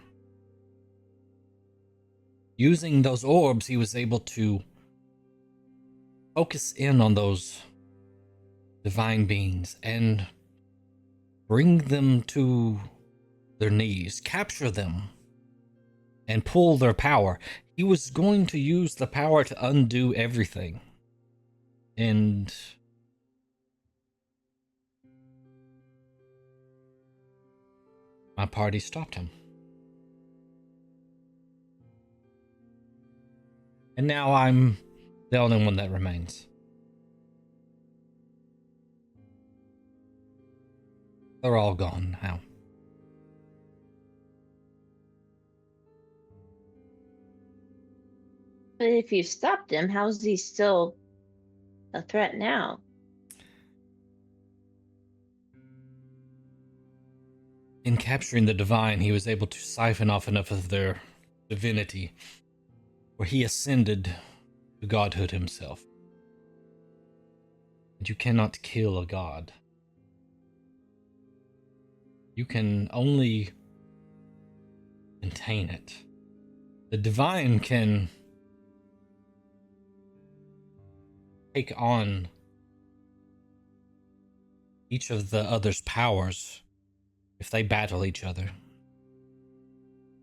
Using those orbs, he was able to focus in on those divine beings and bring them to their knees, capture them, and pull their power. He was going to use the power to undo everything. And my party stopped him. And now I'm the only one that remains. They're all gone now. But if you stopped him, how's he still a threat now? In capturing the divine, he was able to siphon off enough of their divinity where he ascended to godhood himself. And you cannot kill a god. You can only contain it. The divine can take on each of the other's powers if they battle each other.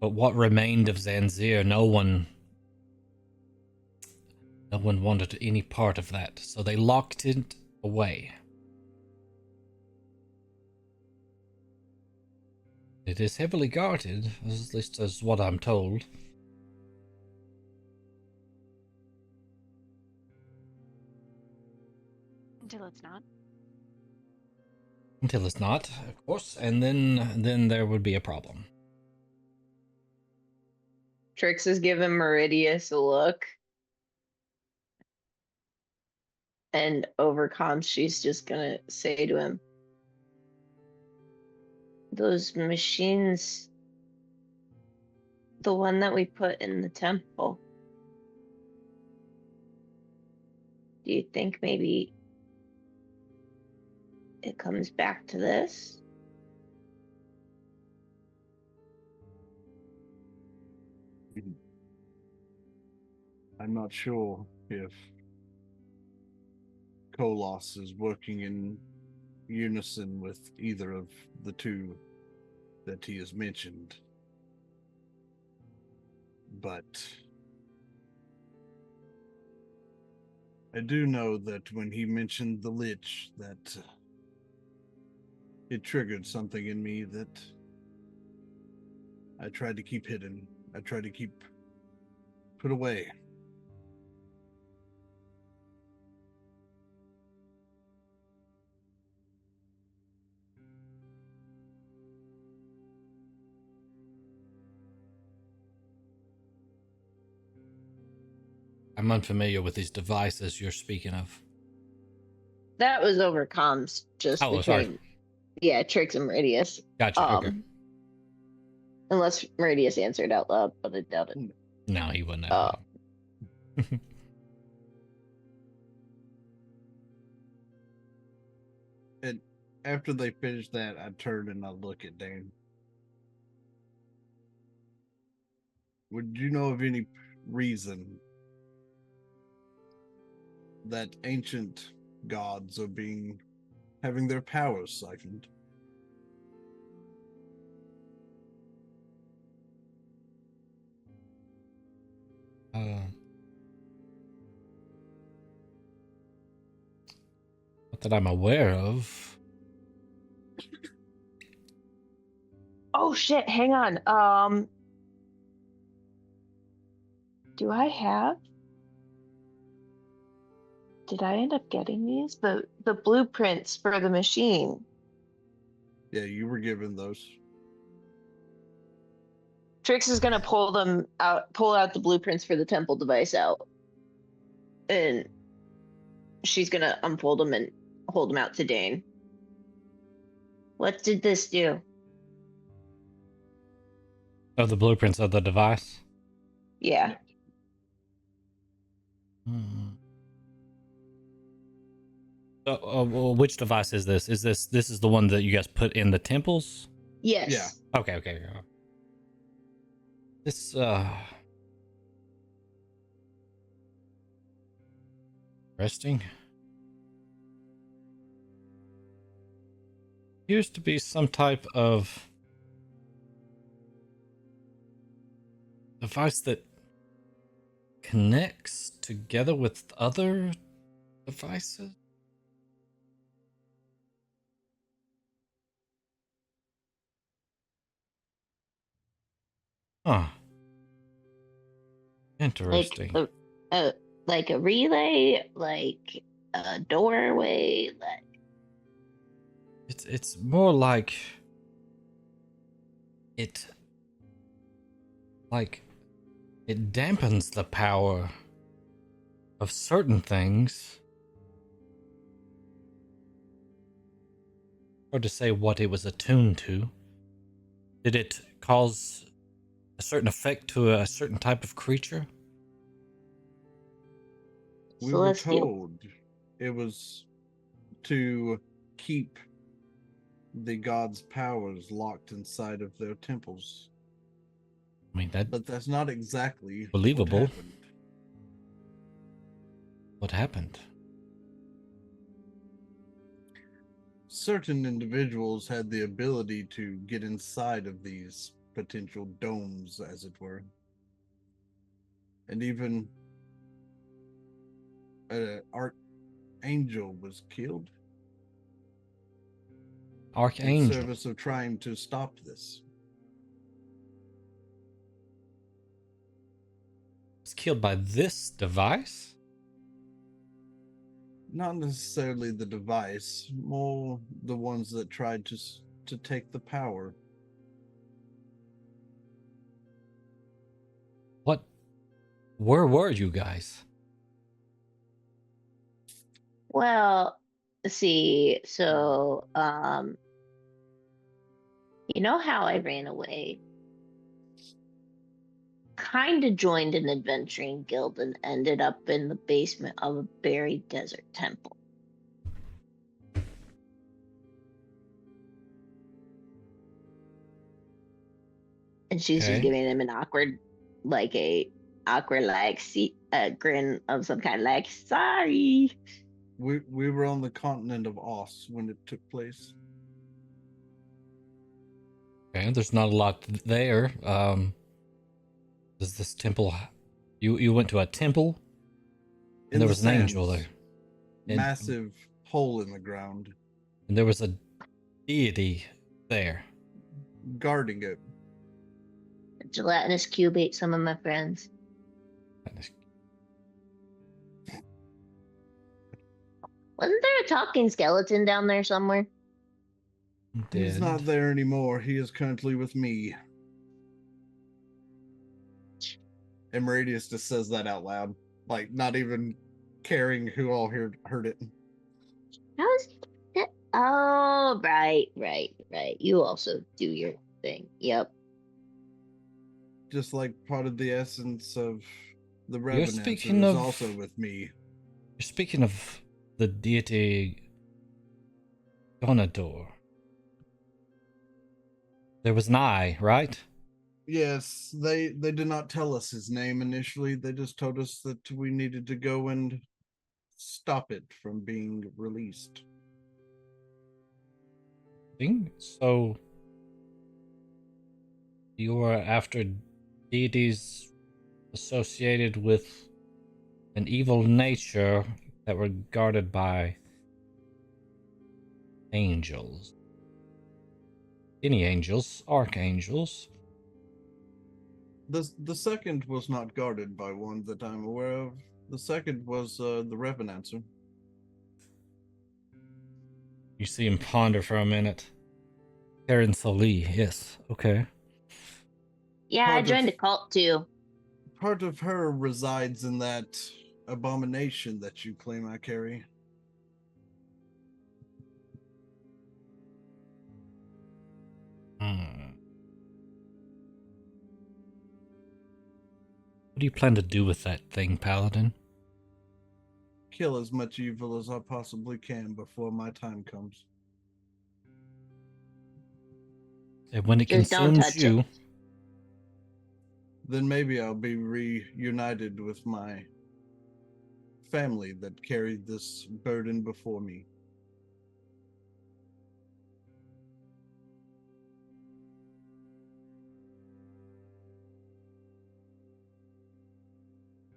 But what remained of Zanzir, no one wanted any part of that, so they locked it away. It is heavily guarded, at least as what I'm told. Until it's not. Until it's not, of course, and then there would be a problem. Trix is giving Meridius a look. And overcome, she's just gonna say to him, those machines, the one that we put in the temple, do you think maybe it comes back to this? I'm not sure if Kolos is working in unison with either of the two that he has mentioned. But I do know that when he mentioned the Lich, that it triggered something in me that I tried to keep hidden. I tried to keep put away. I'm unfamiliar with these devices you're speaking of. That was overcomes just Oh, between, sorry. yeah, Trix and Meridius. Gotcha. Okay. Unless Meridius answered out loud, but I doubt it. No, he wouldn't have. And after they finish that, I turn and I look at Dan. Would you know of any reason that ancient gods are having their powers siphoned? Not that I'm aware of. Oh shit, hang on. Do I have? Did I end up getting these? The blueprints for the machine. Yeah, you were given those. Trix is gonna pull out the blueprints for the temple device out. And she's gonna unfold them and hold them out to Dane. What did this do? Oh, the blueprints of the device? Yeah. So, well, which device is this? This is the one that you guys put in the temples? Yes. Yeah. Okay. This interesting. Appears to be some type of device that connects together with other devices. Huh. Interesting. Like a relay, like a doorway, like It's more like it dampens the power of certain things. Hard to say what it was attuned to. Did it cause a certain effect to a certain type of creature? We were told it was to keep the gods' powers locked inside of their temples. I mean, but that's not exactly believable. What happened? Certain individuals had the ability to get inside of these potential domes, as it were. And even an archangel was killed. Archangel? In service of trying to stop this. Was killed by this device? Not necessarily the device, more the ones that tried to take the power. Where were you guys? Well, see, so you know how I ran away? Kind of joined an adventuring guild and ended up in the basement of a buried desert temple. And she's just Okay. giving him an awkward like grin of some kind, like, sorry. We were on the continent of Oss when it took place. Okay, there's not a lot there. Does this temple? You went to a temple, In and there the was an angel sands. there, And- Massive hole in the ground, and there was a deity there. guarding it. A gelatinous cube ate some of my friends. Wasn't there a talking skeleton down there somewhere? He's not there anymore. He is currently with me. And Meridius just says that out loud, like not even caring who all heard it. How is that? Oh, right. You also do your thing. Yep. Just like part of the essence of the You're Revenant speaking is of- also with me. You're speaking of the deity Donador. There was an eye, right? Yes, they did not tell us his name initially. They just told us that we needed to go and stop it from being released. Thing. So you are after deities associated with an evil nature that were guarded by angels. Any angels, archangels. The second was not guarded by one that I'm aware of. The second was the Revenancer. You see him ponder for a minute. Karen Soli, yes, okay. Yeah, I Part of- joined a cult too. Part of her resides in that abomination that you claim I carry. What do you plan to do with that thing, Paladin? Kill as much evil as I possibly can before my time comes. And when it Just don't consumes touch you, it. Then maybe I'll be reunited with my family that carried this burden before me.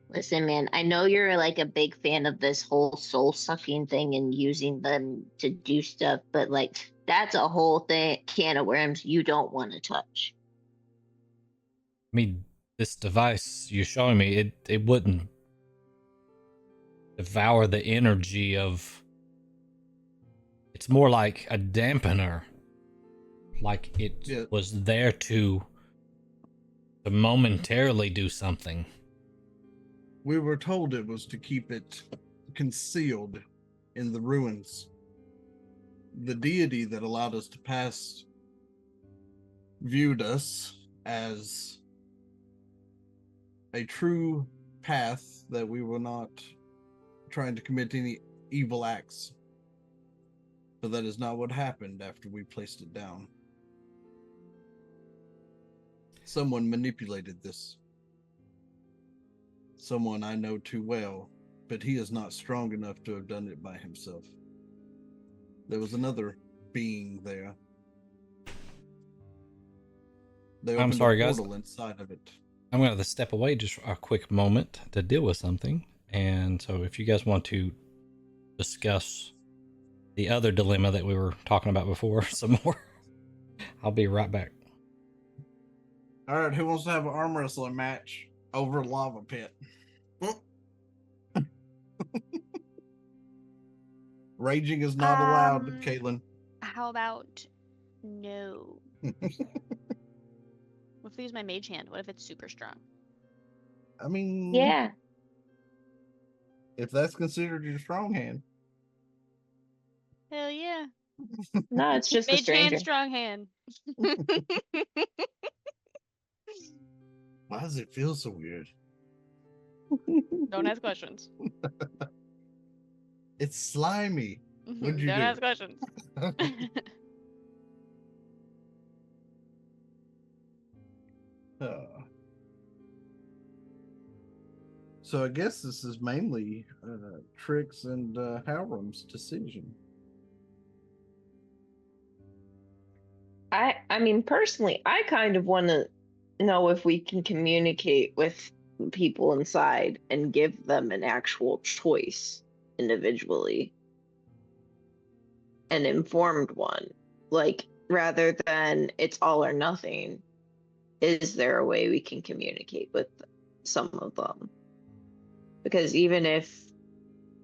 Listen, man, I know you're like a big fan of this whole soul sucking thing and using them to do stuff, but like that's a whole thing can of worms you don't want to touch. I mean, this device you're showing me, it wouldn't devour the energy of. It's more like a dampener. Like it Yeah. was there to momentarily do something. We were told it was to keep it concealed in the ruins. The deity that allowed us to pass viewed us as a true path that we were not trying to commit any evil acts. But that is not what happened after we placed it down. Someone manipulated this. Someone I know too well, but he is not strong enough to have done it by himself. There was another being there. They I'm opened sorry, a guys. portal inside of it. I'm going to step away just for a quick moment to deal with something. And so if you guys want to discuss the other dilemma that we were talking about before some more, I'll be right back. All right, who wants to have an arm wrestling match over a lava pit? Raging is not allowed, Caitlin. How about no? What if I use my mage hand? What if it's super strong? I mean, Yeah. if that's considered your strong hand. Hell yeah. No, it's just a Mage stranger. hand, strong hand. Why does it feel so weird? Don't ask questions. It's slimy. What'd you Don't do? ask questions. So I guess this is mainly Trix and Hjalrim's decision. I mean, personally, I kind of want to know if we can communicate with people inside and give them an actual choice individually, an informed one. Like, rather than it's all or nothing, is there a way we can communicate with some of them? Because even if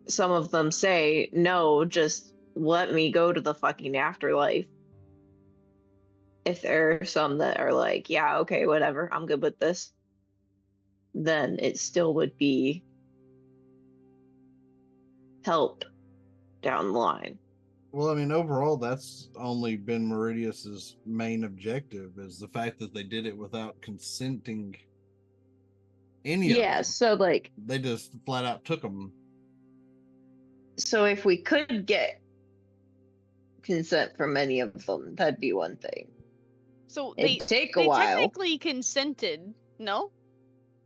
some of them say, no, just let me go to the fucking afterlife, if there are some that are like, yeah, okay, whatever, I'm good with this, then it still would be help down the line. Well, I mean, overall, that's only been Meridius's main objective, is the fact that they did it without consenting any of Yeah, them. so like, They just flat out took them. so if we could get consent from any of them, that'd be one thing. So It'd take a they while. technically consented, no?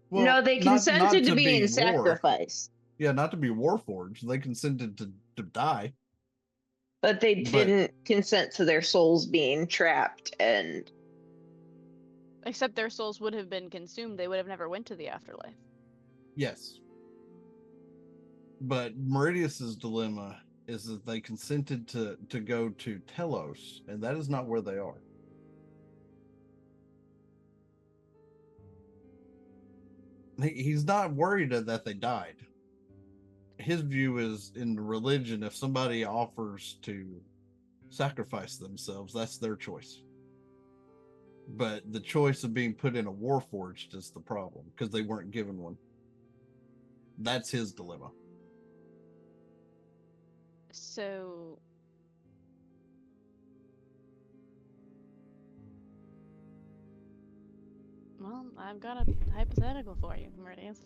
Well, No, they consented to being war. sacrificed, Yeah, not to be warforged. They consented to die. but they didn't consent to their souls being trapped and Except their souls would have been consumed. They would have never went to the afterlife. Yes. But Meridius's dilemma is that they consented to go to Telos, and that is not where they are. He's not worried that they died. His view is, in religion, if somebody offers to sacrifice themselves, that's their choice. But the choice of being put in a warforged is the problem, because they weren't given one. That's his dilemma. So well, I've got a hypothetical for you, Meridius.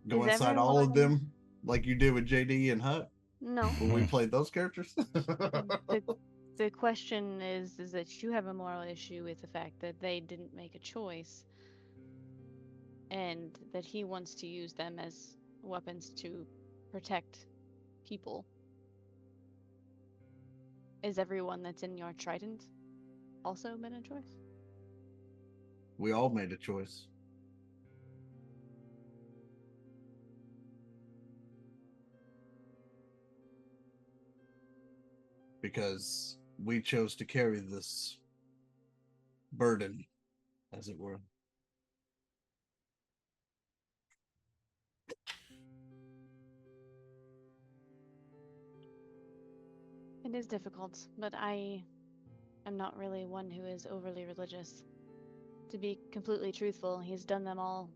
Go Is inside all of everyone- them like you did with JD and Hut No. when we played those characters. The question is that you have a moral issue with the fact that they didn't make a choice and that he wants to use them as weapons to protect people. Is everyone that's in your trident also been a choice? We all made a choice. Because we chose to carry this burden, as it were. It is difficult, but I am not really one who is overly religious. To be completely truthful, he's done them all,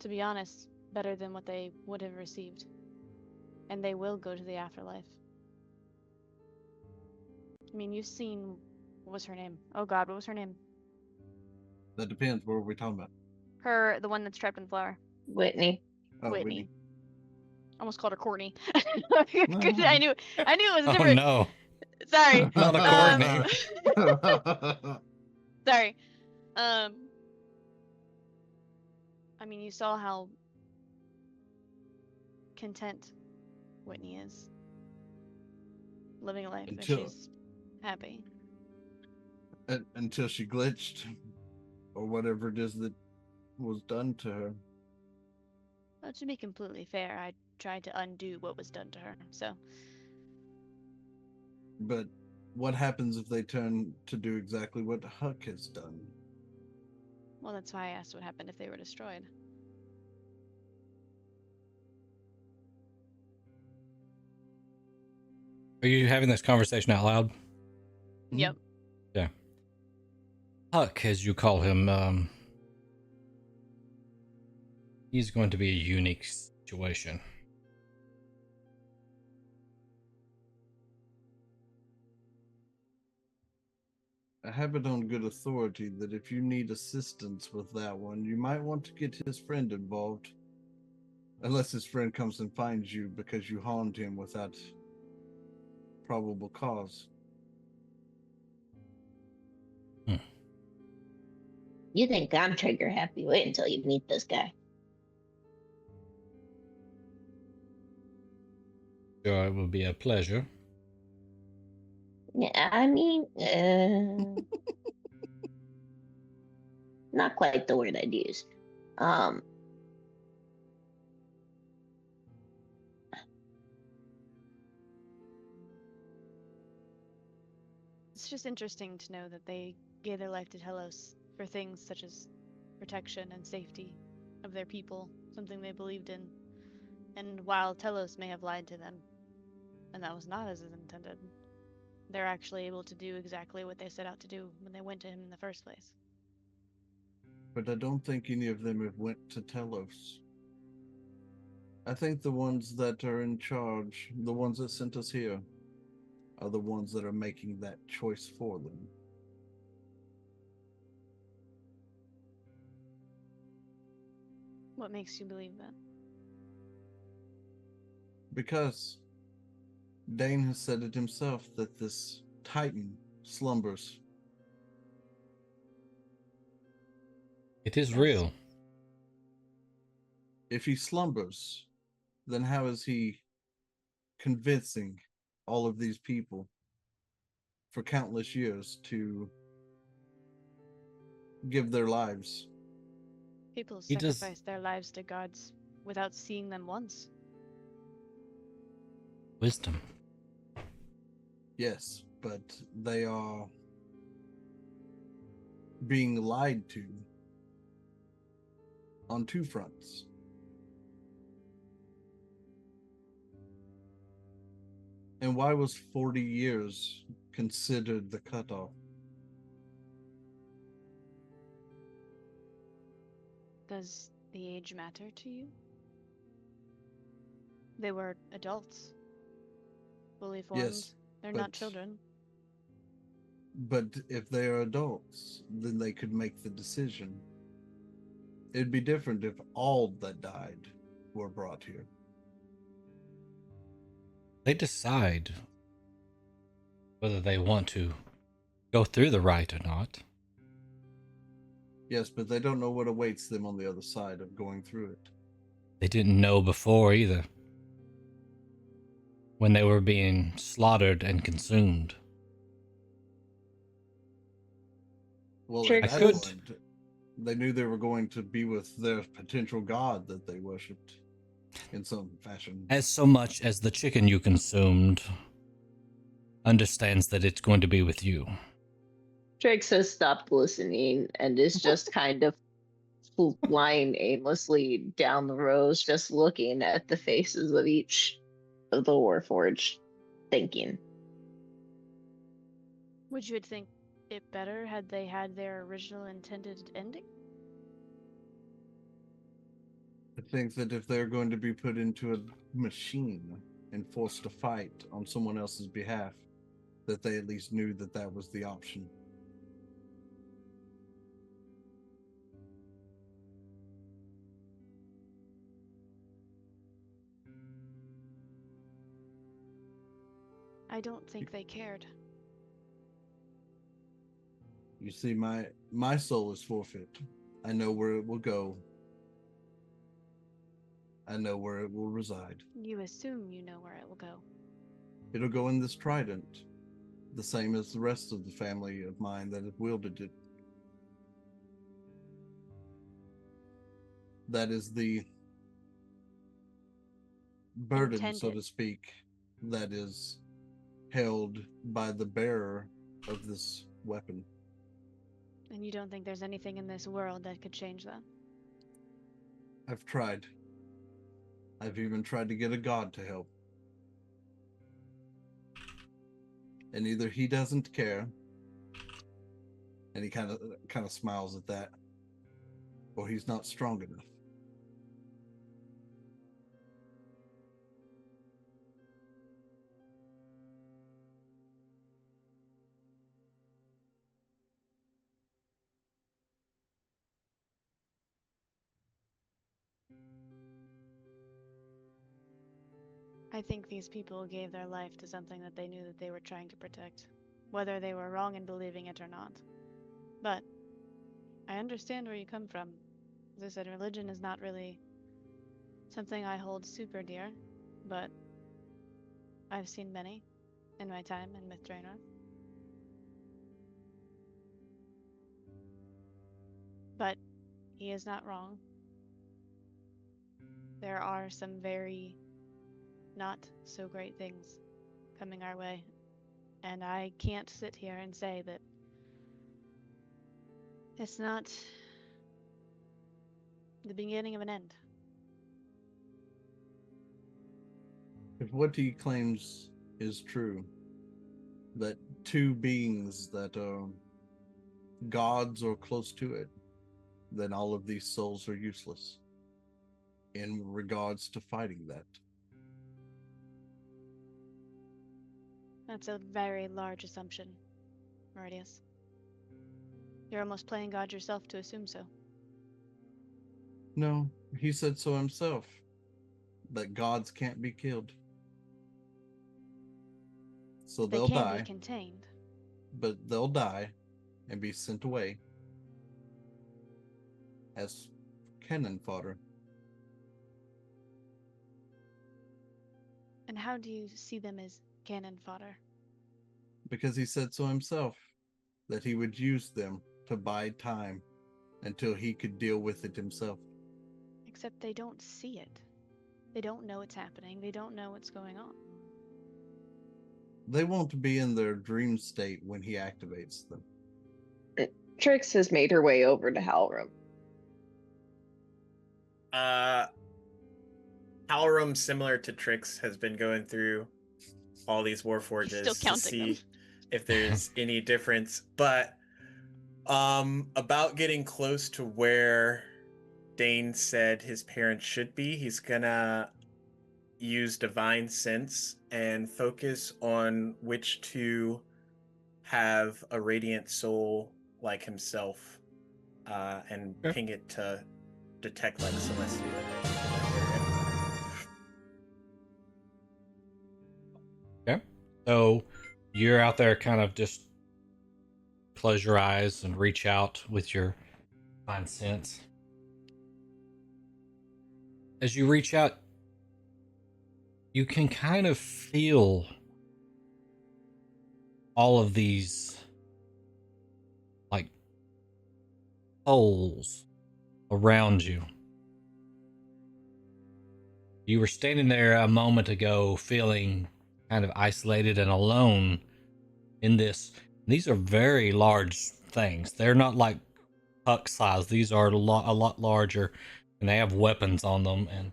to be honest, better than what they would have received. And they will go to the afterlife. I mean, you've seen, what was her name? Oh god, what was her name? That depends. What are we talking about? The one that's trapped in the flower. Whitney. Oh, Whitney. Almost called her Courtney. No. I knew it was Oh different. no. Sorry. Not a Courtney. Sorry. I mean, you saw how content Whitney is. Living a life and she's happy. Until she glitched, or whatever it is that was done to her. Well, to be completely fair, I tried to undo what was done to her, so. But what happens if they turn to do exactly what Huck has done? Well, that's why I asked what happened if they were destroyed. Are you having this conversation out loud? Yep. Yeah. Huck, as you call him, he's going to be a unique situation. I have it on good authority that if you need assistance with that one, you might want to get his friend involved. Unless his friend comes and finds you because you harmed him without probable cause. You think I'm trigger happy? Wait until you meet this guy. Sure, it will be a pleasure. Yeah, I mean, not quite the word I'd use. It's just interesting to know that they gave their life to Telos for things such as protection and safety of their people, something they believed in. And while Telos may have lied to them, and that was not as intended, they're actually able to do exactly what they set out to do when they went to him in the first place. But I don't think any of them have went to Telos. I think the ones that are in charge, the ones that sent us here, are the ones that are making that choice for them. What makes you believe that? Because Dane has said it himself that this Titan slumbers. It is Yes. real. If he slumbers, then how is he convincing all of these people for countless years to give their lives? People He does- sacrifice their lives to gods without seeing them once. Wisdom. Yes, but they are being lied to on two fronts. And why was 40 years considered the cutoff? Does the age matter to you? They were adults, fully formed. Yes, They're not but- children. But if they are adults, then they could make the decision. It'd be different if all that died were brought here. They decide whether they want to go through the rite or not. Yes, but they don't know what awaits them on the other side of going through it. They didn't know before either. When they were being slaughtered and consumed. Well, Sure, at I that could- point, they knew they were going to be with their potential god that they worshipped in some fashion. As so much as the chicken you consumed understands that it's going to be with you. Trix has stopped listening and is just kind of flying aimlessly down the rows, just looking at the faces of each of the Warforged, thinking. Would you think it better had they had their original intended ending? I think that if they're going to be put into a machine and forced to fight on someone else's behalf, that they at least knew that that was the option. I don't think they cared. You see, my soul is forfeit. I know where it will go. I know where it will reside. You assume you know where it will go. It'll go in this trident, the same as the rest of the family of mine that have wielded it. That is the burden, so Intended. to speak, that is held by the bearer of this weapon. And you don't think there's anything in this world that could change that? I've tried. I've even tried to get a god to help. And either he doesn't care, and he kind of smiles at that, or he's not strong enough. I think these people gave their life to something that they knew that they were trying to protect, whether they were wrong in believing it or not. But I understand where you come from. As I said, religion is not really something I hold super dear, but I've seen many in my time in Myth Draenor. But he is not wrong. There are some very not so great things coming our way, and I can't sit here and say that it's not the beginning of an end. If what he claims is true, that two beings that are gods or close to it, then all of these souls are useless in regards to fighting that. That's a very large assumption, Meridius. You're almost playing God yourself to assume so. No, he said so himself, that gods can't be killed. So They they'll can die, be contained. but they'll die and be sent away as cannon fodder. And how do you see them as cannon fodder? Because he said so himself, that he would use them to bide time until he could deal with it himself. Except they don't see it. They don't know what's happening. They don't know what's going on. They won't be in their dream state when he activates them. Trix has made her way over to Hjalrim. Hjalrim, similar to Trix, has been going through all these warforges Still to counting them. see if there's any difference. But about getting close to where Dane said his parents should be, he's gonna use divine sense and focus on which two have a radiant soul like himself, and ping it to detect like Celestia. Okay. So you're out there kind of just close your eyes and reach out with your fine sense. As you reach out, you can kind of feel all of these like holes around you. You were standing there a moment ago feeling kind of isolated and alone in this. These are very large things. They're not like puck size. These are a lot larger, and they have weapons on them. And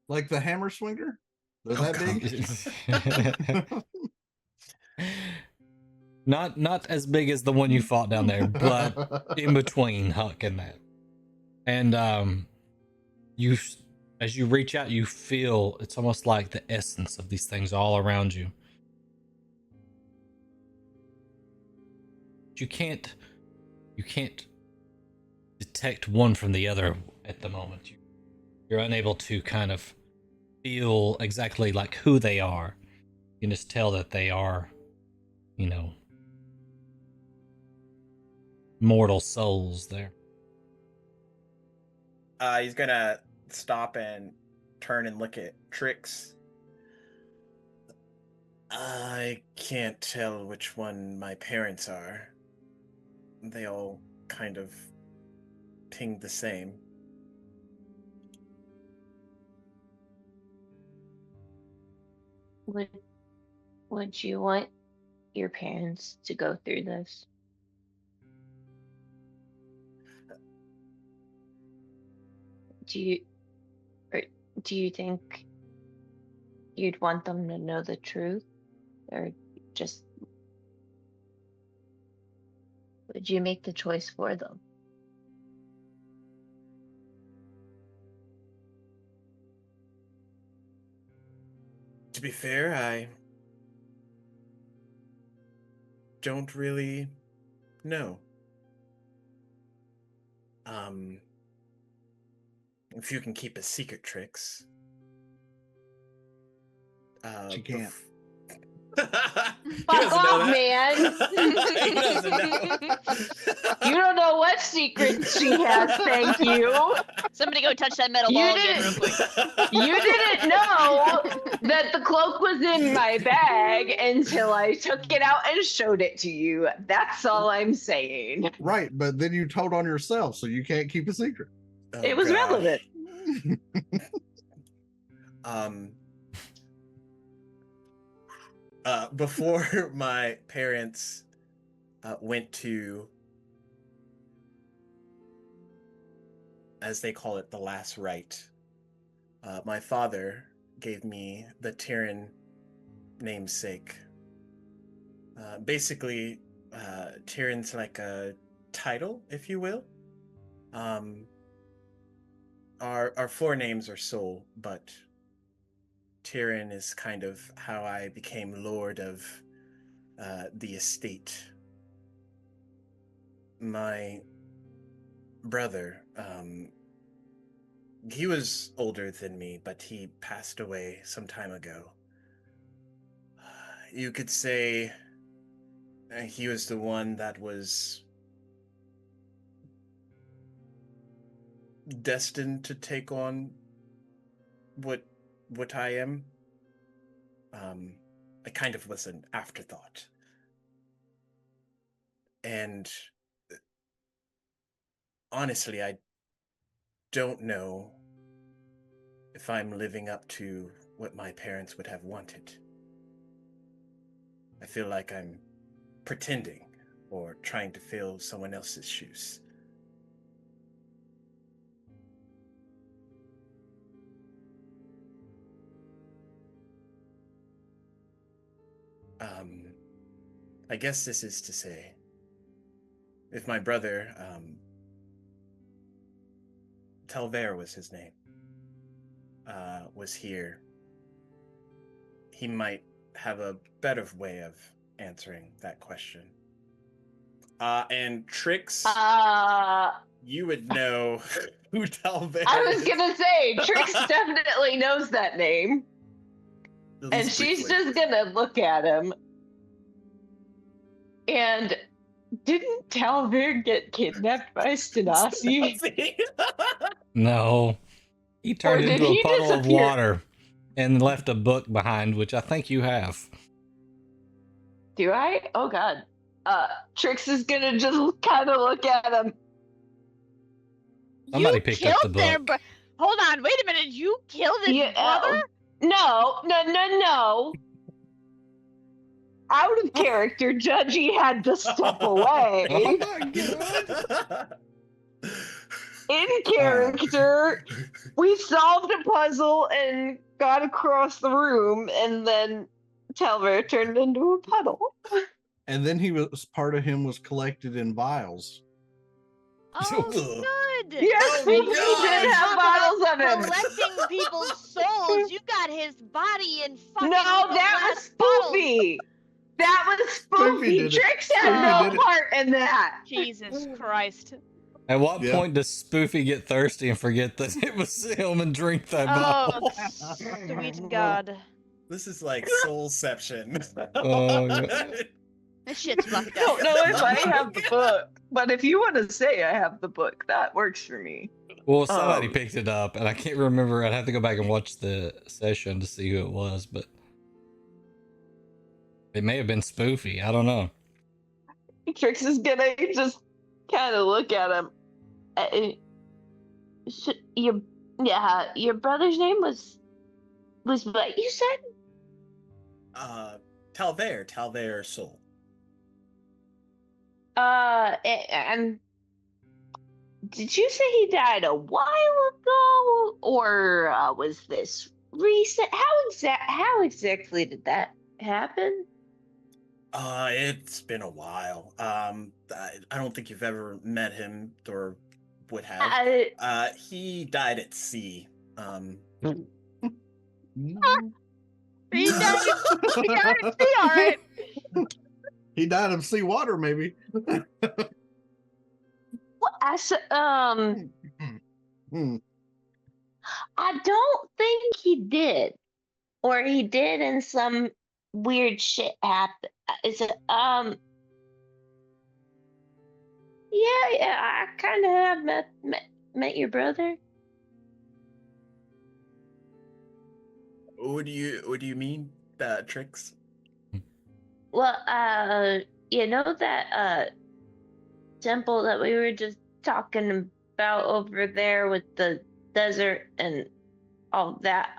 Like the hammer swinger? They're Oh, that big? not as big as the one you fought down there, but in between Huck and that. And you, as you reach out, you feel it's almost like the essence of these things all around you. You can't detect one from the other at the moment. You're unable to kind of feel exactly like who they are. You can just tell that they are, mortal souls there. He's gonna stop and turn and look at Trix. I can't tell which one my parents are. They all kind of ping the same. Would you want your parents to go through this? Do you think you'd want them to know the truth, or just Would you make the choice for them? To be fair, I don't really know. If you can keep a secret, Trix. She can't. Fuck off, man! He doesn't know. You don't know what secrets she has, thank you. Somebody go touch that metal You ball again real didn't- quick. You didn't know that the cloak was in my bag until I took it out and showed it to you. That's all I'm saying. Right, but then you told on yourself, so you can't keep a secret. Oh, It was gosh. relevant. Before my parents went to, as they call it, the last rite, my father gave me the Tyrion namesake. Basically, Tyrion's like a title, if you will. Our forenames are Soul, but Tyrion is kind of how I became lord of the estate. My brother, he was older than me, but he passed away some time ago. You could say he was the one that was destined to take on what I am. I kind of was an afterthought. And honestly, I don't know if I'm living up to what my parents would have wanted. I feel like I'm pretending or trying to fill someone else's shoes. I guess this is to say, if my brother, Talver was his name, was here, he might have a better way of answering that question. And Trix, you would know who Talver I was is. gonna say, Trix definitely knows that name. At And least she's briefly. just gonna look at him. And didn't Talvir get kidnapped by Stanasi? No. He turned did into a he puddle of disappear? water and left a book behind, which I think you have. Do I? Oh god. Trix is gonna just kind of look at him. Somebody You picked up killed the their book. Hold on, wait a minute. You killed his brother? No. Out of character, Judgy had to step away. Oh my god. In character, we solved a puzzle and got across the room, and then Talver turned into a puddle. And then part of him was collected in vials. Oh, Ugh. good. Yes, Oh, we God. did have Talk about bottles of him. collecting people's souls. You got his body in fucking No, that was glass bottles. Spoofy. That was Spoofy Spoofy. did it. Trix had Spoofy no did it. part in that. Jesus Christ. At what Yep. point does Spoofy get thirsty and forget that it was him and drink that bottle? Oh, sweet God. This is like Soulception. Oh, yeah. This shit's fucked I don't up. know if I have the book, but if you want to say I have the book, that works for me. Well, somebody Um, picked it up, and I can't remember. I'd have to go back and watch the session to see who it was, but it may have been Spoofy. I don't know. Trix is gonna just kind of look at him. Your brother's name was what you said? Talver Soul. And did you say he died a while ago, or was this recent? How exactly did that happen? It's been a while. I don't think you've ever met him or would have. He died at sea. He died. He died at sea, all right. He died of seawater, maybe. Well, Hmm. I don't think he did, or he did, and some weird shit happened. Is it Yeah, I kind of have met your brother. What do you mean, Tricks? Well, you know that temple that we were just talking about over there with the desert and all that.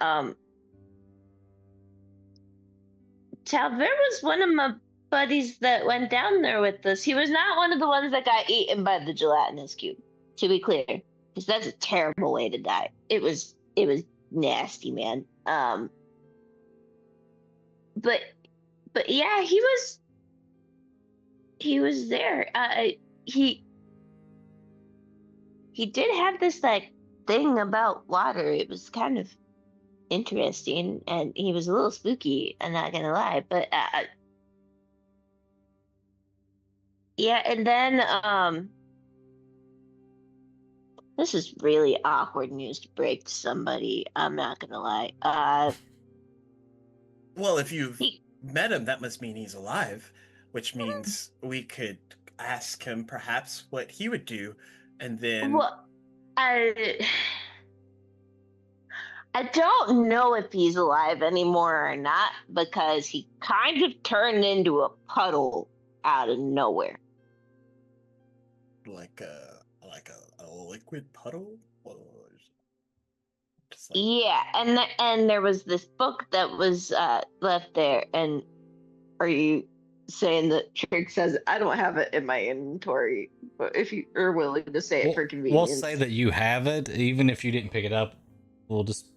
Talver was one of my buddies that went down there with us. He was not one of the ones that got eaten by the gelatinous cube, to be clear, because that's a terrible way to die. It was nasty, man. But yeah, he was there. He did have this like thing about water. It was kind of interesting, and he was a little spooky. I'm not gonna lie, but yeah. And then this is really awkward news to break to somebody. I'm not gonna lie. Well, if you've He, met him, that must mean he's alive, which means we could ask him perhaps what he would do, and then well, I don't know if he's alive anymore or not because he kind of turned into a puddle out of nowhere. like a liquid puddle, or just Yeah, and there was this book that was left there. And are you saying that Trick says I don't have it in my inventory? But if you are willing to say it for We'll convenience, say that you have it, even if you didn't pick it up. We'll just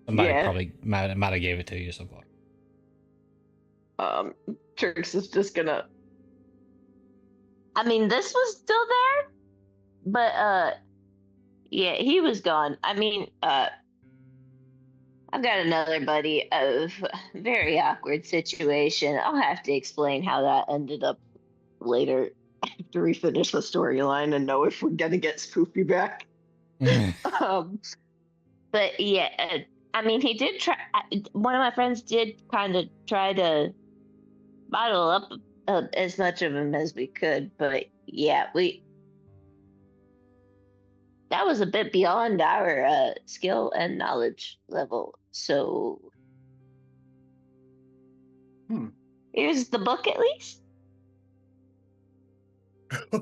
somebody Yeah. probably might have gave it to you so far. Trix is just gonna. I mean, this was still there, but yeah, he was gone. I mean, I've got another buddy of very awkward situation. I'll have to explain how that ended up later after we finish the storyline and know if we're gonna get Spoofy back. um, but yeah, I mean, he did try. One of my friends did kind of try to bottle up as much of him as we could, but yeah, that was a bit beyond our skill and knowledge level. So, here's the book at least.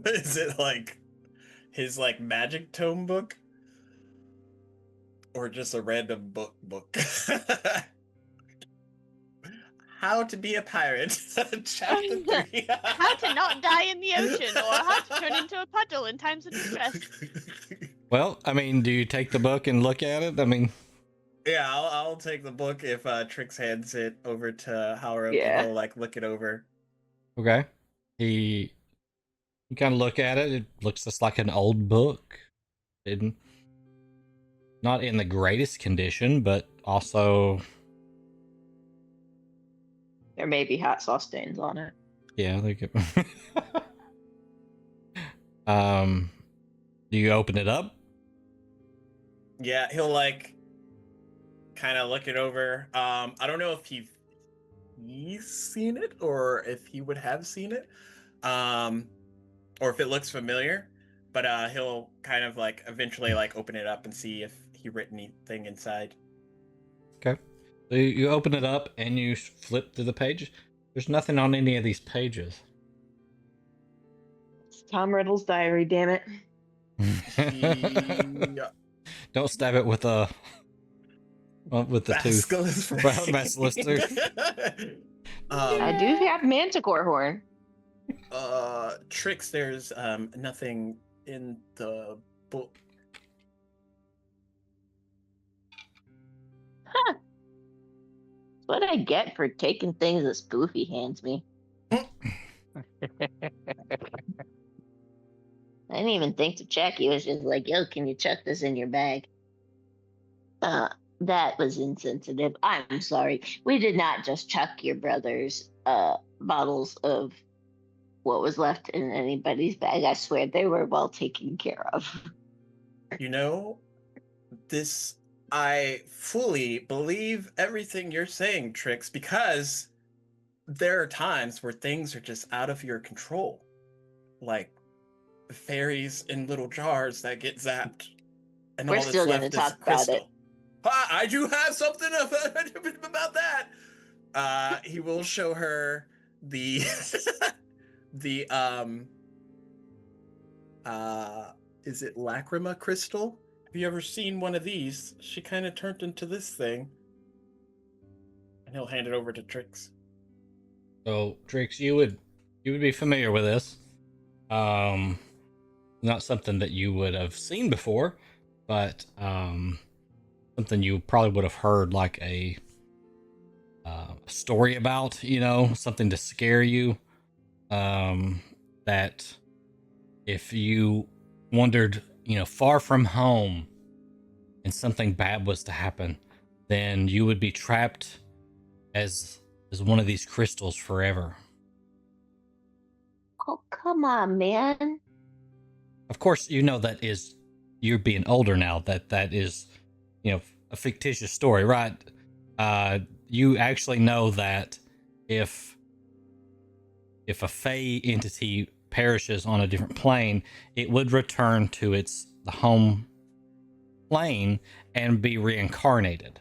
is it like his like magic tome book, or just a random book? How to be a pirate, chapter 3. How to not die in the ocean, or how to turn into a puddle in times of distress. Well, I mean, do you take the book and look at it? I mean, Yeah, I'll take the book if Trix hands it over to Hjalrim. Yeah. He'll like look it over. okay. You kind of look at it. It looks just like an old book. Not in the greatest condition, but also, There may be hot sauce stains on it. yeah. Do you open it up? Yeah, he'll like kind of look it over. I don't know if he's seen it or if he would have seen it, or if it looks familiar. But he'll kind of like eventually like open it up and see if he written anything inside. Okay. So you open it up and you flip through the page. There's nothing on any of these pages. It's Tom Riddle's diary, damn it. Don't stab it with the tooth. Basilisk tooth. I do have manticore horn. Tricks, there's nothing in the book. Huh. what I get for taking things that Spoofy hands me. I didn't even think to check. He was just like, yo, can you check this in your bag? That was insensitive. I'm sorry. We did not just chuck your brother's bottles of what was left in anybody's bag. I swear they were well taken care of. You know, I fully believe everything you're saying, Trix, because there are times where things are just out of your control. Like fairies in little jars that get zapped. And We're all still that's gonna left is talk about crystal. it. I do have something about that. He will show her the the is it lacrima crystal? Have you ever seen one of these? She kind of turned into this thing. And he'll hand it over to Trix. So, Trix, you would be familiar with this. Not something that you would have seen before, but something you probably would have heard like a story about, something to scare you. That if you wandered, far from home and something bad was to happen, then you would be trapped as one of these crystals forever. Oh, come on, man. Of course, that is you're being older now. That is, a fictitious story, right? You actually know that if a Fey entity perishes on a different plane, it would return to the home plane and be reincarnated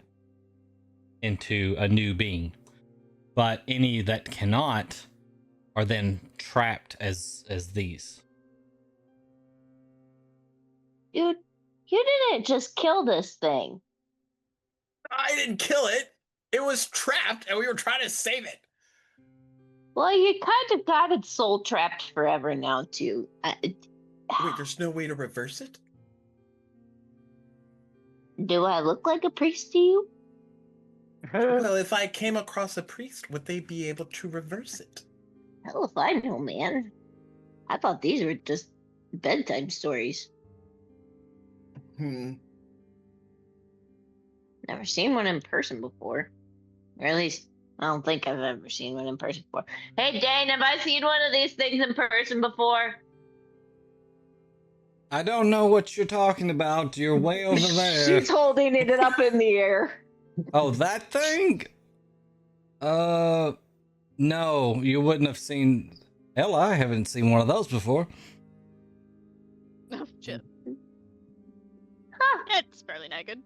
into a new being. But any that cannot are then trapped as these. Dude, you didn't just kill this thing. I didn't kill it. It was trapped and we were trying to save it. Well, you kind of got it soul trapped forever now, too. Wait, there's no way to reverse it? Do I look like a priest to you? Well, if I came across a priest, would they be able to reverse it? Hell if I know, man. I thought these were just bedtime stories. Never seen one in person before. Or at least, I don't think I've ever seen one in person before. Hey, Dane, have I seen one of these things in person before? I don't know what you're talking about. You're way over there. She's holding it up in the air. Oh, that thing? No, you wouldn't have seen... Hell, I haven't seen one of those before. Oh, shit. Huh. It's fairly not good.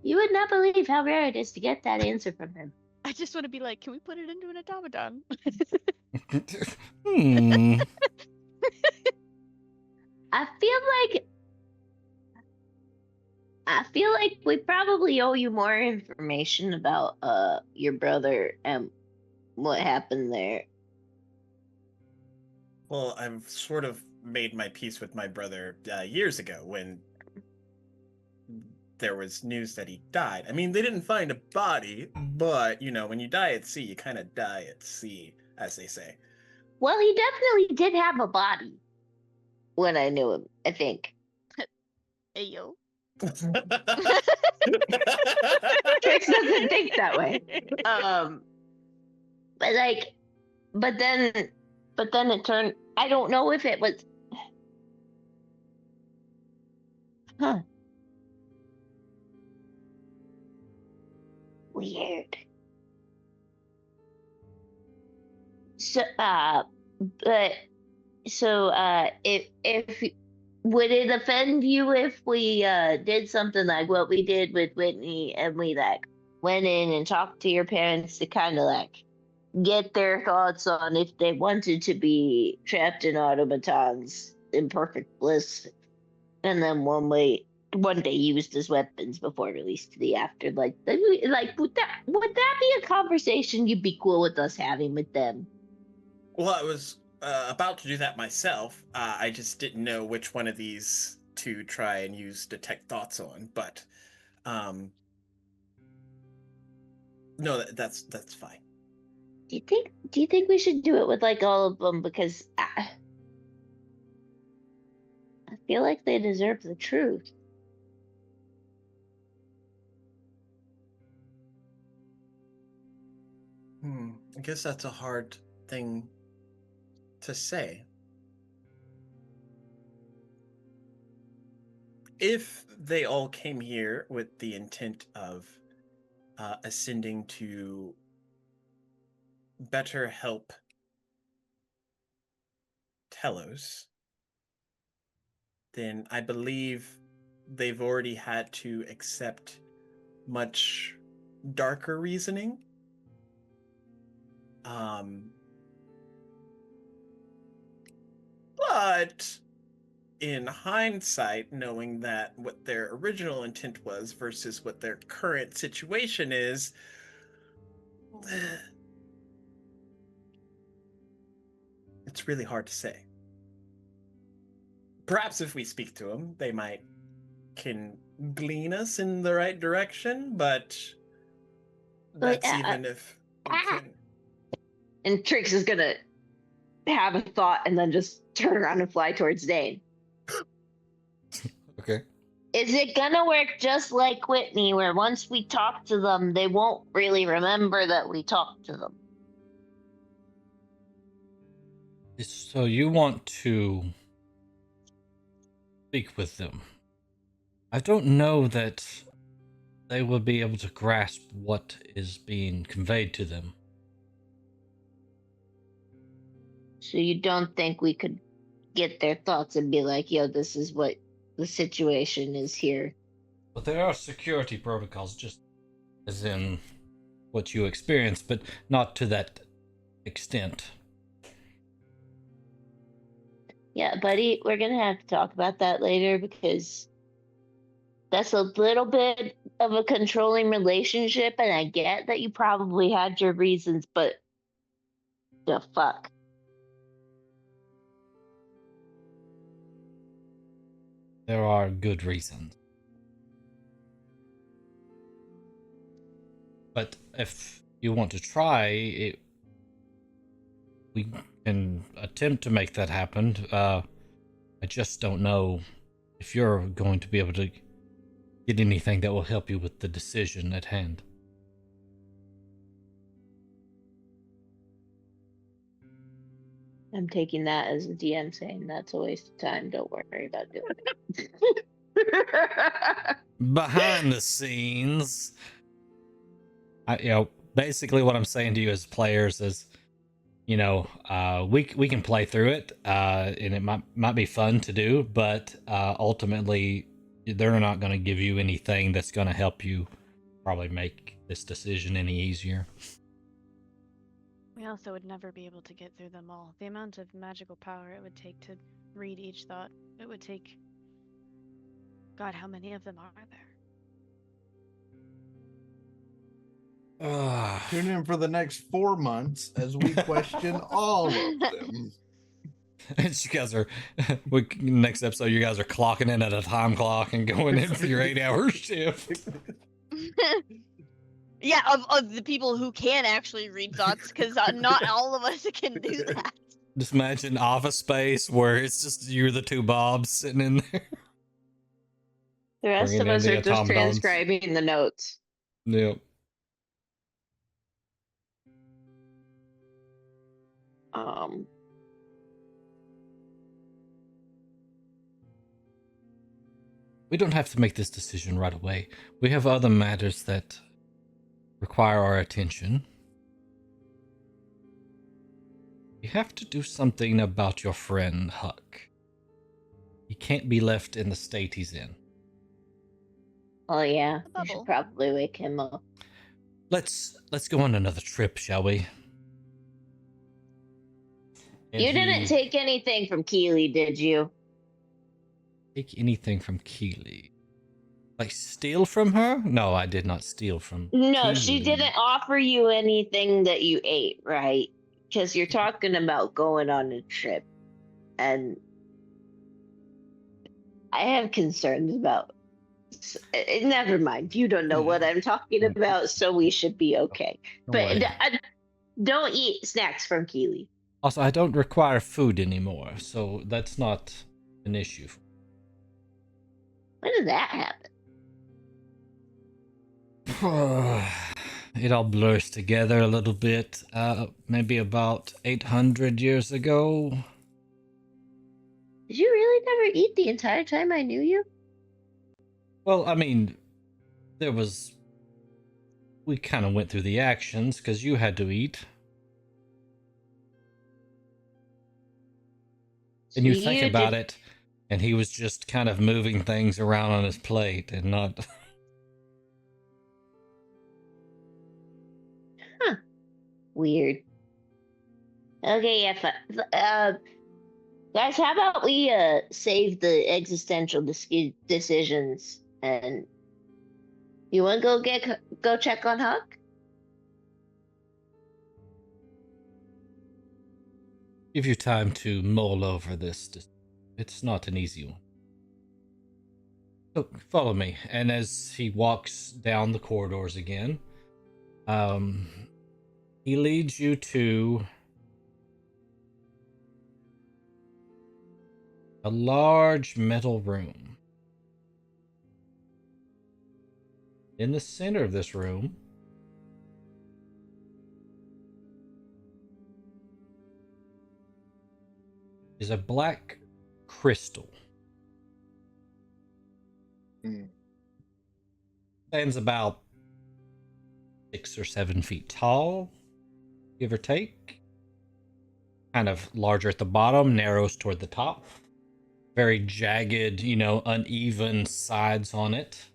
You would not believe how rare it is to get that answer from him. I just want to be like, can we put it into an automaton? I feel like we probably owe you more information about your brother and what happened there. Well, I've sort of made my peace with my brother years ago when there was news that he died. I mean, they didn't find a body, but, when you die at sea, you kind of die at sea, as they say. Well, he definitely did have a body when I knew him, I think. Hey, yo. Trix doesn't think that way. But then it turned, I don't know if it was, weird. If would it offend you if we did something like what we did with Whitney and we went in and talked to your parents to kind of get their thoughts on if they wanted to be trapped in automatons in perfect bliss, and then one day used as weapons before released to the afterlife? Would that be a conversation you'd be cool with us having with them? Well, I was about to do that myself. I just didn't know which one of these to try and use detect thoughts on, but No, that's fine. Do you think we should do it with like all of them? Because I feel like they deserve the truth. I guess that's a hard thing to say. If they all came here with the intent of ascending to better help Telos, then I believe they've already had to accept much darker reasoning. But in hindsight, knowing that what their original intent was versus what their current situation is, it's really hard to say. Perhaps if we speak to them, they can glean us in the right direction, but that's even if we can. And Trix is gonna have a thought and then just turn around and fly towards Dane. Okay. Is it gonna work just like Whitney, where once we talk to them, they won't really remember that we talked to them? So you want to speak with them. I don't know that they will be able to grasp what is being conveyed to them. So you don't think we could get their thoughts and be like, yo, this is what the situation is here? But there are security protocols, just as in what you experienced, but not to that extent. Yeah, buddy, we're gonna have to talk about that later, because that's a little bit of a controlling relationship, and I get that you probably had your reasons, but the fuck. There are good reasons. But if you want to try it, we can attempt to make that happen. I just don't know if you're going to be able to get anything that will help you with the decision at hand. I'm taking that as a DM saying that's a waste of time. Don't worry about doing it. Behind the scenes, basically what I'm saying to you as players is, we can play through it, and it might be fun to do, but ultimately they're not going to give you anything that's going to help you probably make this decision any easier. We also would never be able to get through them all. The amount of magical power it would take to read each thought, it would take... God, how many of them are there? Tune in for the next 4 months as we question all of them. And you guys are, next episode, you guys are clocking in at a time clock and going in for your 8-hour shift. Yeah, of the people who can actually read thoughts, because not all of us can do that. Just imagine Office Space where it's just you're the two Bobs sitting in there. The rest Bringing of in us the are just automatons. transcribing the notes. Yep. We don't have to make this decision right away. We have other matters that require our attention. You have to do something about your friend Huck. He can't be left in the state he's in. Oh yeah, A we should bubble. probably wake him up. Let's go on another trip, shall we? And You didn't take anything from Keely, did you? take anything from Keely. Like steal from her? No, I did not steal from No, she Keely. didn't offer you anything that you ate, right? Because you're talking about going on a trip. And I have concerns about Never mind. You don't know what I'm talking about, so we should be okay. Don't But worry. don't eat snacks from Keely. Also, I don't require food anymore, so that's not an issue. When did that happen? It all blurs together a little bit. Maybe about 800 years ago. Did you really never eat the entire time I knew you? Well, I mean, we kind of went through the actions because you had to eat. And you think about it, and he was just kind of moving things around on his plate and not. Huh. Weird. Okay, guys, how about we save the existential decisions, and you want to go check on Huck? Give you time to mull over this. It's not an easy one. So follow me. And as he walks down the corridors again, he leads you to a large metal room. In the center of this room is a black crystal. Stands about 6 or 7 feet tall, give or take. Kind of larger at the bottom, narrows toward the top. Very jagged, uneven sides on it.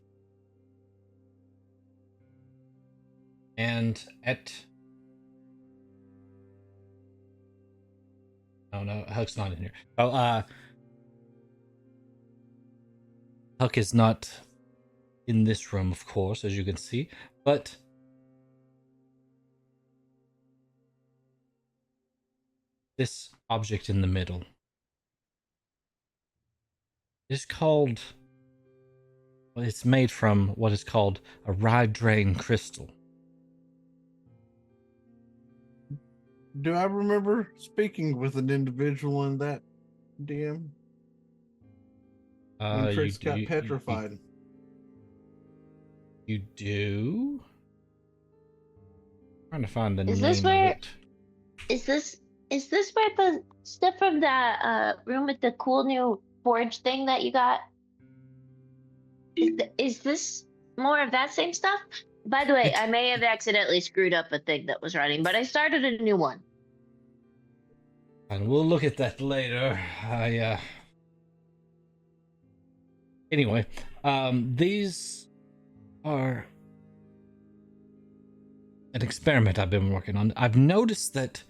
And oh no, Huck's not in here. Huck is not in this room, of course, as you can see, but this object in the middle is called, well, it's made from what is called a Hjalrim crystal. Do I remember speaking with an individual in that DM? When Chris got petrified. You do? I'm trying to find the name. Is this where the stuff from that room with the cool new forge thing that you got? Is this more of that same stuff? By the way, I may have accidentally screwed up a thing that was running, but I started a new one. And we'll look at that later. Anyway, these are an experiment I've been working on. I've noticed that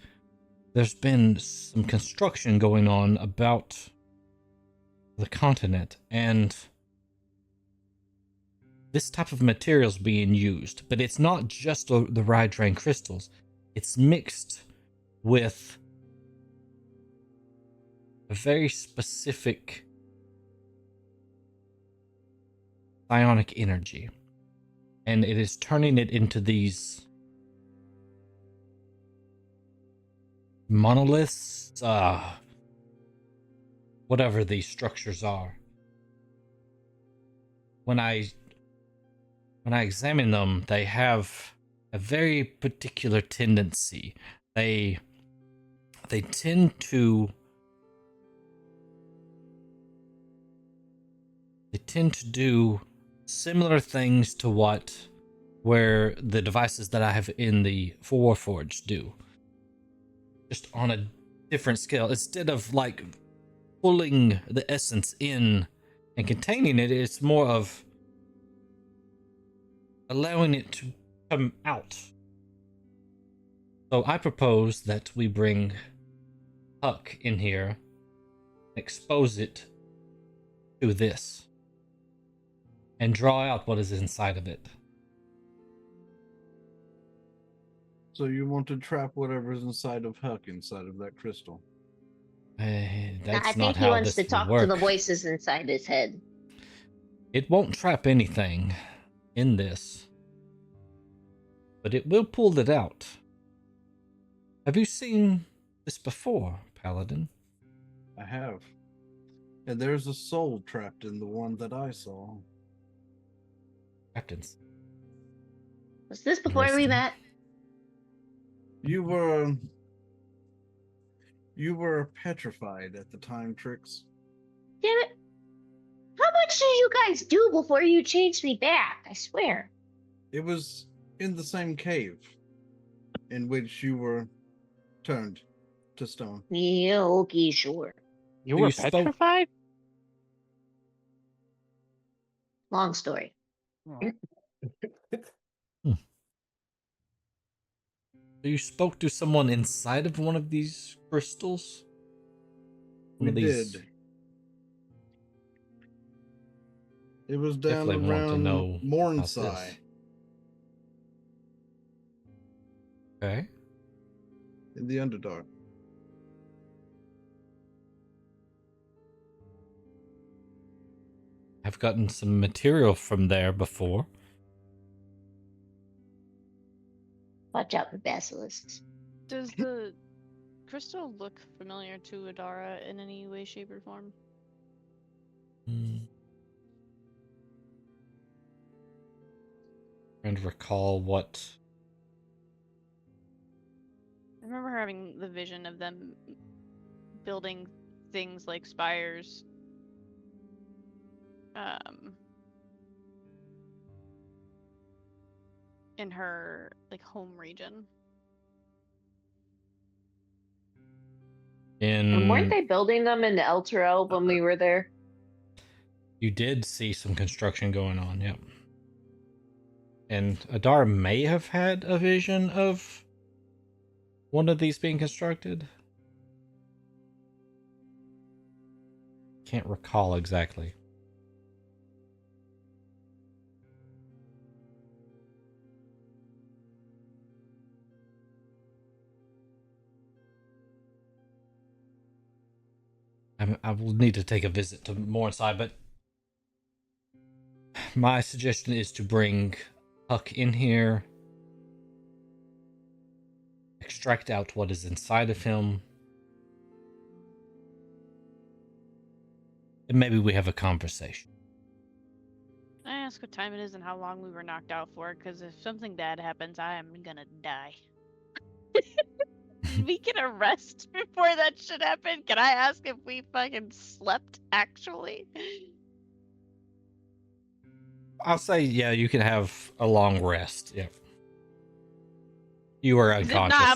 there's been some construction going on about the continent, and this type of material is being used, but it's not just the Hjalrim crystals. It's mixed with a very specific psionic energy, and it is turning it into these monoliths, whatever these structures are. When I examine them, they have a very particular tendency. They tend to do similar things to where the devices that I have in the warforged do, just on a different scale. Instead of like pulling the essence in and containing it, it's more of allowing it to come out. So I propose that we bring Huck in here, expose it to this, and draw out what is inside of it. So you want to trap whatever's inside of Huck inside of that crystal? I think he wants to talk to the voices inside his head. It won't trap anything in this, but it will pull it out. Have you seen this before, Paladin? I have. And there's a soul trapped in the one that I saw. Captains. Was this before we Interesting. met? You were petrified at the time, Trix. Damn it. How much did you guys do before you changed me back? I swear. It was in the same cave in which you were turned to stone. Yeah, okay, sure. You You were spoke- petrified? Long story. So you spoke to someone inside of one of these crystals? One We of these- did. It was down Definitely want to around know about Mornside. this. Okay. In the Underdark. I've gotten some material from there before. Watch out for basilisks. Does the crystal look familiar to Adara in any way, shape, or form? Trying to recall what. I remember having the vision of them building things like spires. In her like home region. And weren't In they building them in El Toril when we were there? you did see some construction going on, yep. And Adar may have had a vision of one of these being constructed. Can't recall exactly. I will need to take a visit to more inside, but my suggestion is to bring Huck in here, extract out what is inside of him, and maybe we have a conversation. I ask what time it is and how long we were knocked out for, because if something bad happens, I am gonna die. We can arrest before that shit happened. Can I ask if we fucking slept actually? I'll say, yeah, you can have a long rest. Yep. You were 'Cause if unconscious. not,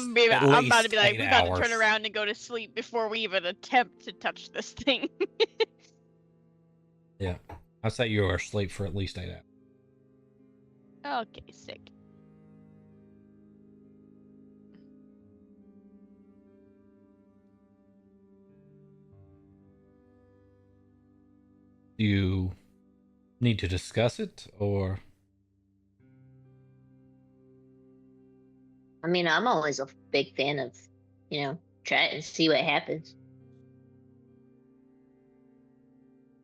I'm about to be like, 8 we about to hours. turn around and go to sleep before we even attempt to touch this thing. Yeah. I'll say you were asleep for at least 8 hours. Okay, sick. Do you need to discuss it, or? I mean, I'm always a big fan of, try and see what happens.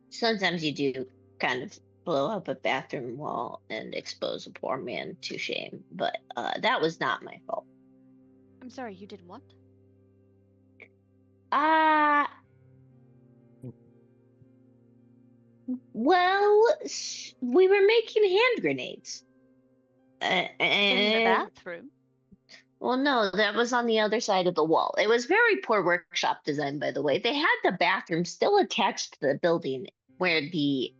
Sometimes you do kind of blow up a bathroom wall and expose a poor man to shame, but that was not my fault. I'm sorry, you did what? Well, we were making hand grenades. In the And bathroom? well, no, that was on the other side of the wall. It was very poor workshop design, by the way. They had the bathroom still attached to the building where the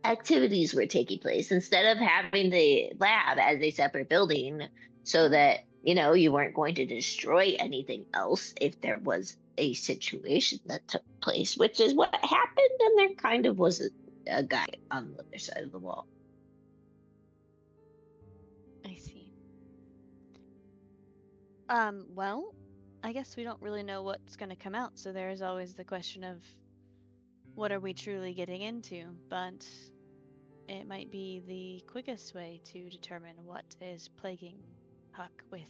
activities were taking place instead of having the lab as a separate building so that, you weren't going to destroy anything else if there was a situation that took place, which is what happened. And there kind of was a guy on the other side of the wall. I see. Well, I guess we don't really know what's gonna come out, so there's always the question of what are we truly getting into, but it might be the quickest way to determine what is plaguing Huck with,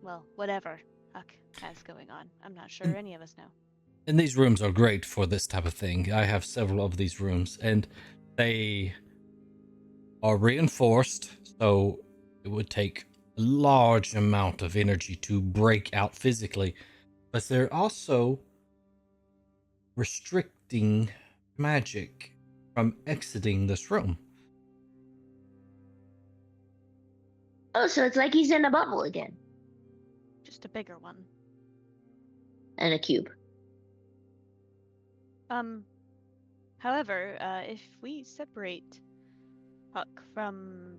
well, whatever Huck has going on. I'm not sure any of us know. And these rooms are great for this type of thing. I have several of these rooms, and they are reinforced, so it would take a large amount of energy to break out physically. But they're also restricting magic from exiting this room. Oh, so it's like he's in a bubble again. Just a bigger one. And a cube. However, if we separate Huck from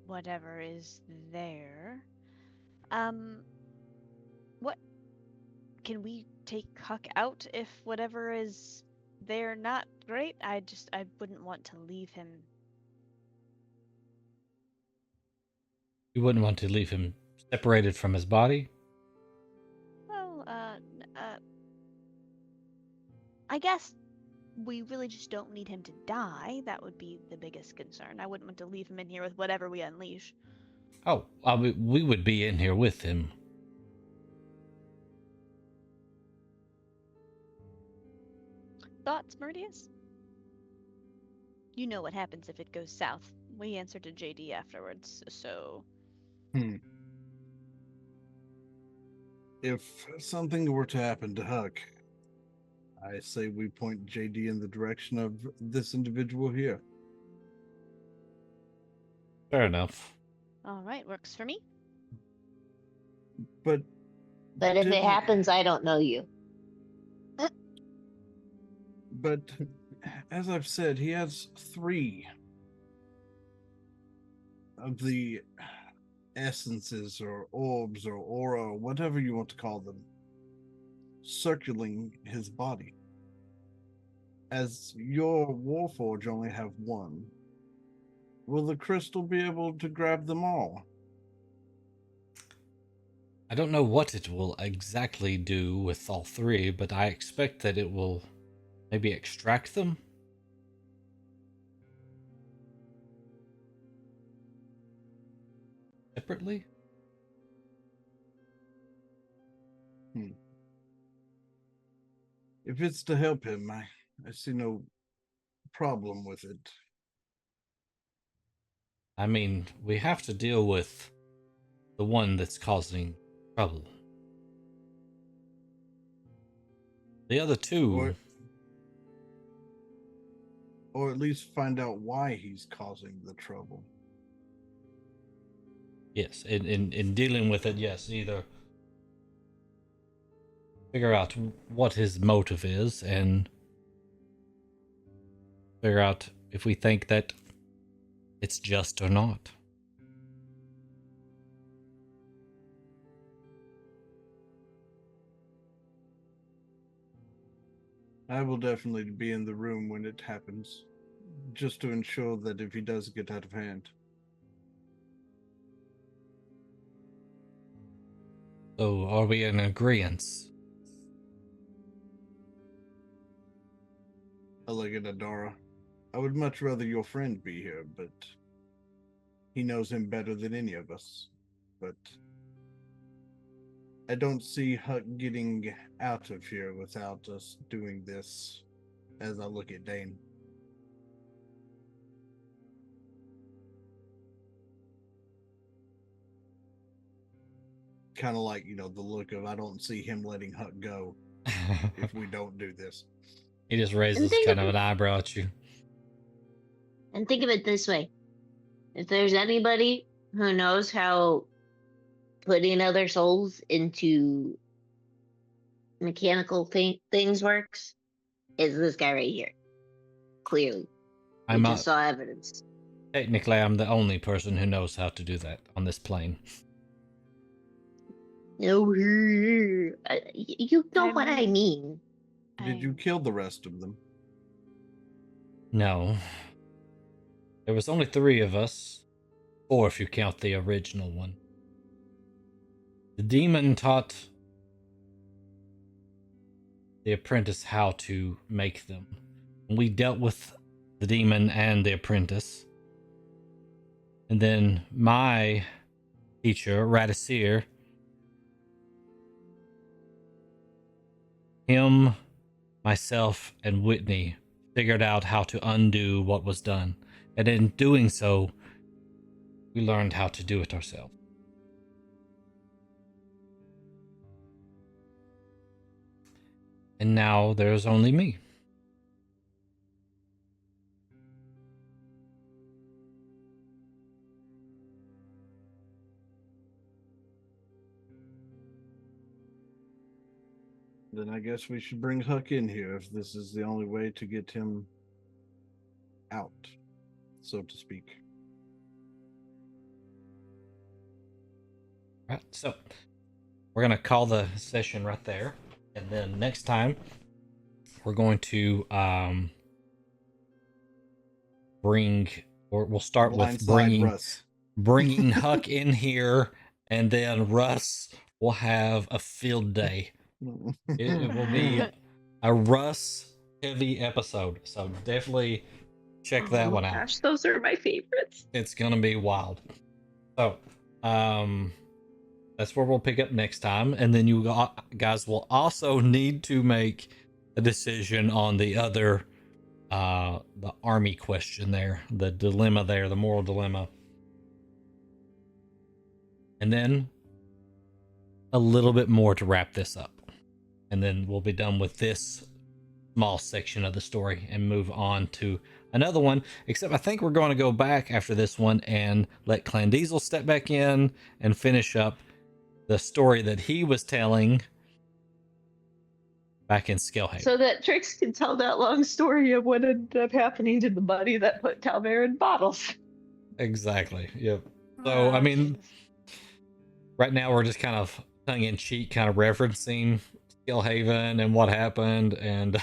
whatever is there, what can we take Huck out if whatever is there not great? I wouldn't want to leave him. You wouldn't want to leave him separated from his body? Well, I guess we really just don't need him to die. That would be the biggest concern. I wouldn't want to leave him in here with whatever we unleash. Oh, we would be in here with him. Thoughts, Meridius? You know what happens if it goes south. We answer to JD afterwards, so... If something were to happen to Huck, I say we point JD in the direction of this individual here. Fair enough. Alright, works for me. But But if it didn't- happens, I don't know you. But as I've said, he has 3 of the essences or orbs or aura, or whatever you want to call them, circling his body. As your warforged only have 1, will the crystal be able to grab them all? I don't know what it will exactly do with all 3, but I expect that it will maybe extract them. Separately? If it's to help him, I see no problem with it. I mean, we have to deal with the one that's causing trouble. The other 2... Or at least find out why he's causing the trouble. Yes, in dealing with it, yes, either figure out what his motive is and figure out if we think that it's just or not. I will definitely be in the room when it happens, just to ensure that if he does get out of hand. So, are we in agreement? Elegant Adara, I would much rather your friend be here, but he knows him better than any of us. But I don't see Huck getting out of here without us doing this, as I look at Dane. Kind of like, the look of, I don't see him letting Huck go if we don't do this. He just raises kind of an eyebrow at you. And think of it this way. If there's anybody who knows how putting other souls into mechanical things works, is this guy right here. Clearly. I just saw evidence. Technically, I'm the only person who knows how to do that on this plane. No, you know what I mean. Did you kill the rest of them? No. There was only 3 of us. 4 if you count the original one. The demon taught the apprentice how to make them. We dealt with the demon and the apprentice. And then my teacher, Radisir, him myself and Whitney figured out how to undo what was done. And in doing so, we learned how to do it ourselves. And now there's only me. Then I guess we should bring Huck in here if this is the only way to get him out, so to speak. Right, so we're gonna call the session right there, and then next time we're going to we'll start with bringing Huck in here, and then Russ will have a field day. It will be a Russ heavy episode, so definitely check that one out. Gosh, those are my favorites. It's gonna be wild. So, that's where we'll pick up next time, and then you guys will also need to make a decision on the other, the army question there, the dilemma there, the moral dilemma, and then a little bit more to wrap this up. And then we'll be done with this small section of the story and move on to another one. Except I think we're going to go back after this one and let Clan Diesel step back in and finish up the story that he was telling back in Scalehaven. So that Trix can tell that long story of what ended up happening to the buddy that put Calvert in bottles. Exactly. Yep. So, I mean, right now we're just kind of tongue-in-cheek kind of referencing Scalehaven and what happened, and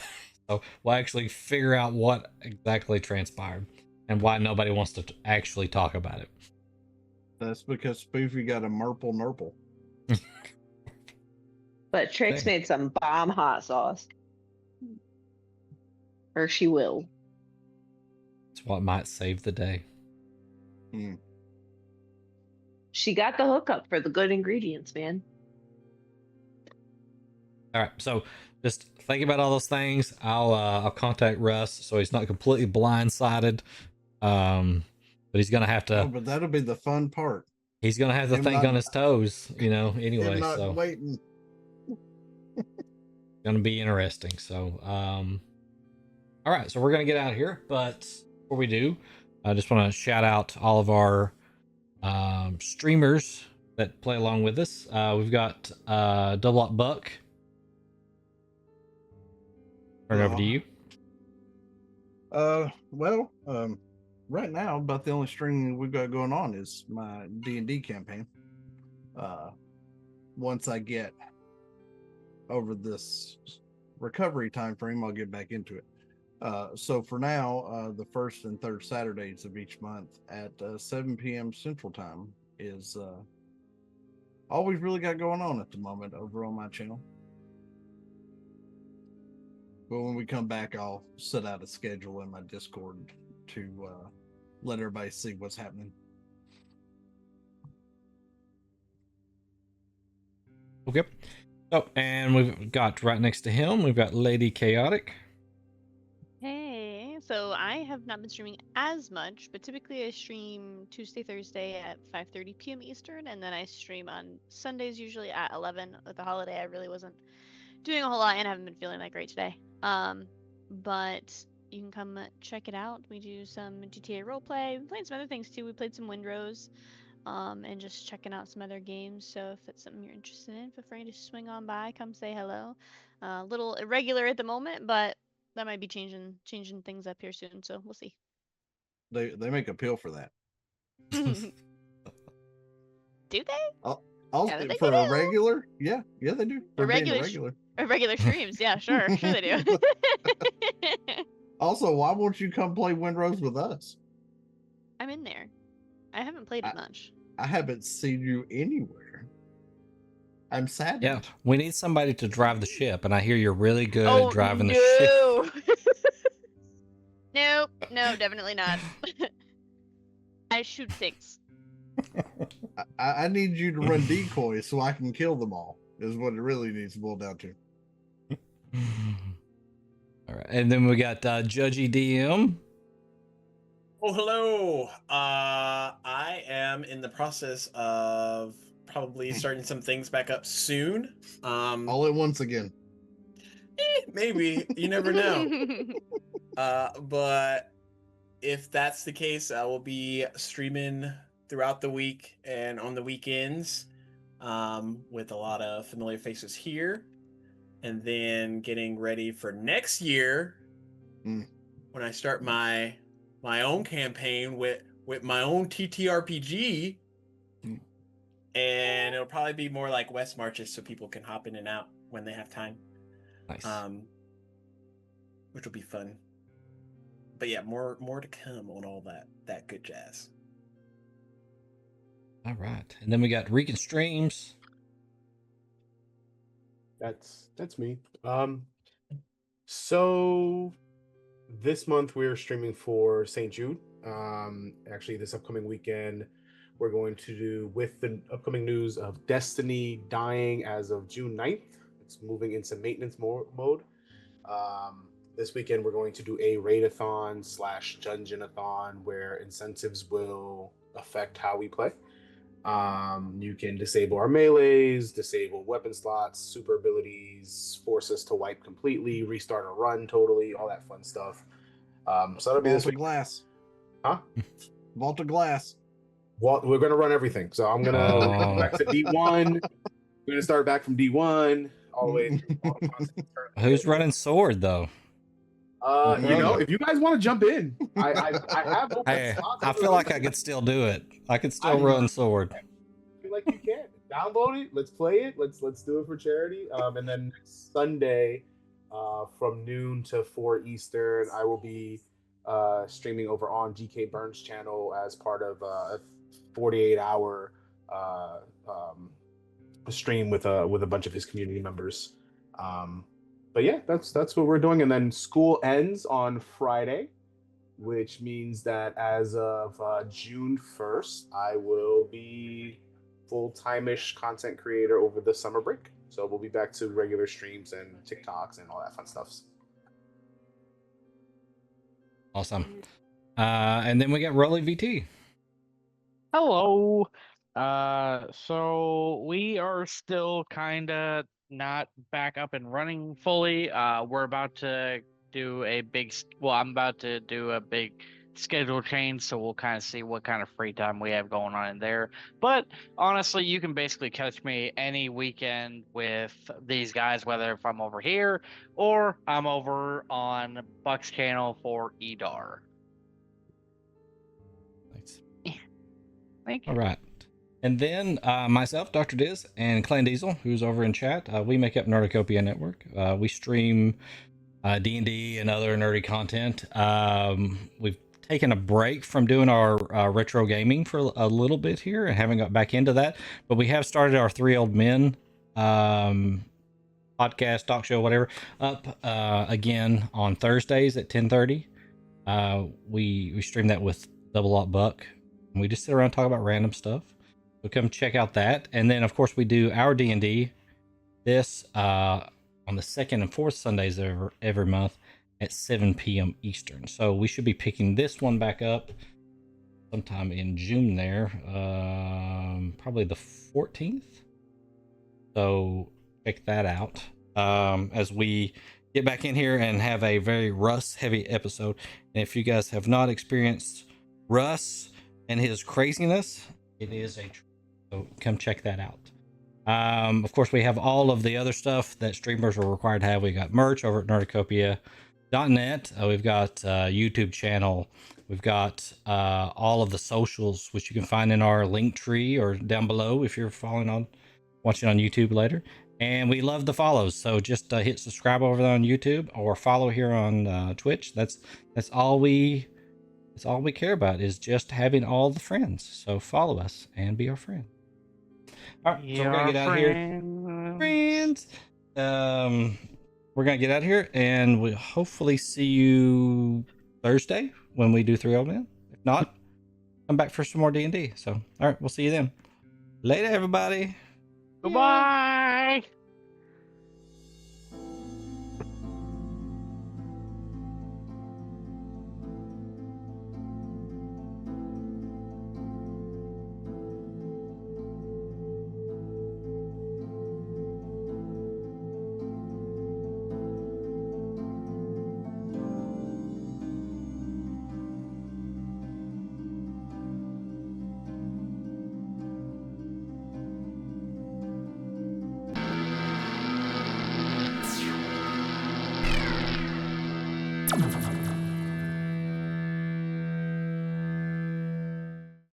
so we'll actually figure out what exactly transpired and why nobody wants to actually talk about it. That's because Spoofy got a Merple Nurple. But Trix made some bomb hot sauce. Or she will. It's what might save the day. She got the hookup for the good ingredients, man. All right, so just think about all those things. I'll contact Russ so he's not completely blindsided. But he's gonna have to. Oh, but that'll be the fun part. He's gonna have to think on his toes, Anyway, him not so waiting. gonna be interesting. So, all right, so we're gonna get out of here. But before we do, I just want to shout out all of our streamers that play along with us. We've got Double Up Buck. Turn it over to you. Well, right now, about the only streaming we've got going on is my D&D campaign. Once I get over this recovery time frame, I'll get back into it. So for now, the first and third Saturdays of each month at 7 p.m. Central Time is all we've really got going on at the moment over on my channel. But when we come back, I'll set out a schedule in my Discord to let everybody see what's happening. Okay. Oh, and we've got right next to him, we've got Lady Chaotic. Hey, so I have not been streaming as much, but typically I stream Tuesday, Thursday at 5:30 p.m. Eastern, and then I stream on Sundays usually at 11. With the holiday, I really wasn't doing a whole lot and haven't been feeling that great today. But you can come check it out. We do some GTA roleplay. We played some other things too. We played some Windrose, and just checking out some other games. So if it's something you're interested in, feel free to swing on by, come say hello. A little irregular at the moment, but that might be changing things up here soon. So we'll see. They make a pill for that. Do they? Also, they for do. a regular, yeah, they do. For being Regular streams, yeah, sure they do. Also, why won't you come play Windrose with us? I'm in there. I haven't played it much. I haven't seen you anywhere. I'm sad. Yeah, we need somebody to drive the ship, and I hear you're really good at driving the ship. Nope, no, definitely not. I shoot things. I need you to run decoys so I can kill them all, is what it really needs to boil down to. All right, and then we got JudgyDM. Oh, hello. I am in the process of probably starting some things back up soon. All at once again. Maybe. You never know. But if that's the case, I will be streaming throughout the week and on the weekends, with a lot of familiar faces here, and then getting ready for next year when I start my own campaign with my own TTRPG, and it'll probably be more like West Marches, so people can hop in and out when they have time. Nice. Which will be fun. But yeah, more to come on all that good jazz. All right, and then we got Regan Streams. That's me. So this month we're streaming for St. Jude. Actually, this upcoming weekend we're going to do, with the upcoming news of Destiny dying as of June 9th. It's moving into maintenance mode. This weekend we're going to do a raid-a-thon / dungeon-a-thon where incentives will affect how we play. You can disable our melees, disable weapon slots, super abilities, force us to wipe completely, restart a run totally, all that fun stuff. So that'll be this Vault of week. glass. Huh? Vault of glass. Well, we're gonna run everything. So I'm gonna go back to D1. We're gonna start back from D1 all the way through all the content. Who's running sword though? If you guys want to jump in, I have open Hey, slots. I feel like I could still do it. I could still run sword. I feel like you can download it. Let's play it. Let's do it for charity. And then next Sunday, from noon to 4 Eastern, I will be streaming over on GK Burns' channel as part of a 48-hour stream with a bunch of his community members. But yeah, that's what we're doing. And then school ends on Friday, which means that as of June 1st, I will be full-time-ish content creator over the summer break. So we'll be back to regular streams and TikToks and all that fun stuff. Awesome. And then we got Rolly VT. Hello. So we are still kind of not back up and running fully. We're about to do I'm about to do a big schedule change, so we'll kind of see what kind of free time we have going on in there. But honestly, you can basically catch me any weekend with these guys, whether if I'm over here or I'm over on Buck's channel for EDAR. Thanks. Thank you. All right. And then myself, Dr. Diz, and Clan Diesel, who's over in chat, we make up Nerdicopia Network. We stream D&D and other nerdy content. We've taken a break from doing our retro gaming for a little bit here and haven't got back into that. But we have started our Three Old Men podcast, talk show, whatever, up again on Thursdays at 10:30. We stream that with Double Up Buck. And we just sit around and talk about random stuff. So come check out that. And then, of course, we do our D&D this on the second and fourth Sundays every month at 7 p.m. Eastern. So we should be picking this one back up sometime in June there, probably the 14th. So check that out as we get back in here and have a very Russ heavy episode. And if you guys have not experienced Russ and his craziness, it is a treat. So come check that out. Of course, we have all of the other stuff that streamers are required to have. We got merch over at nerdicopia.net. We've got YouTube channel. We've got all of the socials, which you can find in our link tree or down below if you're watching on YouTube later. And we love the follows, so just hit subscribe over there on YouTube or follow here on Twitch. That's all we care about, is just having all the friends. So follow us and be our friend. All right, so we're gonna get out of here, friends. We're gonna get out of here, and we'll hopefully see you Thursday when we do Three Old Men. If not, come back for some more D&D. So, all right, we'll see you then. Later, everybody. Goodbye.